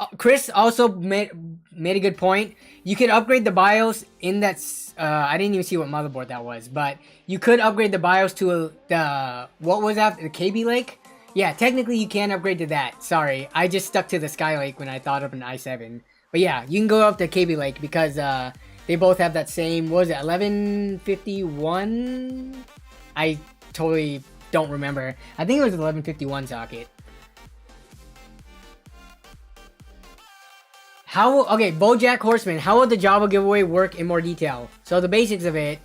also made a good point. You could upgrade the BIOS in that... I didn't even see what motherboard that was, but you could upgrade the BIOS to the... What was that? The KB Lake? Yeah, technically you can upgrade to that. Sorry, I just stuck to the Skylake when I thought of an i7. But yeah, you can go up to KB Lake because they both have that same... What was it? 1151? I totally don't remember. I think it was 1151 socket. Okay, Bojack Horseman, how would the Java giveaway work in more detail? So the basics of it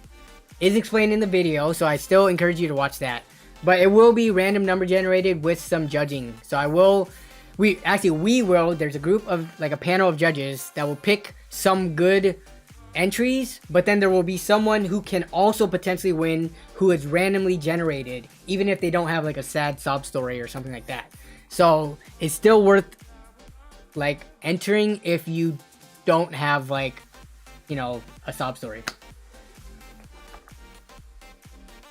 is explained in the video, so I still encourage you to watch that. But it will be random number generated with some judging. So I will we will. There's a group of like a panel of judges that will pick some good entries, but then there will be someone who can also potentially win who is randomly generated, even if they don't have like a sad sob story or something like that. So it's still worth like entering if you don't have like, you know, a sob story.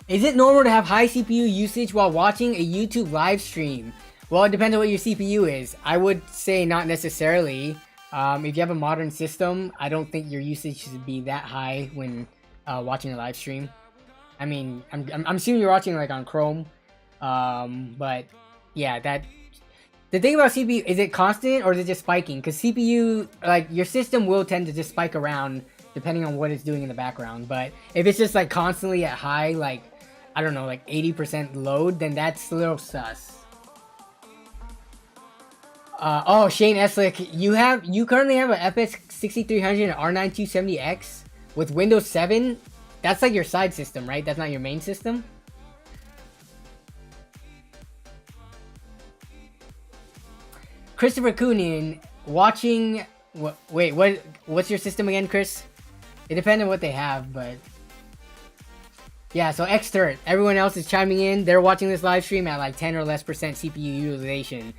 Is it normal to have high CPU usage while watching a YouTube live stream? Well, it depends on what your CPU is. I would say not necessarily. If you have a modern system, I don't think your usage should be that high when watching a live stream. I mean, I'm assuming you're watching like on Chrome, but yeah, that. The thing about CPU, is it constant or is it just spiking? Because CPU, like your system will tend to just spike around depending on what it's doing in the background. But if it's just like constantly at high, like I don't know, like 80% load, then that's a little sus. Oh, Shane Eslick, you currently have an FS 6300 and R9 270X with Windows 7. That's like your side system, right? That's not your main system. Christopher Coonan watching. Wait, what's your system again, Chris? It depends on what they have, but yeah. So Xtert, everyone else is chiming in. They're watching this live stream at like 10 or less % CPU utilization.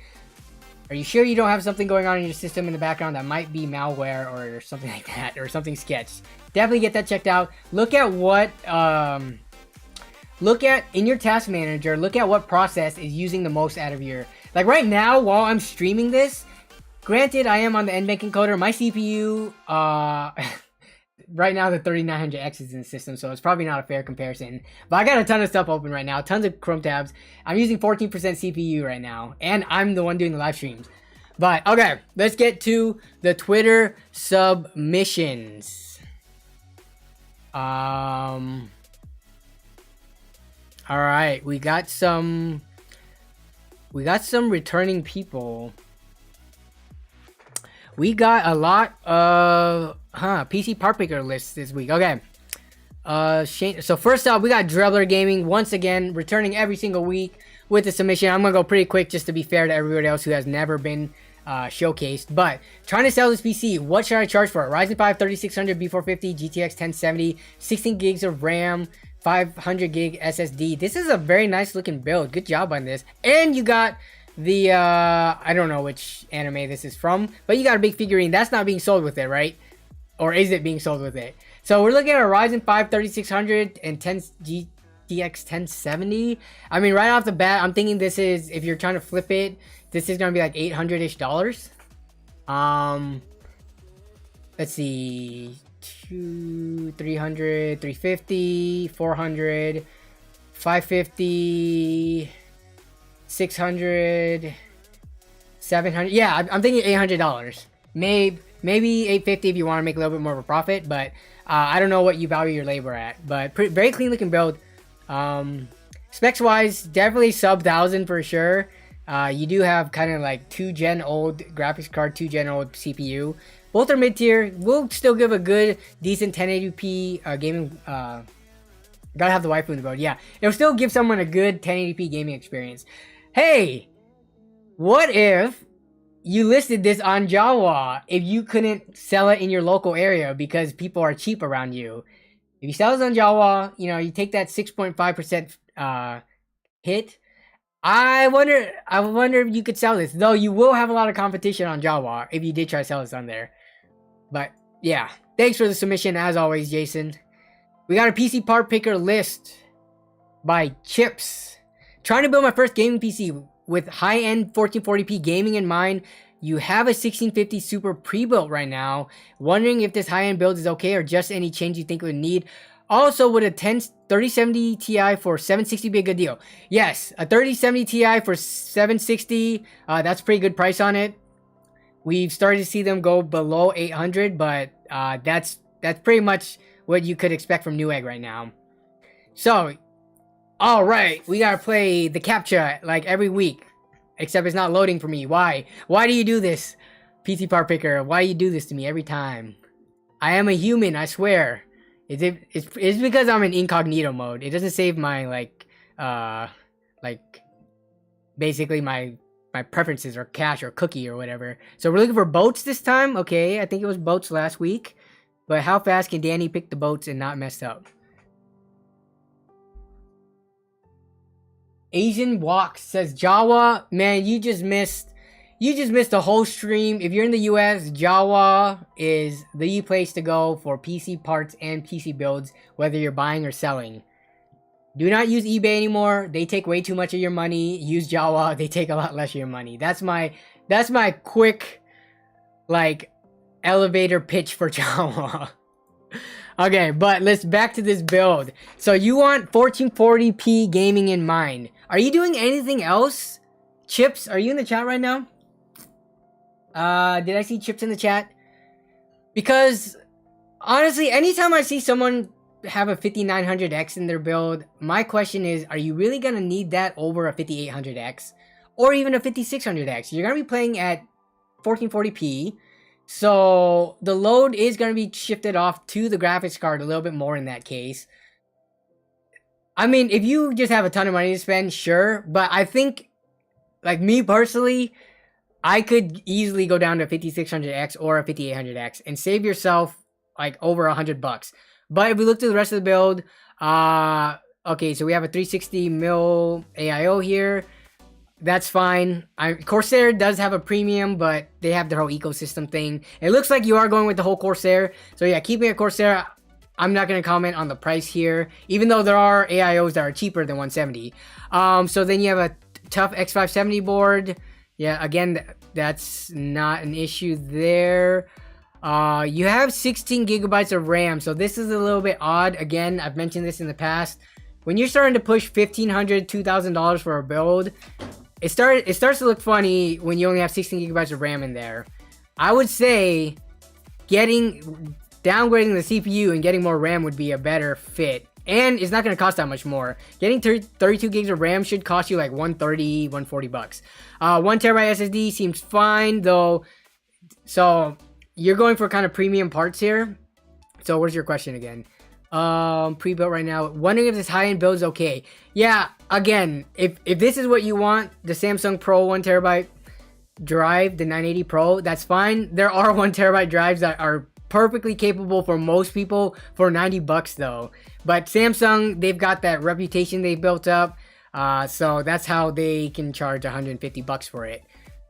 Are you sure you don't have something going on in your system in the background that might be malware or something like that, or something sketch? Definitely get that checked out. Look at what look at in your task manager. Look at what process is using the most out of your. Like right now, while I'm streaming this, granted I am on the NVENC encoder, my CPU, right now the 3900X is in the system, so it's probably not a fair comparison. But I got a ton of stuff open right now, tons of Chrome tabs. I'm using 14% CPU right now, and I'm the one doing the live streams. But, okay, let's get to the Twitter submissions. Alright, we got some returning people. We got a lot of PC part picker lists this week. Okay. Shane, so first up, we got Drebler Gaming once again returning every single week with the submission. I'm gonna go pretty quick just to be fair to everybody else who has never been showcased. But trying to sell this PC, what should I charge for it? Ryzen 5 3600 B450 GTX 1070, 16 gigs of RAM, 500 gig SSD. This is a very nice looking build. Good job on this. And you got the I don't know which anime this is from, but you got a big figurine that's not being sold with it, right? Or is it being sold with it? So we're looking at a Ryzen 5 3600 and 10 GTX 1070. I mean, right off the bat, I'm thinking this is, if you're trying to flip it, this is gonna be like $800-ish. Let's see, 200, 300, 350, 400, 550, 600, 700. Yeah, I'm thinking $800. Maybe $850 if you want to make a little bit more of a profit, but I don't know what you value your labor at. But very clean looking build. Specs wise, definitely sub 1000 for sure. You do have kind of like 2-gen old graphics card, 2-gen old CPU. Both are mid tier. Will still give a good, decent 1080p gaming. Gotta have the waifu in the build. Yeah, it'll still give someone a good 1080p gaming experience. Hey, what if you listed this on Jawa if you couldn't sell it in your local area because people are cheap around you? If you sell this on Jawa, you know, you take that 6.5% hit. I wonder if you could sell this. Though you will have a lot of competition on Jawa if you did try to sell this on there. But yeah, thanks for the submission as always, Jason. We got a PC part picker list by Chips. Trying to build my first gaming PC with high-end 1440p gaming in mind. You have a 1650 Super pre-built right now. Wondering if this high-end build is okay or just any change you think it would need. Also, would a 3070 Ti for 760 be a good deal? Yes, a 3070 Ti for 760, that's a pretty good price on it. We've started to see them go below 800, but that's pretty much what you could expect from Newegg right now. So, alright, we gotta play the CAPTCHA like every week. Except it's not loading for me. Why? Why do you do this? PC part picker, why do you do this to me every time? I am a human, I swear. It's because I'm in incognito mode. It doesn't save my, basically my my preferences or cash or cookie or whatever. So we're looking for boats this time. Okay, I think it was boats last week. But how fast can Danny pick the boats and not mess up? Asian Walk says, Jawa, man, you just missed the whole stream. If you're in the US, Jawa is the place to go for PC parts and PC builds, whether you're buying or selling. Do not use eBay anymore. They take way too much of your money. Use Jawa. They take a lot less of your money. That's my quick, like, elevator pitch for Jawa. Okay, but let's back to this build. So you want 1440p gaming in mind. Are you doing anything else? Chips, are you in the chat right now? Did I see Chips in the chat? Because honestly, anytime I see someone have a 5900X in their build, my question is, are you really gonna need that over a 5800X or even a 5600X? You're gonna be playing at 1440p. So the load is going to be shifted off to the graphics card a little bit more in that case. I mean, if you just have a ton of money to spend, sure. But I think, like me personally, I could easily go down to a 5600X or a 5800X and save yourself like over $100. But if we look to the rest of the build, okay, so we have a 360mm AIO here. That's fine. Corsair does have a premium, but they have their whole ecosystem thing. It looks like you are going with the whole Corsair. So yeah, keeping a Corsair, I'm not going to comment on the price here, even though there are AIOs that are cheaper than 170. So then you have a tough X570 board. Yeah, again, that's not an issue there. You have 16 gigabytes of RAM, so this is a little bit odd. Again, I've mentioned this in the past. When you're starting to push $1,500, $2,000 for a build, it starts to look funny when you only have 16 gigabytes of RAM in there. I would say downgrading the CPU and getting more RAM would be a better fit. And it's not going to cost that much more. Getting 32 gigs of RAM should cost you like $130, $140. 1 terabyte SSD seems fine though. So you're going for kind of premium parts here. So what's your question again? Pre-built right now. Wondering if this high-end build is okay. Yeah, again, if this is what you want, the Samsung Pro 1 terabyte drive, the 980 Pro, that's fine. There are 1 terabyte drives that are perfectly capable for most people for $90 though. But Samsung, they've got that reputation they built up. So that's how they can charge $150 for it.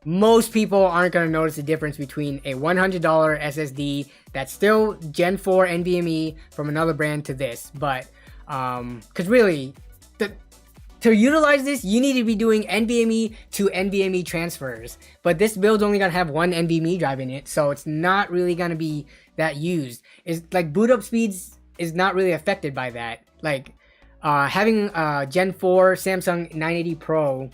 Most people aren't going to notice the difference between a $100 SSD that's still Gen 4 NVMe from another brand to this. But, because really, to utilize this, you need to be doing NVMe to NVMe transfers. But this build's only going to have one NVMe drive in it, so it's not really going to be that used. It's like boot up speeds is not really affected by that. Like, having a Gen 4 Samsung 980 Pro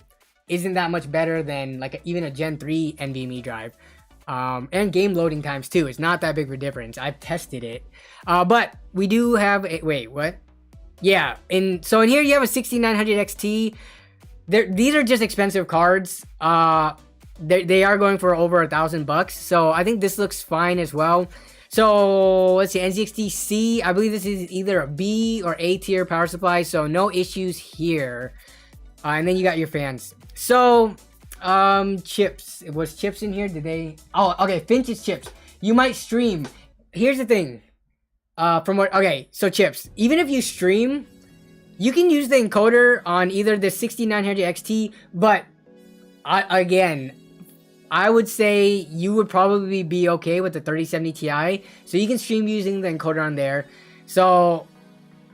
isn't that much better than like even a Gen 3 NVMe drive. And game loading times too. It's not that big of a difference. I've tested it. But we do have a, wait, what? Yeah, so in here you have a 6900 XT. These are just expensive cards. They are going for over $1,000. So I think this looks fine as well. So let's see, NZXT C. I believe this is either a B or A tier power supply. So no issues here. And then you got your fans. So, Chips. Was Chips in here? Did they? Oh, okay. Finch's Chips. You might stream. Here's the thing. Okay, so Chips. Even if you stream, you can use the encoder on either the 6900 XT, but again, I would say you would probably be okay with the 3070 Ti. So you can stream using the encoder on there. So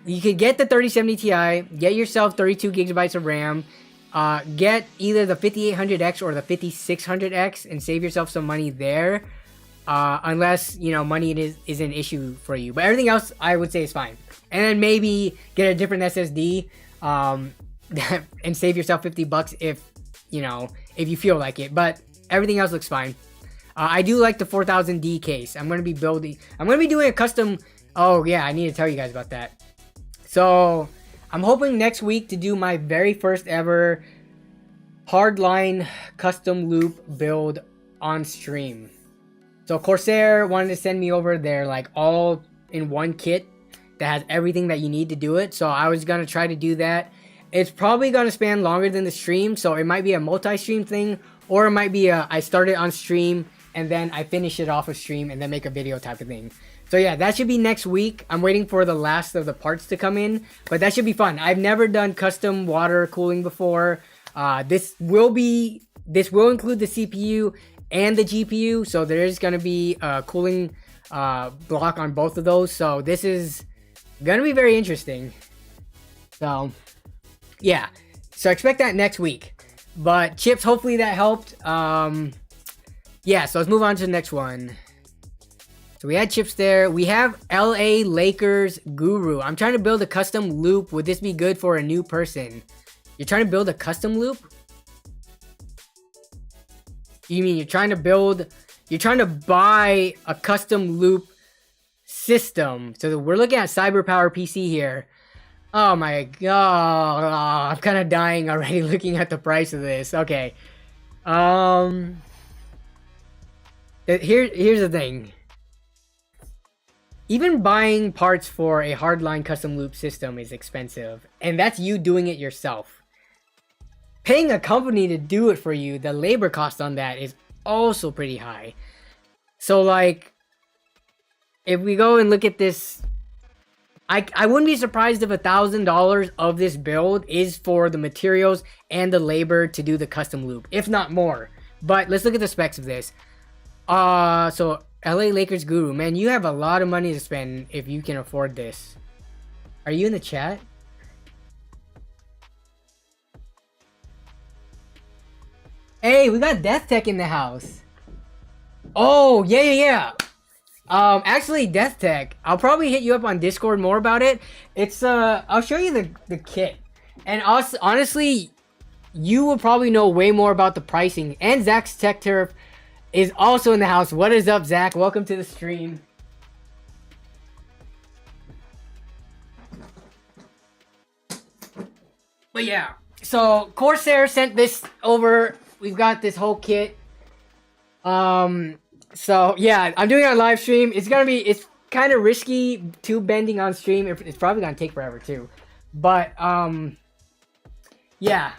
you could get the 3070 Ti, get yourself 32 gigabytes of RAM, get either the 5800X or the 5600X and save yourself some money there. Unless, you know, money is an issue for you. But everything else, I would say is fine. And then maybe get a different SSD and save yourself $50 if, you know, if you feel like it. But everything else looks fine. I do like the 4000D case. I'm going to be doing a custom. Oh, yeah, I need to tell you guys about that. So, I'm hoping next week to do my very first ever hardline custom loop build on stream. So Corsair wanted to send me over their like all in one kit that has everything that you need to do it. So I was going to try to do that. it's probably gonna span longer than the stream, so it might be a multi-stream thing, or it might be a I start it on stream and then I finish it off of stream and then make a video type of thing. So yeah, that should be next week. I'm waiting for the last of the parts to come in, but that should be fun. I've never done custom water cooling before. This will include the CPU and the GPU, so there is gonna be a cooling block on both of those. So this is gonna be very interesting. So yeah, so expect that next week. But chips, hopefully that helped. Yeah, so let's move on to the next one. So we had chips there. We have LA Lakers Guru. I'm trying to build a custom loop. Would this be good for a new person? You're trying to build a custom loop? You mean you're trying to buy a custom loop system? So we're looking at CyberPower PC here. Oh my god, I'm kind of dying already looking at the price of this. Okay. Here's the thing. Even buying parts for a hardline custom loop system is expensive, and that's you doing it yourself. Paying a company to do it for you, the labor cost on that is also pretty high. So like, if we go and look at this, I wouldn't be surprised if $1,000 of this build is for the materials and the labor to do the custom loop, if not more. But let's look at the specs of this. So LA Lakers Guru, man, you have a lot of money to spend if you can afford this. Are you in the chat? Hey, we got Death Tech in the house. Oh, yeah. Actually, Death Tech, I'll probably hit you up on Discord more about it. It's, I'll show you the kit. And also, honestly, you will probably know way more about the pricing. And Zach's Tech Turf is also in the house. What is up, Zach? Welcome to the stream. But yeah, so Corsair sent this over. We've got this whole kit. So yeah, I'm doing it on live stream. It's kind of risky tube bending on stream. It's probably gonna take forever too. But yeah,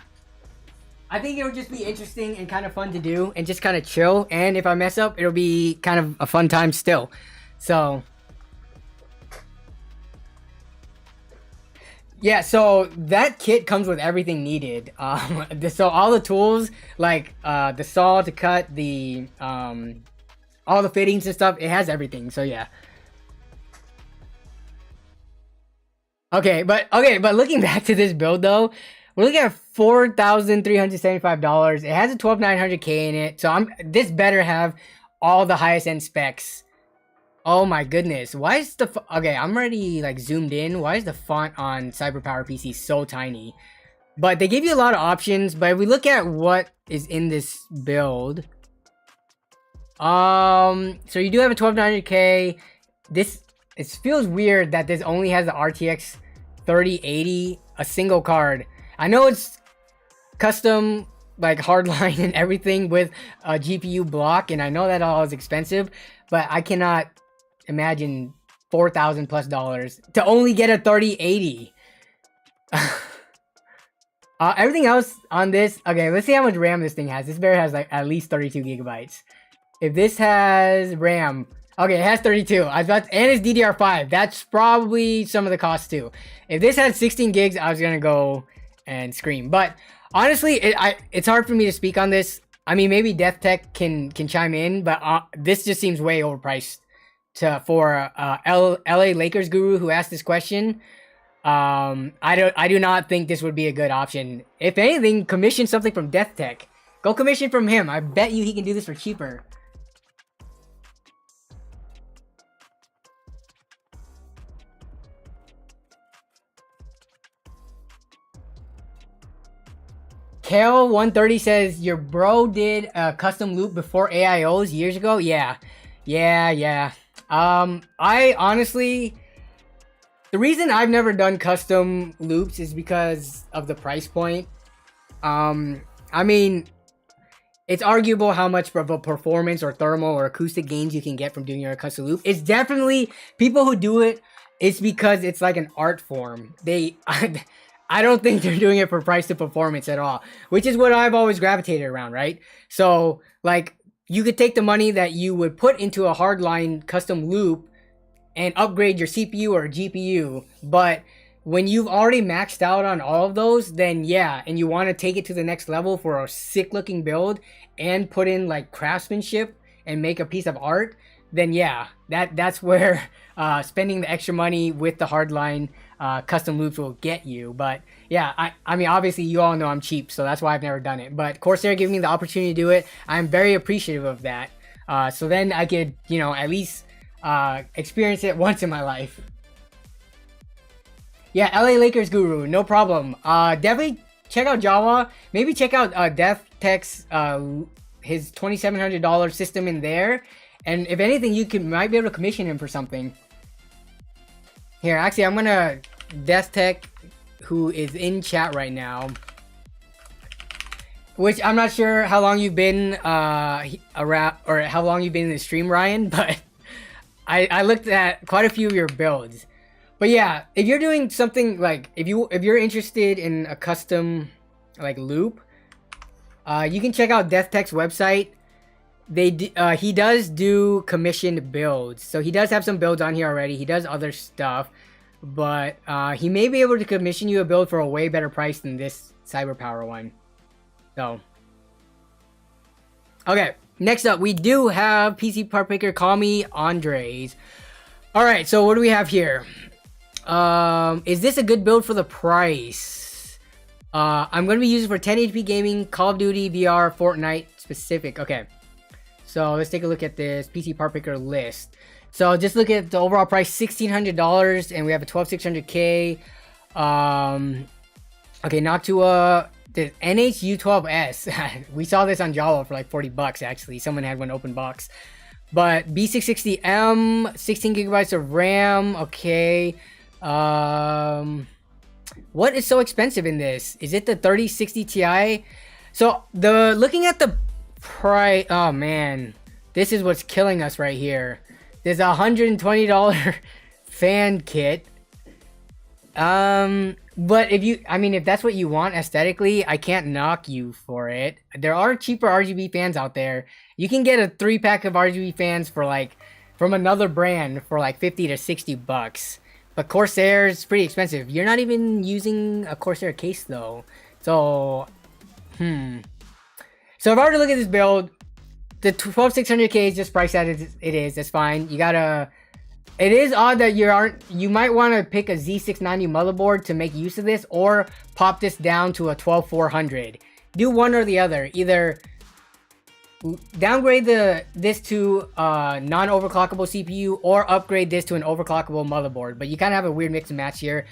I think it'll just be interesting and kind of fun to do and just kind of chill. And if I mess up, it'll be kind of a fun time still. So yeah, so that kit comes with everything needed. So all the tools, like the saw to cut, the all the fittings and stuff, it has everything. So yeah. Okay, but looking back to this build though, we're looking at $4,375. It has a 12900K in it, so this better have all the highest end specs. Oh my goodness, why is the okay? I'm already like zoomed in. Why is the font on CyberPower PC so tiny? But they give you a lot of options. But if we look at what is in this build, so you do have a 12900K. It feels weird that this only has the RTX 3080, a single card. I know it's custom, like hardline and everything with a GPU block, and I know that all is expensive, but I cannot imagine $4,000+ to only get a 3080. Everything else on this, okay, let's see how much RAM this thing has. This bear has like at least 32 gigabytes. If this has RAM, okay, it has 32. And it's DDR5. That's probably some of the cost too. If this had 16 gigs, I was gonna go and scream. But honestly, it's hard for me to speak on this. I mean, maybe Death Tech can chime in, but this just seems way overpriced for LA Lakers Guru who asked this question. I do not think this would be a good option. If anything, commission something from Death Tech. Go commission from him. I bet you he can do this for cheaper. Kale130 says, your bro did a custom loop before AIOs years ago? Yeah. I honestly, the reason I've never done custom loops is because of the price point. I mean, it's arguable how much of a performance or thermal or acoustic gains you can get from doing your custom loop. It's definitely, people who do it, it's because it's like an art form. I don't think they're doing it for price to performance at all, which is what I've always gravitated around, right? So, like, you could take the money that you would put into a hardline custom loop and upgrade your CPU or GPU, but when you've already maxed out on all of those, then yeah, and you want to take it to the next level for a sick looking build and put in like craftsmanship and make a piece of art, then yeah, that's where spending the extra money with the hardline custom loops will get you. But yeah, I mean, obviously you all know I'm cheap, so that's why I've never done it. But Corsair giving me the opportunity to do it, I'm very appreciative of that. So then I could, you know, at least experience it once in my life. Yeah, LA Lakers guru, no problem. Definitely check out Jawa. Maybe check out Death Tech's his $2,700 system in there. And if anything, you might be able to commission him for something. Here, actually, I'm gonna Death Tech, who is in chat right now. Which I'm not sure how long you've been around, or how long you've been in the stream, Ryan, but I looked at quite a few of your builds. But yeah, if you're doing something like, if you're interested in a custom like loop, you can check out Death Tech's website. He does do commissioned builds, so he does have some builds on here already. He does other stuff, but he may be able to commission you a build for a way better price than this Cyberpower one. So, okay, next up we do have PC Part Picker. Call me Andres. All right, so what do we have here? Is this a good build for the price? I'm going to be using for 1080p gaming, Call of Duty, VR, Fortnite specific. Okay, so let's take a look at this PC Part Picker list. So just look at the overall price, $1,600, and we have a 12600K. Okay, Noctua, the NHU12S. We saw this on Jawa for like 40 bucks actually. Someone had one open box. But B660M, 16 gigabytes of RAM. Okay. What is so expensive in this? Is it the 3060 Ti? So looking at the price, oh man, this is what's killing us right here. There's a $120 fan kit. But if that's what you want aesthetically, I can't knock you for it. There are cheaper RGB fans out there. You can get a 3-pack of RGB fans for like, from another brand for like 50 to 60 bucks. But Corsair is pretty expensive. You're not even using a Corsair case though. So, So if I were to look at this build, the 12600K is just priced at it is. That's fine. You gotta. It is odd that you might want to pick a Z690 motherboard to make use of this, or pop this down to a 12400. Do one or the other. Either downgrade this to a non-overclockable CPU, or upgrade this to an overclockable motherboard. But you kind of have a weird mix and match here.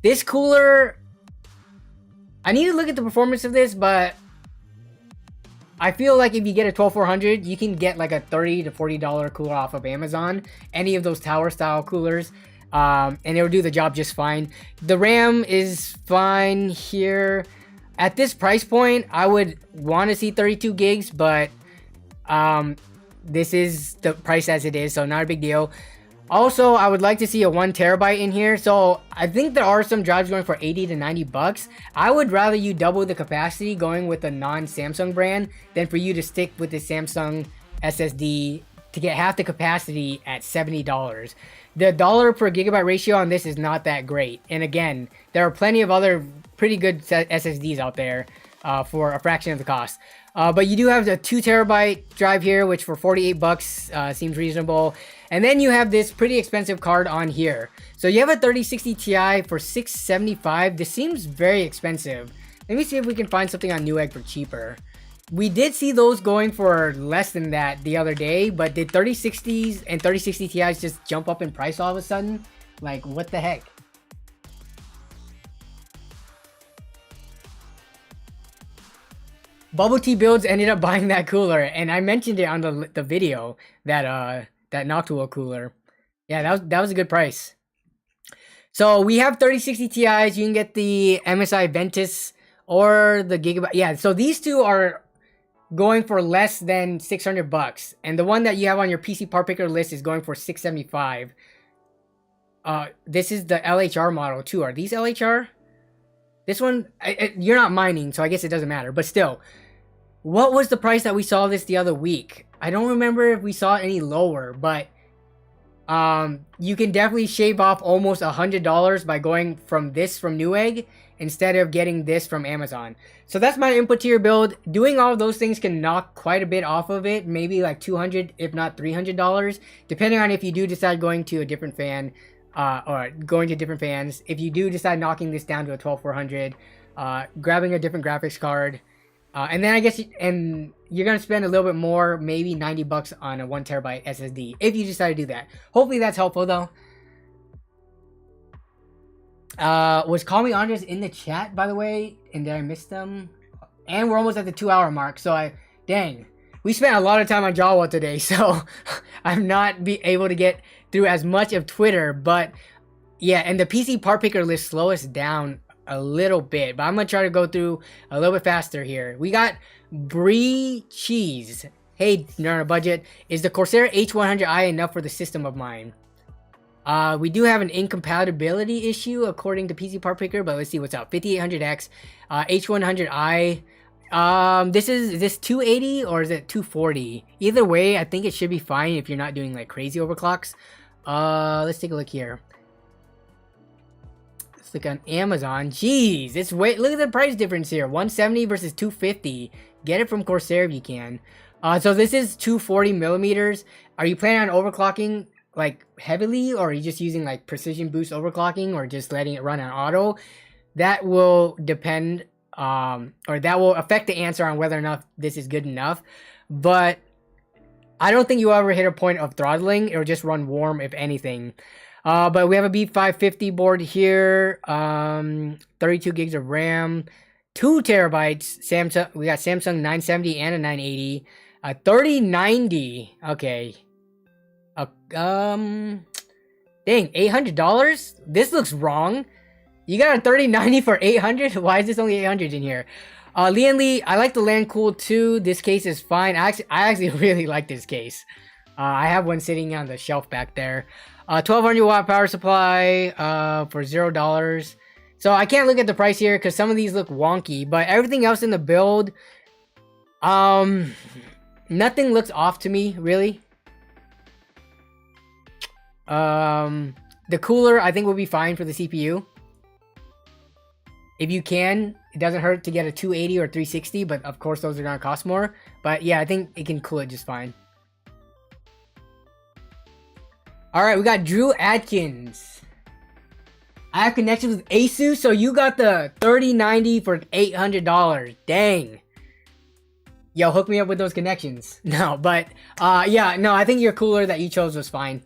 This cooler, I need to look at the performance of this, but I feel like if you get a 12400, you can get like a $30 to $40 cooler off of Amazon. Any of those tower style coolers. And it'll do the job just fine. The RAM is fine here. At this price point, I would want to see 32 gigs, but this is the price as it is, so not a big deal. Also, I would like to see a 1 terabyte in here. So I think there are some drives going for 80 to 90 bucks. I would rather you double the capacity going with a non-Samsung brand than for you to stick with the Samsung SSD to get half the capacity at $70. The dollar per gigabyte ratio on this is not that great. And again, there are plenty of other pretty good SSDs out there for a fraction of the cost. But you do have the 2 terabyte drive here, which for 48 bucks seems reasonable. And then you have this pretty expensive card on here. So you have a 3060 Ti for $675. This seems very expensive. Let me see if we can find something on Newegg for cheaper. We did see those going for less than that the other day, but did 3060s and 3060 Ti's just jump up in price all of a sudden? Like, what the heck? Bubble Tea Builds ended up buying that cooler, and I mentioned it on the video that that Noctua cooler. Yeah, that was a good price. So we have 3060 Ti's. You can get the MSI Ventus or the Gigabyte. Yeah, so these two are going for less than 600 bucks, and the one that you have on your PC Part Picker list is going for 675. This is the LHR model too. Are these LHR? This one, you're not mining, so I guess it doesn't matter. But still, what was the price that we saw this the other week? I don't remember if we saw it any lower, but you can definitely shave off almost $100 by going from this from Newegg instead of getting this from Amazon. So that's my input to your build. Doing all of those things can knock quite a bit off of it, maybe like $200 if not $300, depending on if you do decide going to a different fan, or going to different fans. If you do decide knocking this down to a 12400, grabbing a different graphics card, and then I guess you're gonna spend a little bit more, maybe $90 on a 1TB SSD if you decide to do that. Hopefully that's helpful though. Was Call Me Andres in the chat, by the way, and did I miss them? And we're almost at the 2-hour mark, so dang, we spent a lot of time on Jawa today, so I'm not able to get through as much of Twitter, but yeah, and the PC part picker list slow us down a little bit, but I'm gonna try to go through a little bit faster here. We got Brie Cheese. Hey, Nerd on a Budget, is the Corsair H100i enough for the system of mine? We do have an incompatibility issue according to PC Part Picker, but let's see what's up. 5800X, H100i. Is this 280 or is it 240? Either way, I think it should be fine if you're not doing like crazy overclocks. Let's take a look here. Let's look on Amazon. Jeez, look at the price difference here. 170 versus 250. Get it from Corsair if you can. So this is 240 millimeters. Are you planning on overclocking like heavily, or are you just using like precision boost overclocking, or just letting it run on auto? That will depend, or that will affect the answer on whether or not this is good enough. But I don't think you'll ever hit a point of throttling. It'll just run warm if anything. But we have a B550 board here, 32 gigs of RAM, 2 terabytes. Samsung, we got Samsung 970 and a 980, 3090. Okay. Dang, $800? This looks wrong. You got a 3090 for 800? Why is this only 800 in here? Lee, I like the Land Cool too. This case is fine. I actually really like this case. I have one sitting on the shelf back there. 1200 watt power supply for $0. So I can't look at the price here because some of these look wonky, but everything else in the build, nothing looks off to me, really. The cooler I think will be fine for the CPU. If you can, it doesn't hurt to get a 280 or 360, but of course those are gonna cost more. But yeah, I think it can cool it just fine. Alright, we got Drew Atkins. I have connections with Asus, so you got the 3090 for $800. Dang. Yo, hook me up with those connections. No, but yeah, no, I think your cooler that you chose was fine.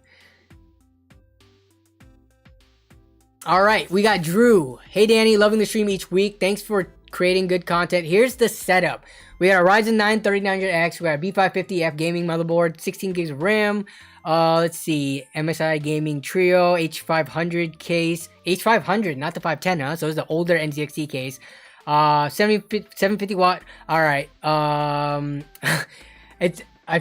Alright, we got Drew. Hey Danny, loving the stream each week. Thanks for creating good content. Here's the setup. We got a Ryzen 9 3900X. We got a B550F gaming motherboard, 16 gigs of RAM. Let's see, MSI Gaming Trio, H500 case. H500, not the 510, huh? So it's the older NZXT case. 750 watt. Alright, I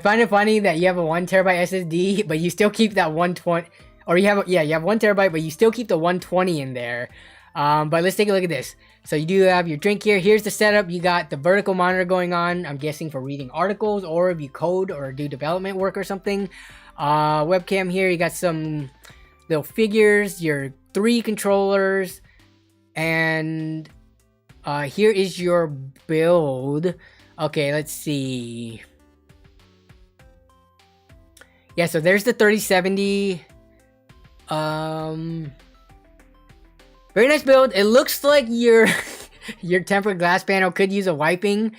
find it funny that you have a 1 terabyte SSD, but you still keep that 120... Or you have, you have 1 terabyte, but you still keep the 120 in there. But let's take a look at this. So you do have your drink here. Here's the setup. You got the vertical monitor going on, I'm guessing for reading articles, or if you code or do development work or something. Webcam here. You got some little figures, your 3 controllers, and here is your build. Okay, let's see. Yeah, so there's the 3070. Very nice build. It looks like your tempered glass panel could use a wiping.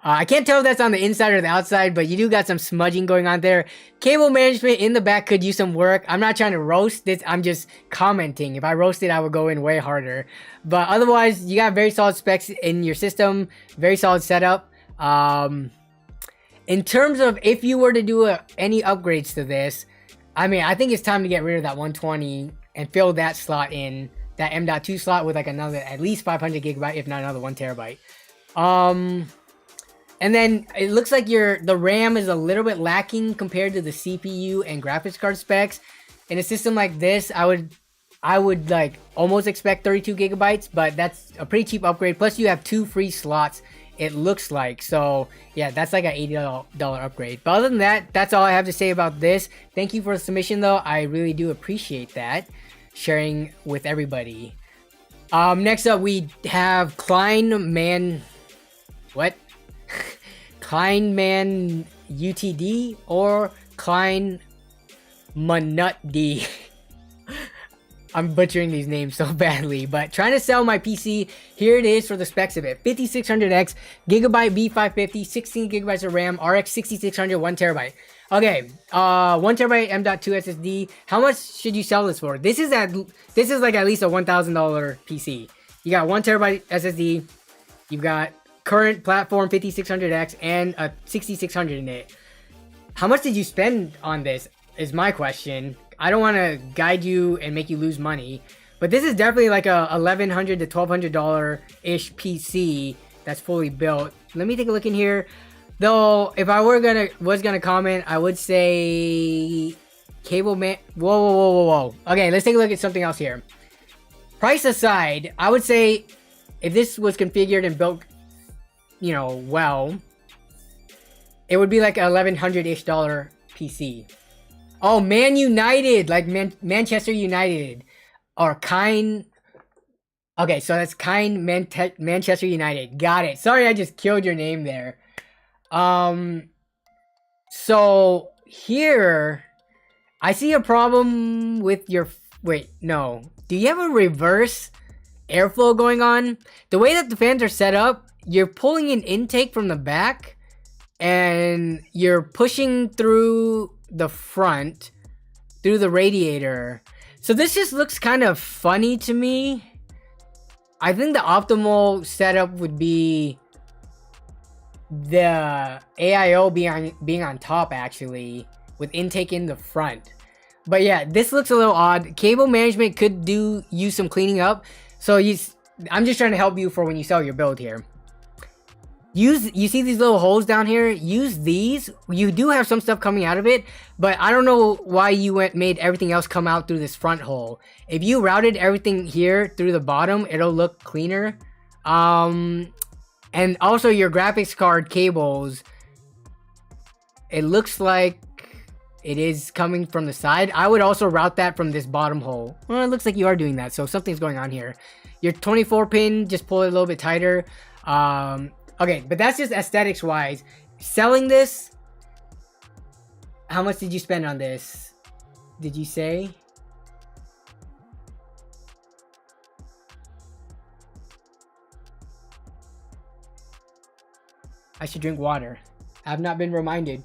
I can't tell if that's on the inside or the outside, but you do got some smudging going on there. Cable management in the back could use some work. I'm not trying to roast this, I'm just commenting. If I roasted, I would go in way harder. But otherwise, you got very solid specs in your system, very solid setup. In terms of if you were to do any upgrades to this, I mean, I think it's time to get rid of that 120 and fill that slot in, that M.2 slot, with like another, at least 500 gigabyte, if not another 1 terabyte. And then it looks like the RAM is a little bit lacking compared to the CPU and graphics card specs. In a system like this, I would I would like almost expect 32 gigabytes, but that's a pretty cheap upgrade. Plus you have 2 free slots, it looks like. So yeah, that's like an $80 upgrade. But other than that, that's all I have to say about this. Thank you for the submission though. I really do appreciate that. Sharing with everybody. Next up we have Kleinman. What? Kleinman UTD or Klein Manut D. I'm butchering these names so badly, but trying to sell my PC. Here it is for the specs of it. 5600X, Gigabyte B550, 16 gigabytes of RAM, RX 6600, 1 terabyte. Okay, 1 terabyte M.2 SSD. How much should you sell this for? This is like at least a $1,000 PC. You got 1 terabyte SSD. You've got current platform 5600X and a 6600 in it. How much did you spend on this is my question. I don't want to guide you and make you lose money, but this is definitely like a $1,100 to $1,200-ish PC that's fully built. Let me take a look in here. Though, if I was gonna comment, I would say cable man. Whoa. Okay, let's take a look at something else here. Price aside, I would say if this was configured and built, you know, well, it would be like a $1,100-ish PC. Oh, Man United, like Manchester United, or Kind. Okay, so that's Kind Manchester United. Got it. Sorry, I just killed your name there. So here, I see a problem with your. Wait, no. Do you have a reverse airflow going on? The way that the fans are set up, you're pulling an intake from the back, and you're pushing through the front through the radiator. So this just looks kind of funny to me. I think the optimal setup would be the AIO being on top, actually, with intake in the front. But yeah, this looks a little odd. Cable management could use some cleaning up. So I'm just trying to help you for when you sell your build here. You see these little holes down here? Use these. You do have some stuff coming out of it, but I don't know why you made everything else come out through this front hole. If you routed everything here through the bottom, it'll look cleaner. And also your graphics card cables, it looks like it is coming from the side. I would also route that from this bottom hole. Well, it looks like you are doing that, so something's going on here. Your 24 pin, just pull it a little bit tighter. Okay, but that's just aesthetics wise. Selling this, how much did you spend on this? Did you say? I should drink water. I have not been reminded.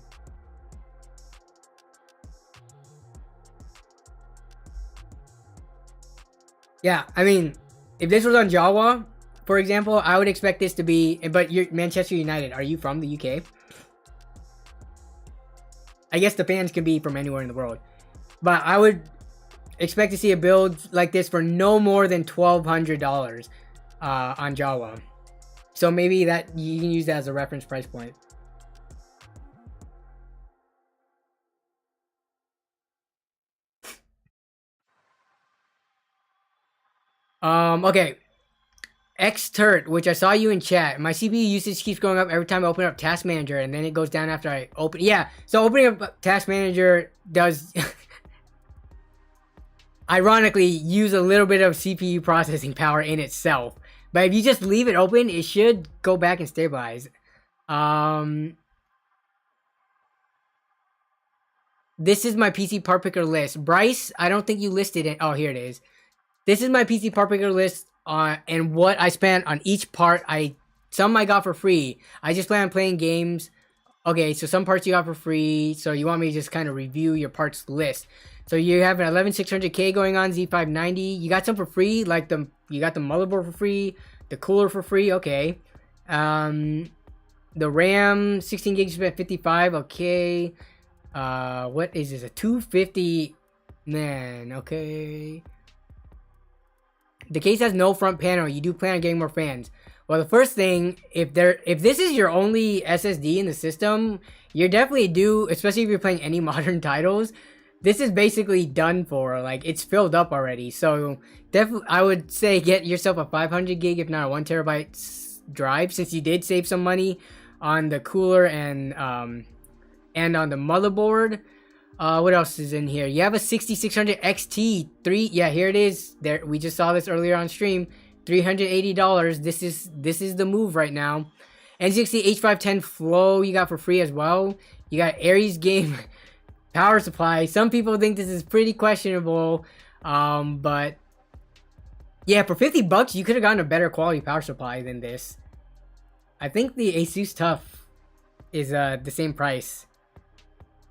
Yeah, I mean, if this was on Jawa, for example, I would expect this to be, but you're Manchester United. Are you from the UK? I guess the fans can be from anywhere in the world. But I would expect to see a build like this for no more than $1,200 on Jawa. So maybe that you can use that as a reference price point. Okay. Xturt, which I saw you in chat. My CPU usage keeps going up every time I open up Task Manager, and then it goes down after I open. Yeah, so opening up Task Manager does, ironically, use a little bit of CPU processing power in itself. But if you just leave it open, it should go back and stabilize. This is my PC part picker list. Bryce, I don't think you listed it. Oh, here it is. This is my PC part picker list. And what I spent on each part. Some I got for free. I just plan on playing games. Okay, so some parts you got for free. So you want me to just kind of review your parts list. So you have an 11600K going on, Z590. You got some for free, like you got the motherboard for free, the cooler for free. Okay. The RAM 16 gigs, spent 55. Okay. What is this? A 250? Man. Okay. The case has no front panel. You do plan on getting more fans. Well, the first thing, if this is your only SSD in the system, you're definitely due, especially if you're playing any modern titles, this is basically done for. Like, it's filled up already. So definitely, I would say get yourself a 500 gig, if not a 1 terabyte drive, since you did save some money on the cooler and on the motherboard. What else is in here? You have a 6600 XT 3. Yeah, here it is. There, we just saw this earlier on stream. $380. This is the move right now. NZXT H510 Flow you got for free as well. You got Aries Game power supply. Some people think this is pretty questionable, but yeah, for $50 you could have gotten a better quality power supply than this. I think the Asus Tough is the same price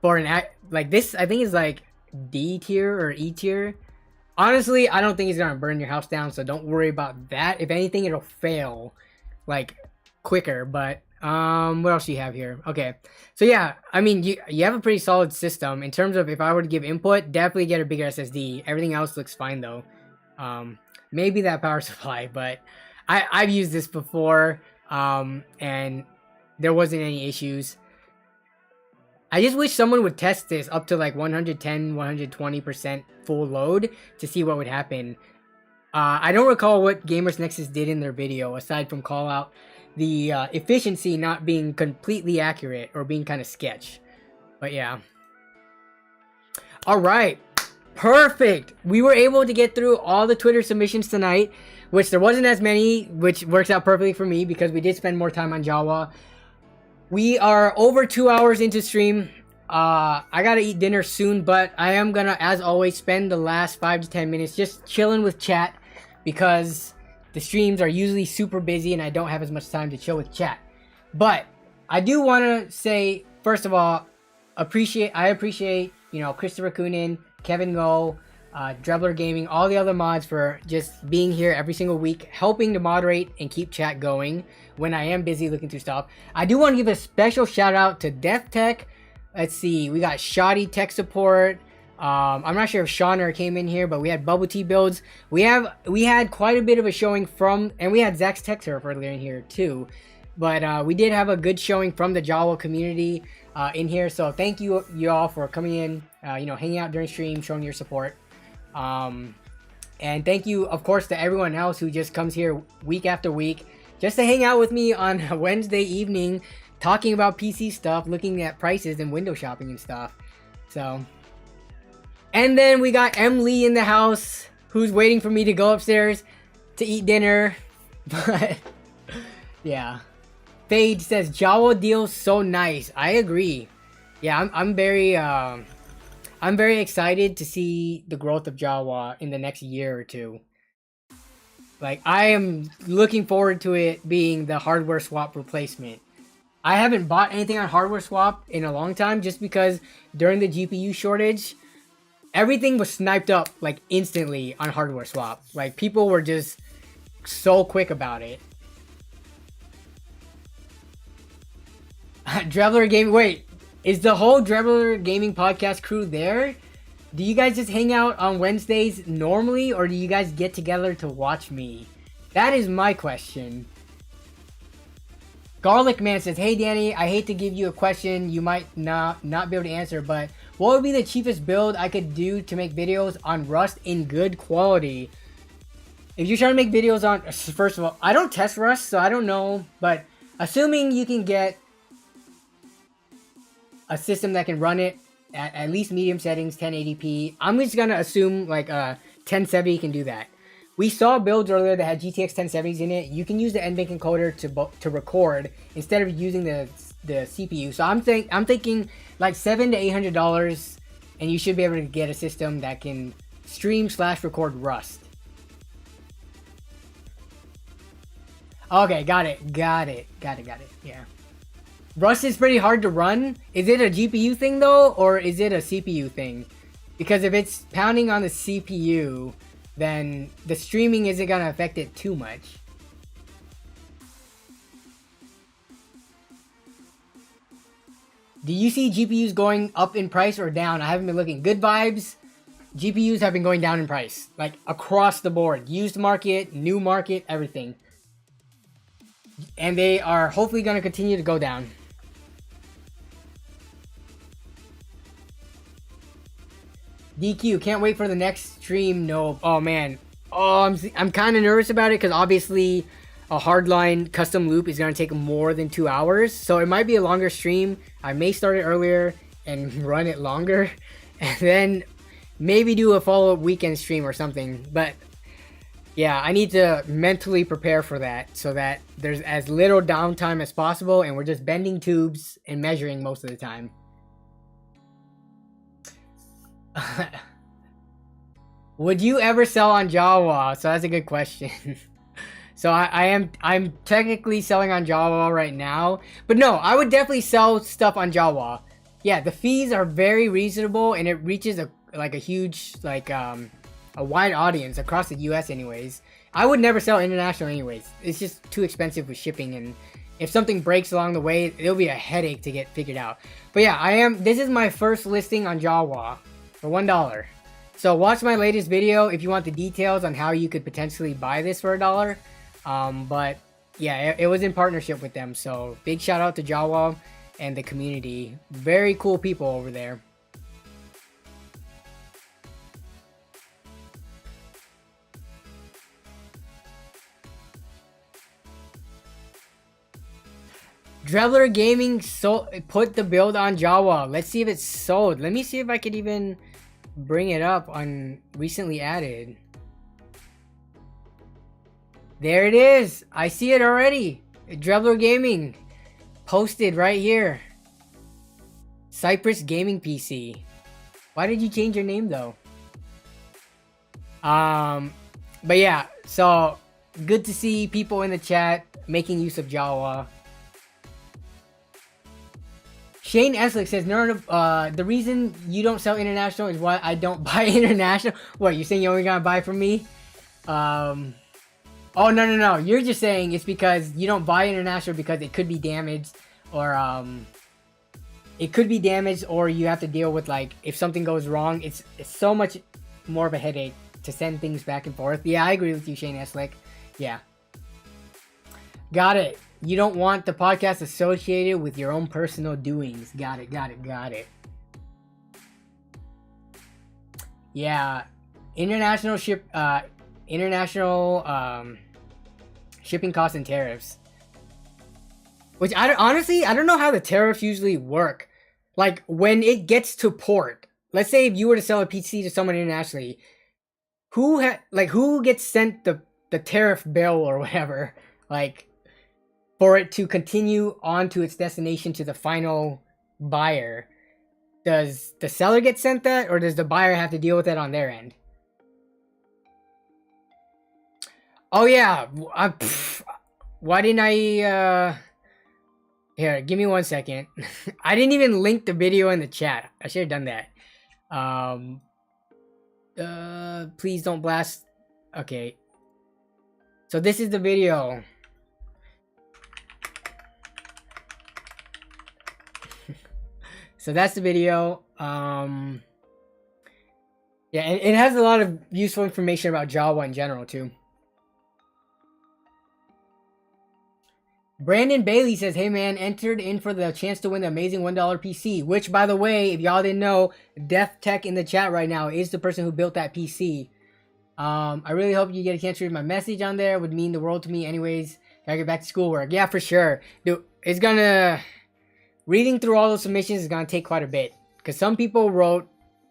for an like this. I think is like D tier or E tier. Honestly, I don't think it's gonna burn your house down, so don't worry about that. If anything, it'll fail like quicker. But what else do you have here? Okay, so yeah, I mean you have a pretty solid system in terms of if I were to give input, definitely get a bigger SSD. Everything else looks fine though. Maybe that power supply, but I've used this before, and there wasn't any issues. I just wish someone would test this up to like 110, 120% full load to see what would happen. I don't recall what Gamers Nexus did in their video, aside from call out the efficiency not being completely accurate or being kind of sketch. But yeah. Alright. Perfect. We were able to get through all the Twitter submissions tonight, which there wasn't as many, which works out perfectly for me because we did spend more time on Jawa. We are over 2 hours into stream. I gotta eat dinner soon, but I am gonna, as always, spend the last 5 to 10 minutes just chilling with chat because the streams are usually super busy and I don't have as much time to chill with chat. But I do want to say, first of all, I appreciate, you know, Christopher Coonan, Kevin Go, Drebler Gaming, all the other mods for just being here every single week, helping to moderate and keep chat going when I am busy looking through stuff. I do want to give a special shout out to Death Tech. Let's see, we got Shoddy Tech Support. I'm not sure if Shauner came in here, but we had Bubble Tea Builds. We had quite a bit of a showing from, and we had Zach's Tech Turf earlier in here too. But we did have a good showing from the Jawa community in here. So thank you all for coming in, you know, hanging out during stream, showing your support. And thank you, of course, to everyone else who just comes here week after week just to hang out with me on a Wednesday evening, talking about PC stuff, looking at prices and window shopping and stuff. So, and then we got M. Lee in the house, who's waiting for me to go upstairs to eat dinner. But yeah, Fade says Jawa deals so nice. I agree. Yeah, I'm very excited to see the growth of Jawa in the next year or two. Like, I am looking forward to it being the hardware swap replacement. I haven't bought anything on hardware swap in a long time just because during the GPU shortage, everything was sniped up like instantly on hardware swap. Like, people were just so quick about it. Drebler Gaming, wait, is the whole Drebler Gaming podcast crew there? Do you guys just hang out on Wednesdays normally, or do you guys get together to watch me? That is my question. Garlic Man says, hey Danny, I hate to give you a question you might not be able to answer, but what would be the cheapest build I could do to make videos on Rust in good quality? If you're trying to make videos on, first of all, I don't test Rust, so I don't know, but assuming you can get a system that can run it at least medium settings, 1080p. I'm just gonna assume like 1070 can do that. We saw builds earlier that had GTX 1070s in it. You can use the NVENC encoder to record instead of using the CPU. So I'm thinking like $700 to $800, and you should be able to get a system that can stream/record Rust. Okay, got it. Yeah. Rust is pretty hard to run. Is it a GPU thing though, or is it a CPU thing? Because if it's pounding on the CPU, then the streaming isn't gonna affect it too much. Do you see GPUs going up in price or down? I haven't been looking. Good vibes. GPUs have been going down in price, like across the board. Used market, new market, everything. And they are hopefully gonna continue to go down. DQ, can't wait for the next stream. No, oh man, oh I'm kind of nervous about it because obviously a hardline custom loop is gonna take more than 2 hours, so it might be a longer stream. I may start it earlier and run it longer, and then maybe do a follow-up weekend stream or something. But yeah, I need to mentally prepare for that so that there's as little downtime as possible, and we're just bending tubes and measuring most of the time. Would you ever sell on Jawa? So that's a good question. So I'm technically selling on Jawa right now, but no, I would definitely sell stuff on Jawa. Yeah, the fees are very reasonable, and it reaches a huge a wide audience across the US anyways. I would never sell international anyways. It's just too expensive with shipping, and if something breaks along the way, it'll be a headache to get figured out. But yeah, this is my first listing on Jawa for $1. So watch my latest video if you want the details on how you could potentially buy this for $1. But yeah, it was in partnership with them. So big shout out to Jawa and the community. Very cool people over there. Drevler Gaming put the build on Jawa. Let's see if it's sold. Let me see if I could even bring it up on recently added. There it is. I see it already. Drevler Gaming posted right here. Cypress Gaming PC. Why did you change your name though? But yeah, so good to see people in the chat making use of Jawa. Shane Eslick says, no, the reason you don't sell international is why I don't buy international. What, you saying you're only gonna buy from me? Oh, no. You're just saying it's because you don't buy international because it could be damaged, or you have to deal with, like, if something goes wrong, it's so much more of a headache to send things back and forth. Yeah, I agree with you, Shane Eslick. Yeah. Got it. You don't want the podcast associated with your own personal doings. Got it. Yeah, international shipping costs and tariffs. Which honestly, I don't know how the tariffs usually work. Like when it gets to port, let's say if you were to sell a PC to someone internationally, who gets sent the tariff bill or whatever, like, for it to continue on to its destination to the final buyer? Does the seller get sent that, or does the buyer have to deal with it on their end? Oh yeah, why didn't I, here, give me 1 second. I didn't even link the video in the chat. I should have done that. Please don't blast. Okay. So this is the video. So that's the video. Yeah, and it has a lot of useful information about Jawa in general too. Brandon Bailey says, hey man, entered in for the chance to win the amazing $1 PC, which, by the way, if y'all didn't know, Death Tech in the chat right now is the person who built that PC. I really hope you get a chance to read my message on there. It would mean the world to me anyways. Gotta get back to schoolwork. Yeah, for sure. Dude, it's gonna... Reading through all those submissions is gonna take quite a bit, because some people wrote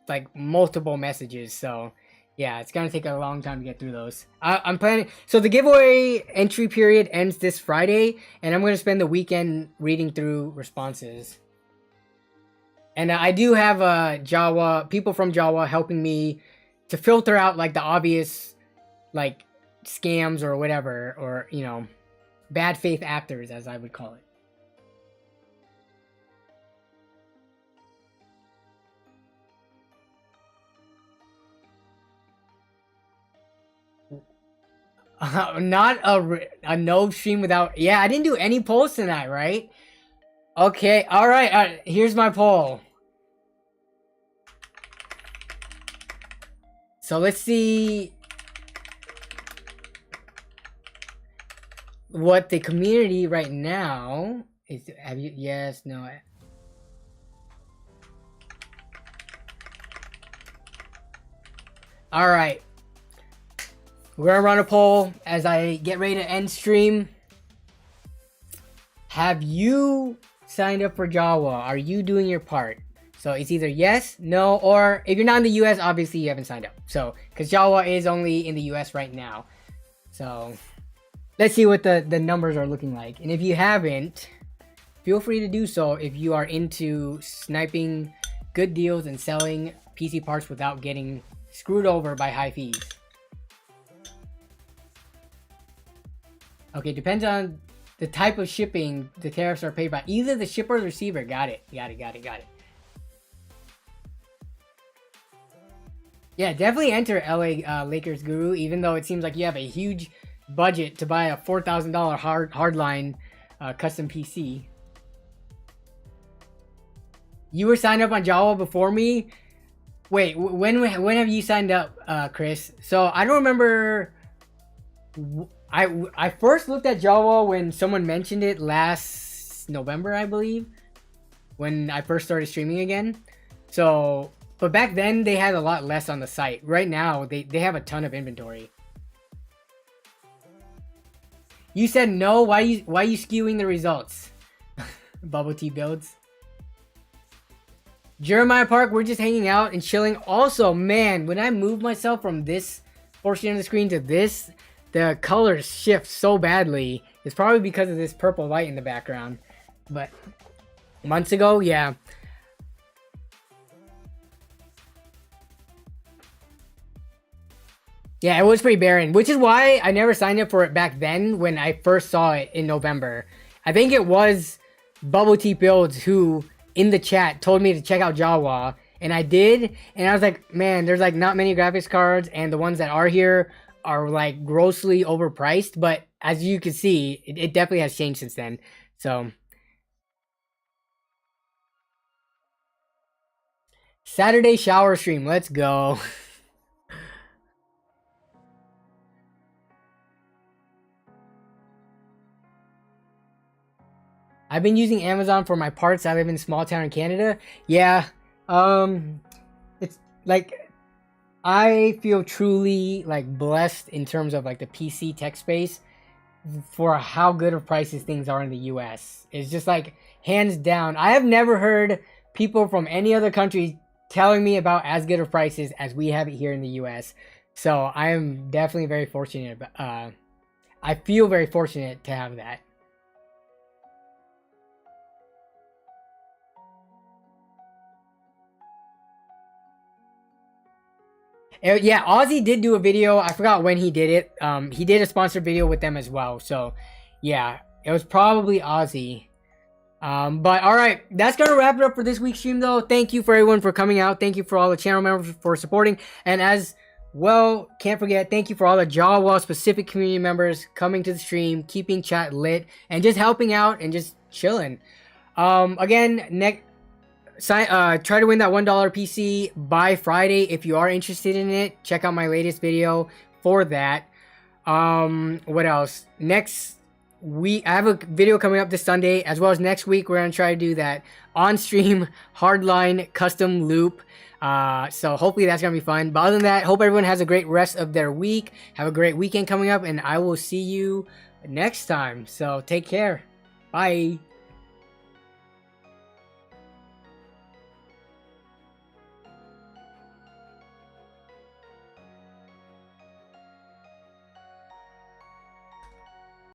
like multiple messages, so yeah, it's gonna take a long time to get through those. I'm planning, so the giveaway entry period ends this Friday, and I'm gonna spend the weekend reading through responses. And I do have people from Jawa helping me to filter out like the obvious like scams or whatever, or you know, bad faith actors, as I would call it. Not a no stream without... Yeah, I didn't do any polls tonight, right? Okay, alright, here's my poll. So let's see what the community right now is. Have you... Yes, no... All right. We're gonna run a poll as I get ready to end stream. Have you signed up for Jawa? Are you doing your part? So it's either yes, no, or if you're not in the US, obviously you haven't signed up. So, because Jawa is only in the US right now. So, let's see what the numbers are looking like. And if you haven't, feel free to do so if you are into sniping good deals and selling PC parts without getting screwed over by high fees. Okay, depends on the type of shipping the tariffs are paid by. Either the shipper or the receiver. Got it. Yeah, definitely enter LA Lakers Guru, even though it seems like you have a huge budget to buy a $4,000 hardline custom PC. You were signed up on Jawa before me? Wait, when have you signed up, Chris? So I don't remember. I first looked at Jawa when someone mentioned it last November, I believe, when I first started streaming again. So, but back then they had a lot less on the site. Right now they have a ton of inventory. You said no. Why you skewing the results? Bubble tea builds. Jeremiah Park, we're just hanging out and chilling. Also, man, when I move myself from this portion of the screen to this, the colors shift so badly. It's probably because of this purple light in the background. But months ago, yeah. Yeah, it was pretty barren, which is why I never signed up for it back then when I first saw it in November. I think it was Bubble Tea Builds who, in the chat, told me to check out Jawa. And I did, and I was like, man, there's like not many graphics cards, and the ones that are here are like grossly overpriced. But as you can see, it definitely has changed since then. So Saturday shower stream, let's go. I've been using Amazon for my parts. I live in a small town in Canada. Yeah, it's like I feel truly like blessed in terms of like the PC tech space for how good of prices things are in the US. It's just like hands down. I have never heard people from any other country telling me about as good of prices as we have it here in the US. So I am definitely very fortunate. I feel very fortunate to have that. Yeah, Ozzy did do a video. I forgot when he did it. He did a sponsored video with them as well. So, yeah, it was probably Ozzy. But all right, that's gonna wrap it up for this week's stream, though. Thank you for everyone for coming out. Thank you for all the channel members for supporting, and as well, can't forget, thank you for all the Jawa specific community members coming to the stream, keeping chat lit, and just helping out and just chilling. Again, try to win that $1 PC by Friday if you are interested in it. Check out my latest video for that. What else? Next week, I have a video coming up this Sunday, as well as next week we're gonna try to do that on-stream hardline custom loop. So hopefully that's gonna be fun. But other than that, hope everyone has a great rest of their week. Have a great weekend coming up, and I will see you next time. So take care. Bye.